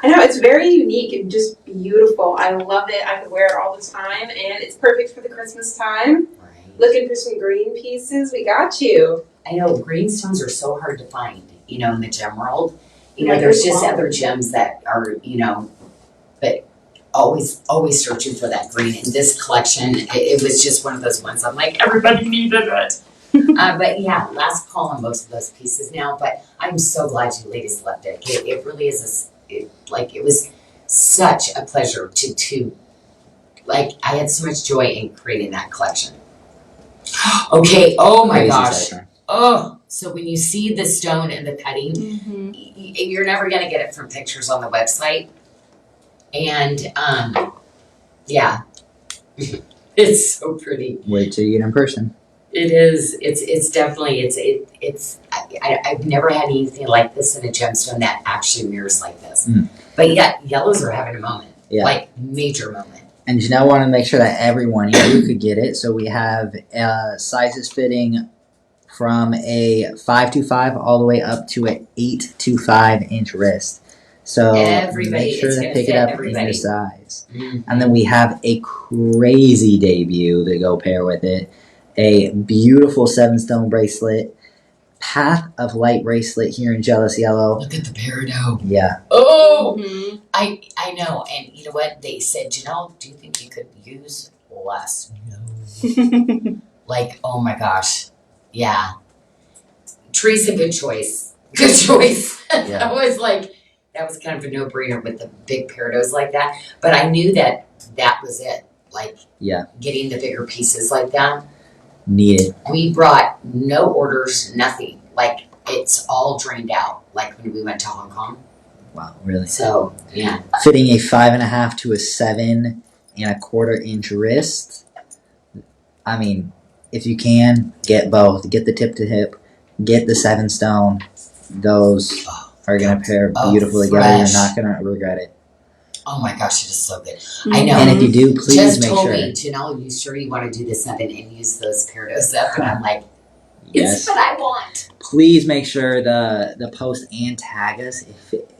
I know, it's very unique and just beautiful. I love it. I could wear it all the time, and it's perfect for the Christmas time. Right. Looking for some green pieces? We got you. I know greenstones are so hard to find, you know, in the gem world. You know, Like there's good just quality. other gems that are, you know, but always searching for that green. In this collection, it was just one of those ones. I'm like, everybody needed it. But yeah, last call on most of those pieces now. But I'm so glad you ladies left it. It really is it was such a pleasure to like. I had so much joy in creating that collection. Okay. Oh my Crazy gosh. sight. Oh, so when you see the stone and the cutting, you're never gonna get it from pictures on the website. And yeah, it's so pretty. Wait till you get in person. It is. It's definitely. I've never had anything like this in a gemstone that actually mirrors like this. Mm. But yeah, yellows are having a moment. Yeah. Like major moment. And Janelle wanted to make sure that everyone here could get it. So we have sizes fitting from a 5'5" all the way up to an 8'5" inch wrist. So Everybody, make sure it's to gonna pick it fit up in everybody. your size. And then we have a crazy debut to go pair with it. A beautiful 7-stone bracelet. Path of Light bracelet here in Jealous Yellow. Look at the peridot. Yeah. Oh, Mhm. I know. And you know what? They said, Janelle, do you think you could use less? No. Like, oh my gosh. Yeah. Teresa, good choice. Good choice. Yeah. That was kind of a no-brainer with the big peridots like that. But I knew that was it. Like, Yeah. getting the bigger pieces like that. Needed. We brought no orders, nothing. Like, it's all drained out. Like when we went to Hong Kong. Wow, really. So, yeah. Fitting a 5.5 to a 7.25 inch wrist. I mean, if you can, get both. Get the tip to hip. Get the 7-stone. Those are gonna pair Oh, beautifully together. You're fresh. not gonna regret it. Oh my gosh, it is so good. I know. And if you do, please Just make told sure. me, Janyl, you sure you want to do this oven and use those peardos up? And I'm like, Yes. it's what I want. Please make sure the post and tag us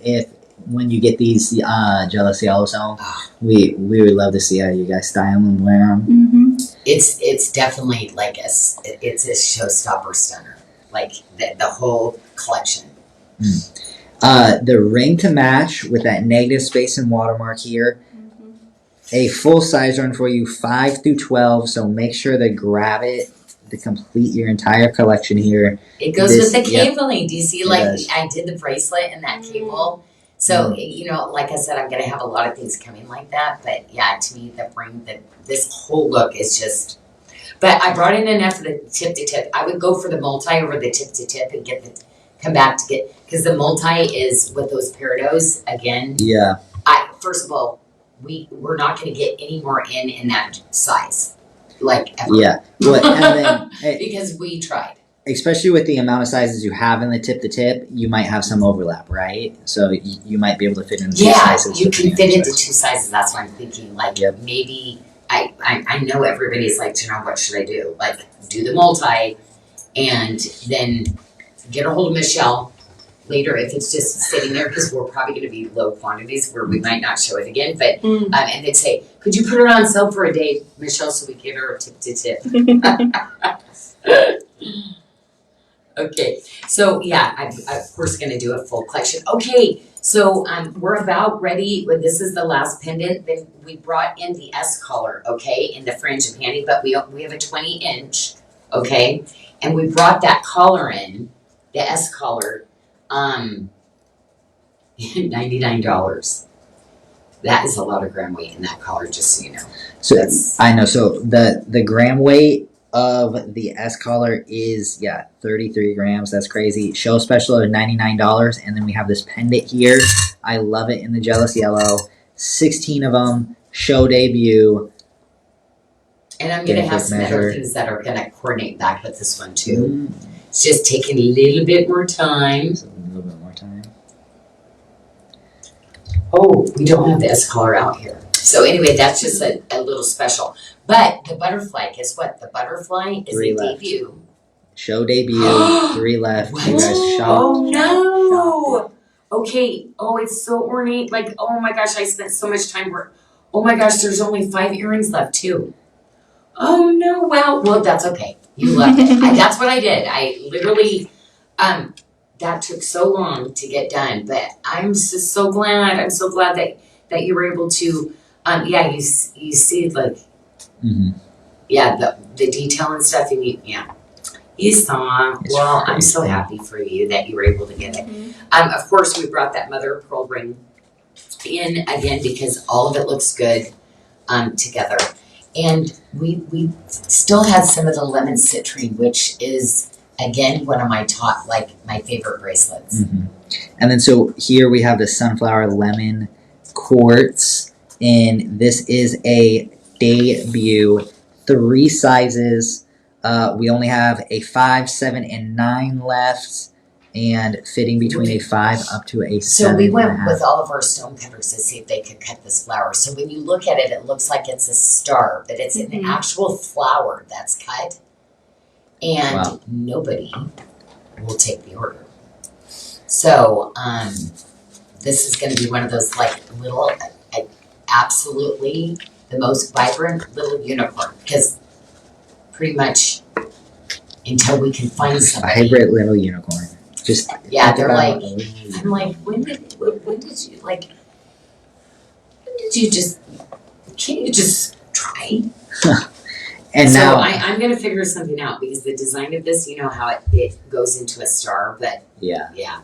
if when you get these Jealous Yellowstone. We would love to see how you guys style them and wear them. Mm-hmm. It's definitely like it's a showstopper stunner. Like the whole collection. The ring to match with that negative space and watermark here. A full size run for you, 5 through 12. So make sure to grab it to complete your entire collection here. It goes This- with the yep. cabling. Do you see? It Like does. I did the bracelet and that cable. So you know, like I said, I'm gonna have a lot of things coming like that. But yeah, to me, this whole look is just. But I brought in enough for the tip to tip. I would go for the multi over the tip to tip and come back to get because the multi is with those peardos again. Yeah. First of all, we're not going to get any more in that size, like ever. Yeah. Well, and then, because we tried. especially with the amount of sizes you have in the tip to tip, you might have some overlap, right? So you might be able to fit in two sizes. You can fit into size. 2 sizes. That's what I'm thinking. Like Yep. maybe I know everybody's like, you know, what should I do? Like do the multi, and then get a hold of Michelle later if it's just sitting there because we're probably going to be low quantities where we might not show it again. But and they'd say, could you put it on sale for a day, Michelle, so we get her a tip to tip. Okay, so yeah, I'm of course going to do a full collection. Okay, so we're about ready. This is the last pendant. Then we brought in the S collar, okay, in the fringe and panty, but we have a 20-inch, okay, and we brought that collar in, the S collar, $99. That is a lot of gram weight in that collar, just so you know. So That's- I know. So the gram weight of the S collar is 33 grams. That's crazy. Show special at $99, and then we have this pendant here. I love it in the Jealous Yellow. 16 of them. Show debut. And I'm going to have some other things that are going to coordinate back with this one too. It's just taking a little bit more time. Just a little bit more time. Oh, we don't have the S collar out here. So anyway, that's just a little special. But the butterfly, guess what? The butterfly is 3 a left. debut. Show debut. 3 left. What? You guys Oh shop. no! Okay. Oh, it's so ornate. Like, oh my gosh, I spent so much time work. Oh my gosh, there's only 5 earrings left too. Oh no! Wow. Well, that's okay. You loved it. That's what I did. I literally, that took so long to get done, but I'm just so glad. I'm so glad that you were able to. You see like. Yeah, the detail and stuff, and you saw. It's Well, I'm crazy. so happy for you that you were able to get it. Of course, we brought that mother of pearl ring in again because all of it looks good together, and we still had some of the lemon citrine, which is again one of my my favorite bracelets. And then so here we have the sunflower lemon quartz, and this is a debut. 3 sizes. We only have a 5, 7, and 9 left, and fitting between a 5 up to a 7. So we went and a half. with all of our stone cutters to see if they could cut this flower. So when you look at it, it looks like it's a star, but it's an actual flower that's cut, and nobody will take the order. So this is going to be one of those like little, absolutely the most vibrant little unicorn, because pretty much until we can find A somebody. hybrid little unicorn. Just Yeah, think they're about like, those. I'm like, when did you just, can't you just try? And So now, I'm gonna figure something out, because the design of this, you know how it goes into a star, but yeah, yeah,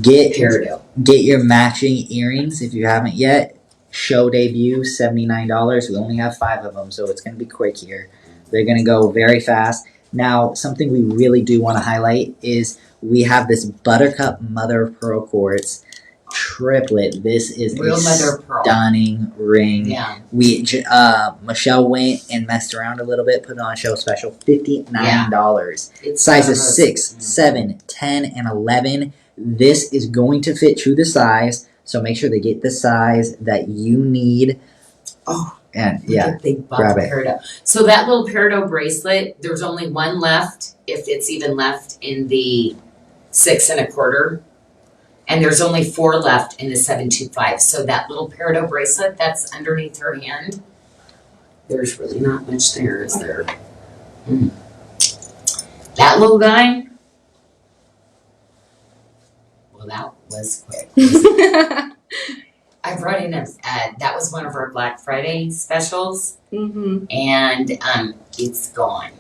get peridot. your matching earrings if you haven't yet. Show debut, $79. We only have 5 of them, so it's going to be quick here. They're going to go very fast. Now, something we really do want to highlight is we have this buttercup mother of pearl quartz triplet. This is Real a mother of pearl. stunning ring. Yeah, Michelle went and messed around a little bit, put it on a show special, $59. it's Sizes one of those- 6, 7, 10, and 11. This is going to fit to the size, so make sure they get the size that you need. Oh, and look yeah, at big buck grab it. peridot. So that little peridot bracelet, there's only one left, if it's even left in the 6 1/4. And there's only 4 left in the 725. So that little peridot bracelet that's underneath her hand, there's really not much there, is there? That little guy, well, that was quick. I brought in that was one of our Black Friday specials, and it's gone.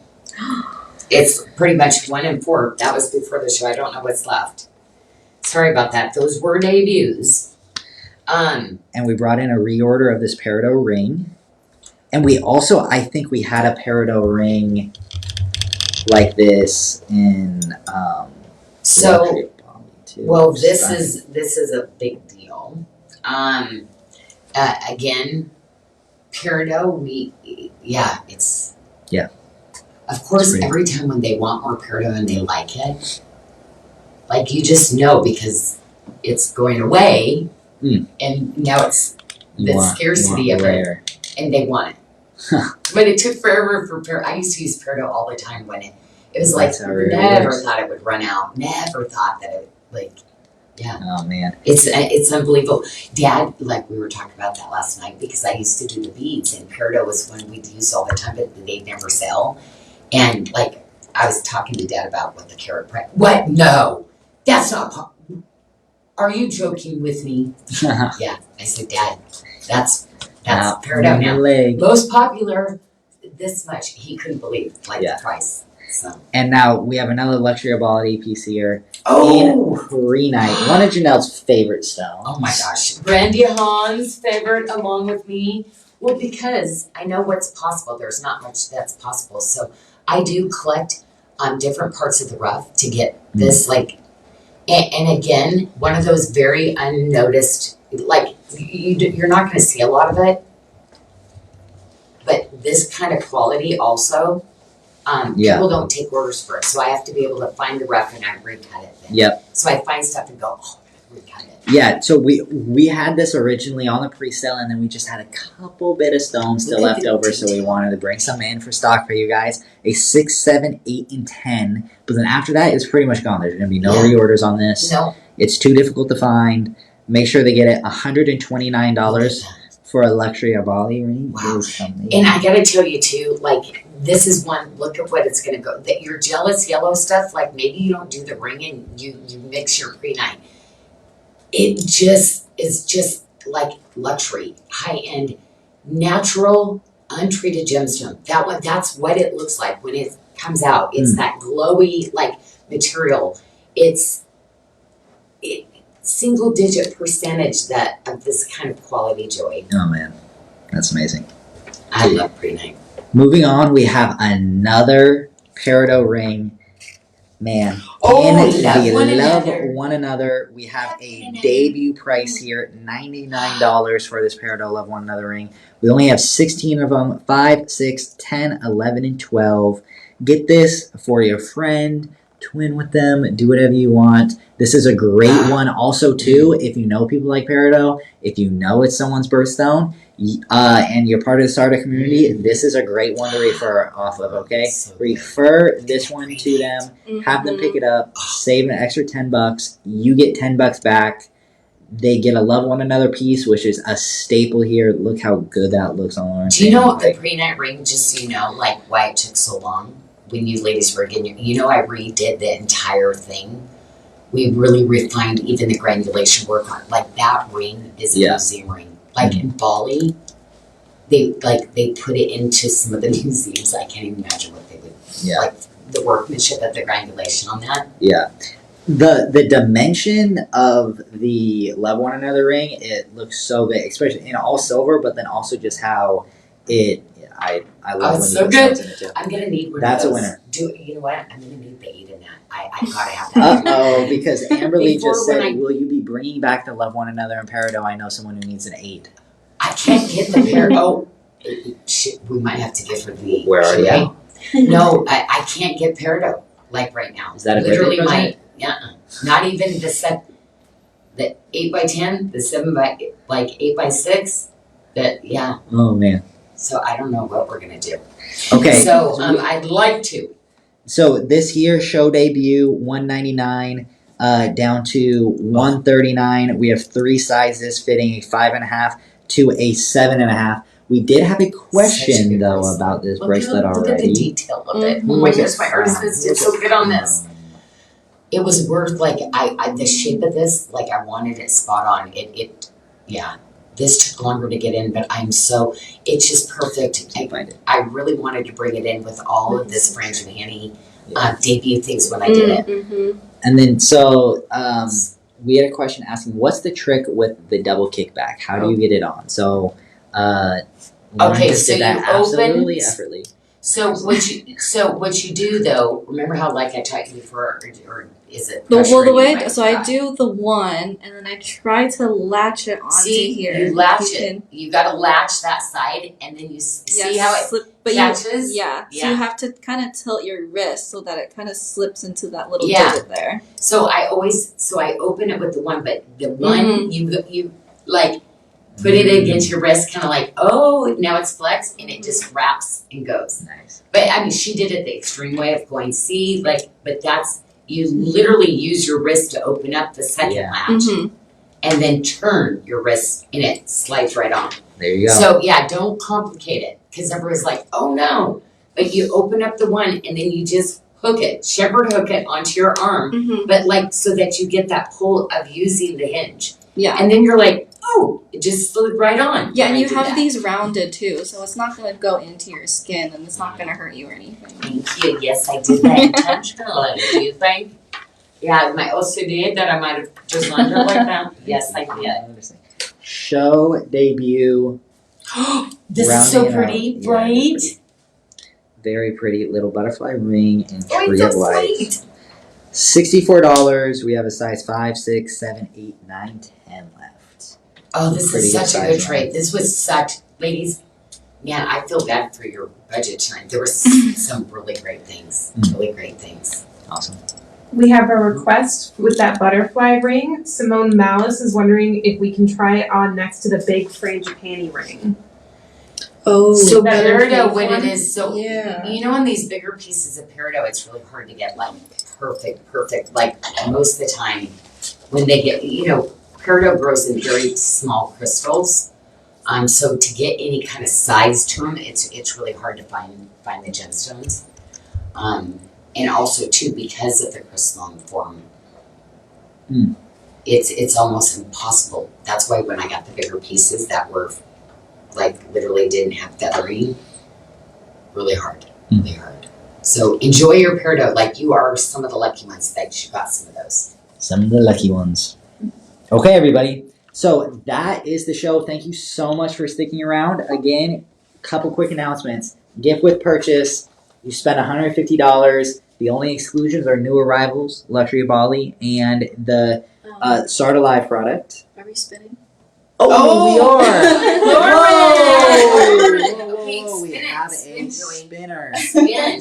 It's pretty much 1 in 4. That was before the show. I don't know what's left. Sorry about that. Those were debuts. And we brought in a reorder of this peridot ring. And we also, I think we had a peridot ring like this in So, too. well, this is a big deal. Again, peridot, it's. Yeah. Of course, It's every time when they want more peridot and they like it, like you just know because it's going away, and now it's the scarcity of it, and they want it. But it took forever for peridot. I used to use peridot all the time when it was like never thought it would run out. Never thought that it Oh man, it's unbelievable. Dad, like we were talking about that last night because I used to do the beads and peridot was one we'd use all the time, but they'd never sell. And like I was talking to Dad about what the carat price. What? No. That's not. Are you joking with me? Yeah, I said, Dad, that's peridot now. Most popular, this much. He couldn't believe the price. So. And now we have another luxury ballad piece here. Oh, Prehnite, one of Janelle's favorite stones. Oh my gosh, Brandy Hahn's favorite, along with me. Well, because I know what's possible. There's not much that's possible, so I do collect different parts of the rough to get this And again, one of those very unnoticed, you're not going to see a lot of it, but this kind of quality also, people don't take orders for it. So I have to be able to find the rough and I recut it. Yep. So I find stuff and go, recut it. Yeah, so we had this originally on the pre-sale and then we just had a couple bit of stones still left over, so we wanted to bring some in for stock for you guys. A 6, 7, 8, and 10. But then after that, it's pretty much gone. There's going to be no reorders on this. No. It's too difficult to find. Make sure they get it $129 for a luxury Abali ring. Wow. And I got to tell you too, this is one, look at what it's going to go. That your jealous yellow stuff, maybe you don't do the ring and you mix your prehnite. It just is just like luxury, high-end, natural, untreated gemstone. That's what it looks like when it comes out. It's that glowy material. It's single-digit percentage of this kind of quality joy. Oh man, that's amazing. I love prehnite. Moving on, we have another peridot ring. Man, love one another. We have a debut price here, $99 for this peridot Love One Another ring. We only have 16 of them, 5, 6, 10, 11, and 12. Get this for your friend, twin with them, do whatever you want. This is a great one also too, if you know people like peridot, if you know it's someone's birthstone, and you're part of the Sarda community, this is a great one to refer off of, okay? Refer this one to them, have them pick it up, save an extra $10, you get $10 back. They get a Love One Another piece, which is a staple here. Look how good that looks on Lauren. Do you know the prehnite ring, just so you know, why it took so long? When you ladies were getting I redid the entire thing. We really refined even the granulation work on that ring is a museum ring. In Bali, they put it into some of the museums. I can't even imagine what they would the workmanship of the granulation on that. Yeah. The dimension of the Love One Another ring, it looks so big, especially in all silver, but then also just how I love when so you put good. stones in it too. I'm gonna need one That's of a those. winner. You know what? I'm gonna need Beaded in that. I gotta have that. Uh-oh, because Amberly just said, when will you be bringing back the Love One Another in peridot? I know someone who needs an 8. I can't get the pair. Oh, shit, we might have to give her the. Where are you? No, I can't get peridot right now. Is that a literally birthday Not even the 8x10, the 8x6. Oh man. So I don't know what we're gonna do. Okay. So I'd like to. So this here show debut $199 down to $139. We have 3 sizes fitting a 5.5 to a 7.5. We did have a question though bracelet. about this bracelet already. Look at the detail of it. Mhm. Oh my gosh, my artisans did so good on this. It was worth I the shape of this, I wanted it spot on. This took longer to get in, but it's just perfect. I really wanted to bring it in with all of this French and Annie debut things when I did it. Mm-hmm. And then we had a question asking, what's the trick with the double kickback? How do you get it on? So Lauren just did that absolutely effortlessly. So what you do though, remember how I taught you before, or is it? I do the one, and then I try to latch it onto here. You latch it. You got to latch that side, and then you see how it catches. So you have to kind of tilt your wrist so that it kind of slips into that little divot there. So I open it with the one, but the one you put it against your wrist, kind of now it's flexed, and it just wraps and goes. Nice. But she did it the extreme way of going, but that's, you literally use your wrist to open up the second latch, and then turn your wrist, and it slides right on. There you go. So don't complicate it, because everyone's like, oh no. But you open up the one, and then you just shepherd hook it onto your arm, but so that you get that pull of using the hinge. Yeah. And then you're like, oh, it just slid right on. Yeah, and you have these rounded too, so it's not going to go into your skin, and it's not going to hurt you or anything. Thank you. Yes, I did that intentionally. Do you think? Yeah, my OCD that I might have just lined it like that. Yes, I did. Show debut. This is so pretty, right? Very pretty little butterfly ring and tree it's of so light. sweet. $64. We have a size 5, 6, 7, 8, 9, 10 left. Oh, this Pretty is good such a good size trade. line. This was ladies, man, I feel bad for your budget tonight. There were some really great things. Really great things. Awesome. We have a request with that butterfly ring. Simone Malice is wondering if we can try it on next to the big frangipani ring. Oh, So that peridot, big when one? it is so, Yeah. on these bigger pieces of peridot, it's really hard to get perfect. Most of the time, when they get, peridot grows in very small crystals. So to get any kind of size to them, it's really hard to find the gemstones. And also too, because of the crystalline form, it's almost impossible. That's why when I got the bigger pieces that were literally didn't have feathering, really hard. So enjoy your peridot. You are some of the lucky ones that you got some of those. Some of the lucky ones. Okay, everybody. So that is the show. Thank you so much for sticking around. Again, couple quick announcements. Gift with purchase. You spend $150. The only exclusions are new arrivals, Luxury of Bali, and the Sarda Live product. Are we spinning? Oh, we are! Lauren! Whoa, Okay, we spin it, have a spin, Joey. spinner. Spin.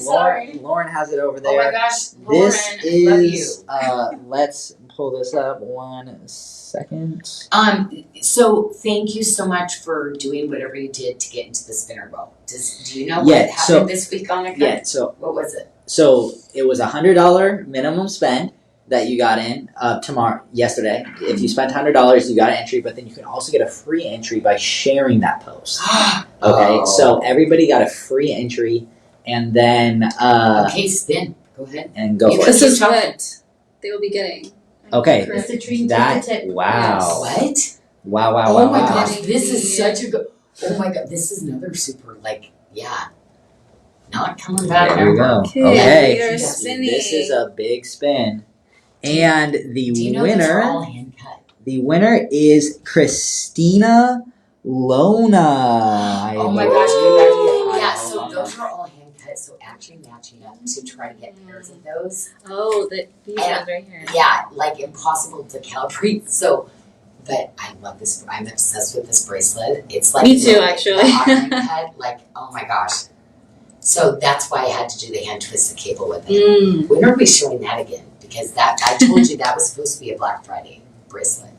Lauren has it over Oh there. my gosh, Lauren, This love you. is, let's pull this up 1 second. So thank you so much for doing whatever you did to get into the spinner bowl. Do you know Yeah, what happened this week on it? Yeah, so What was it? it was $100 minimum spend that you got in yesterday. If you spent $100, you got an entry, but then you can also get a free entry by sharing that post. Okay, so everybody got a free entry, and then Okay, spin. Go ahead. and go for it. This is what they will be getting. Okay. Correct. It's a dream That tip. wow. What? Wow. Oh my wow. gosh, this is such a good. Oh my god, this is another super not coming back There we ever. go. Okay, Okay. we are Yes. spinning. This is a big spin. And the Do you know these are all winner, hand cut? the winner is Christina Lona. Oh my gosh, so those are all hand cut. So actually matching up to try to get pairs of those. Oh, these Yeah. ones right here. Yeah, impossible to calibrate. So, but I love this. I'm obsessed with this bracelet. It's Me too, actually. the iron cut, oh my gosh. So that's why I had to do the hand twisted cable with it. When are we showing that again? because that I told you that was supposed to be a Black Friday bracelet.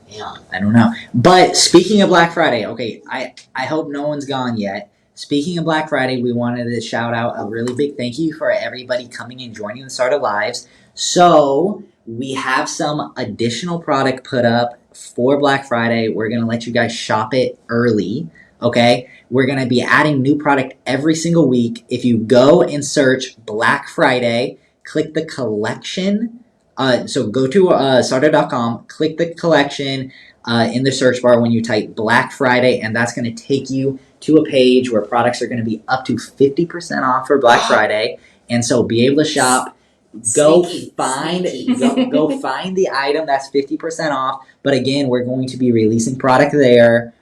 Yeah. I don't know. But speaking of Black Friday, okay, I hope no one's gone yet. Speaking of Black Friday, we wanted to shout out a really big thank you for everybody coming and joining the Sarda Lives. So we have some additional product put up for Black Friday. We're going to let you guys shop it early, okay? We're going to be adding new product every single week. If you go and search Black Friday, click the collection. So go to sarda.com, click the collection in the search bar when you type Black Friday, and that's going to take you to a page where products are going to be up to 50% off for Black Friday. And so be able to shop. Go find the item that's 50% off. But again, we're going to be releasing product there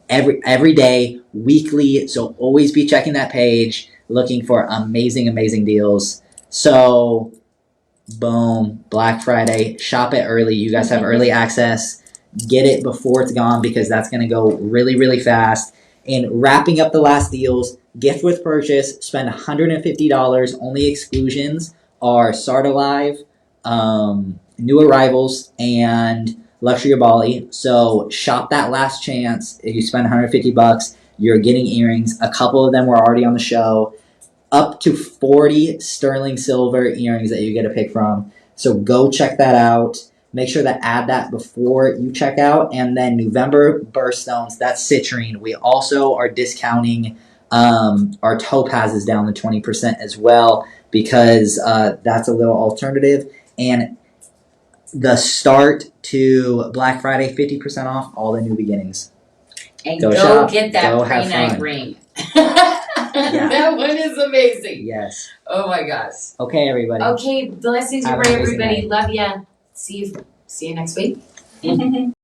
every day, weekly. So always be checking that page, looking for amazing deals. So boom, Black Friday, shop it early. You guys have early access. Get it before it's gone because that's going to go really fast. And wrapping up the last deals, gift with purchase, spend $150. Only exclusions are Sarda Live, new arrivals, and Luxury of Bali. So shop that last chance. If you spend $150, you're getting earrings. A couple of them were already on the show. Up to 40 sterling silver earrings that you get to pick from. So go check that out. Make sure to add that before you check out. And then November birthstones, that's citrine. We also are discounting our topazes down to 20% as well because that's a little alternative. And the start to Black Friday, 50% off, all the new beginnings. And Go go shop. get that Go have pre-night fun. ring. Yeah. That one is amazing. Yes. Oh my gosh. Okay, everybody. Okay, blessings, Have an right, amazing everybody. night. Love ya. See you next week.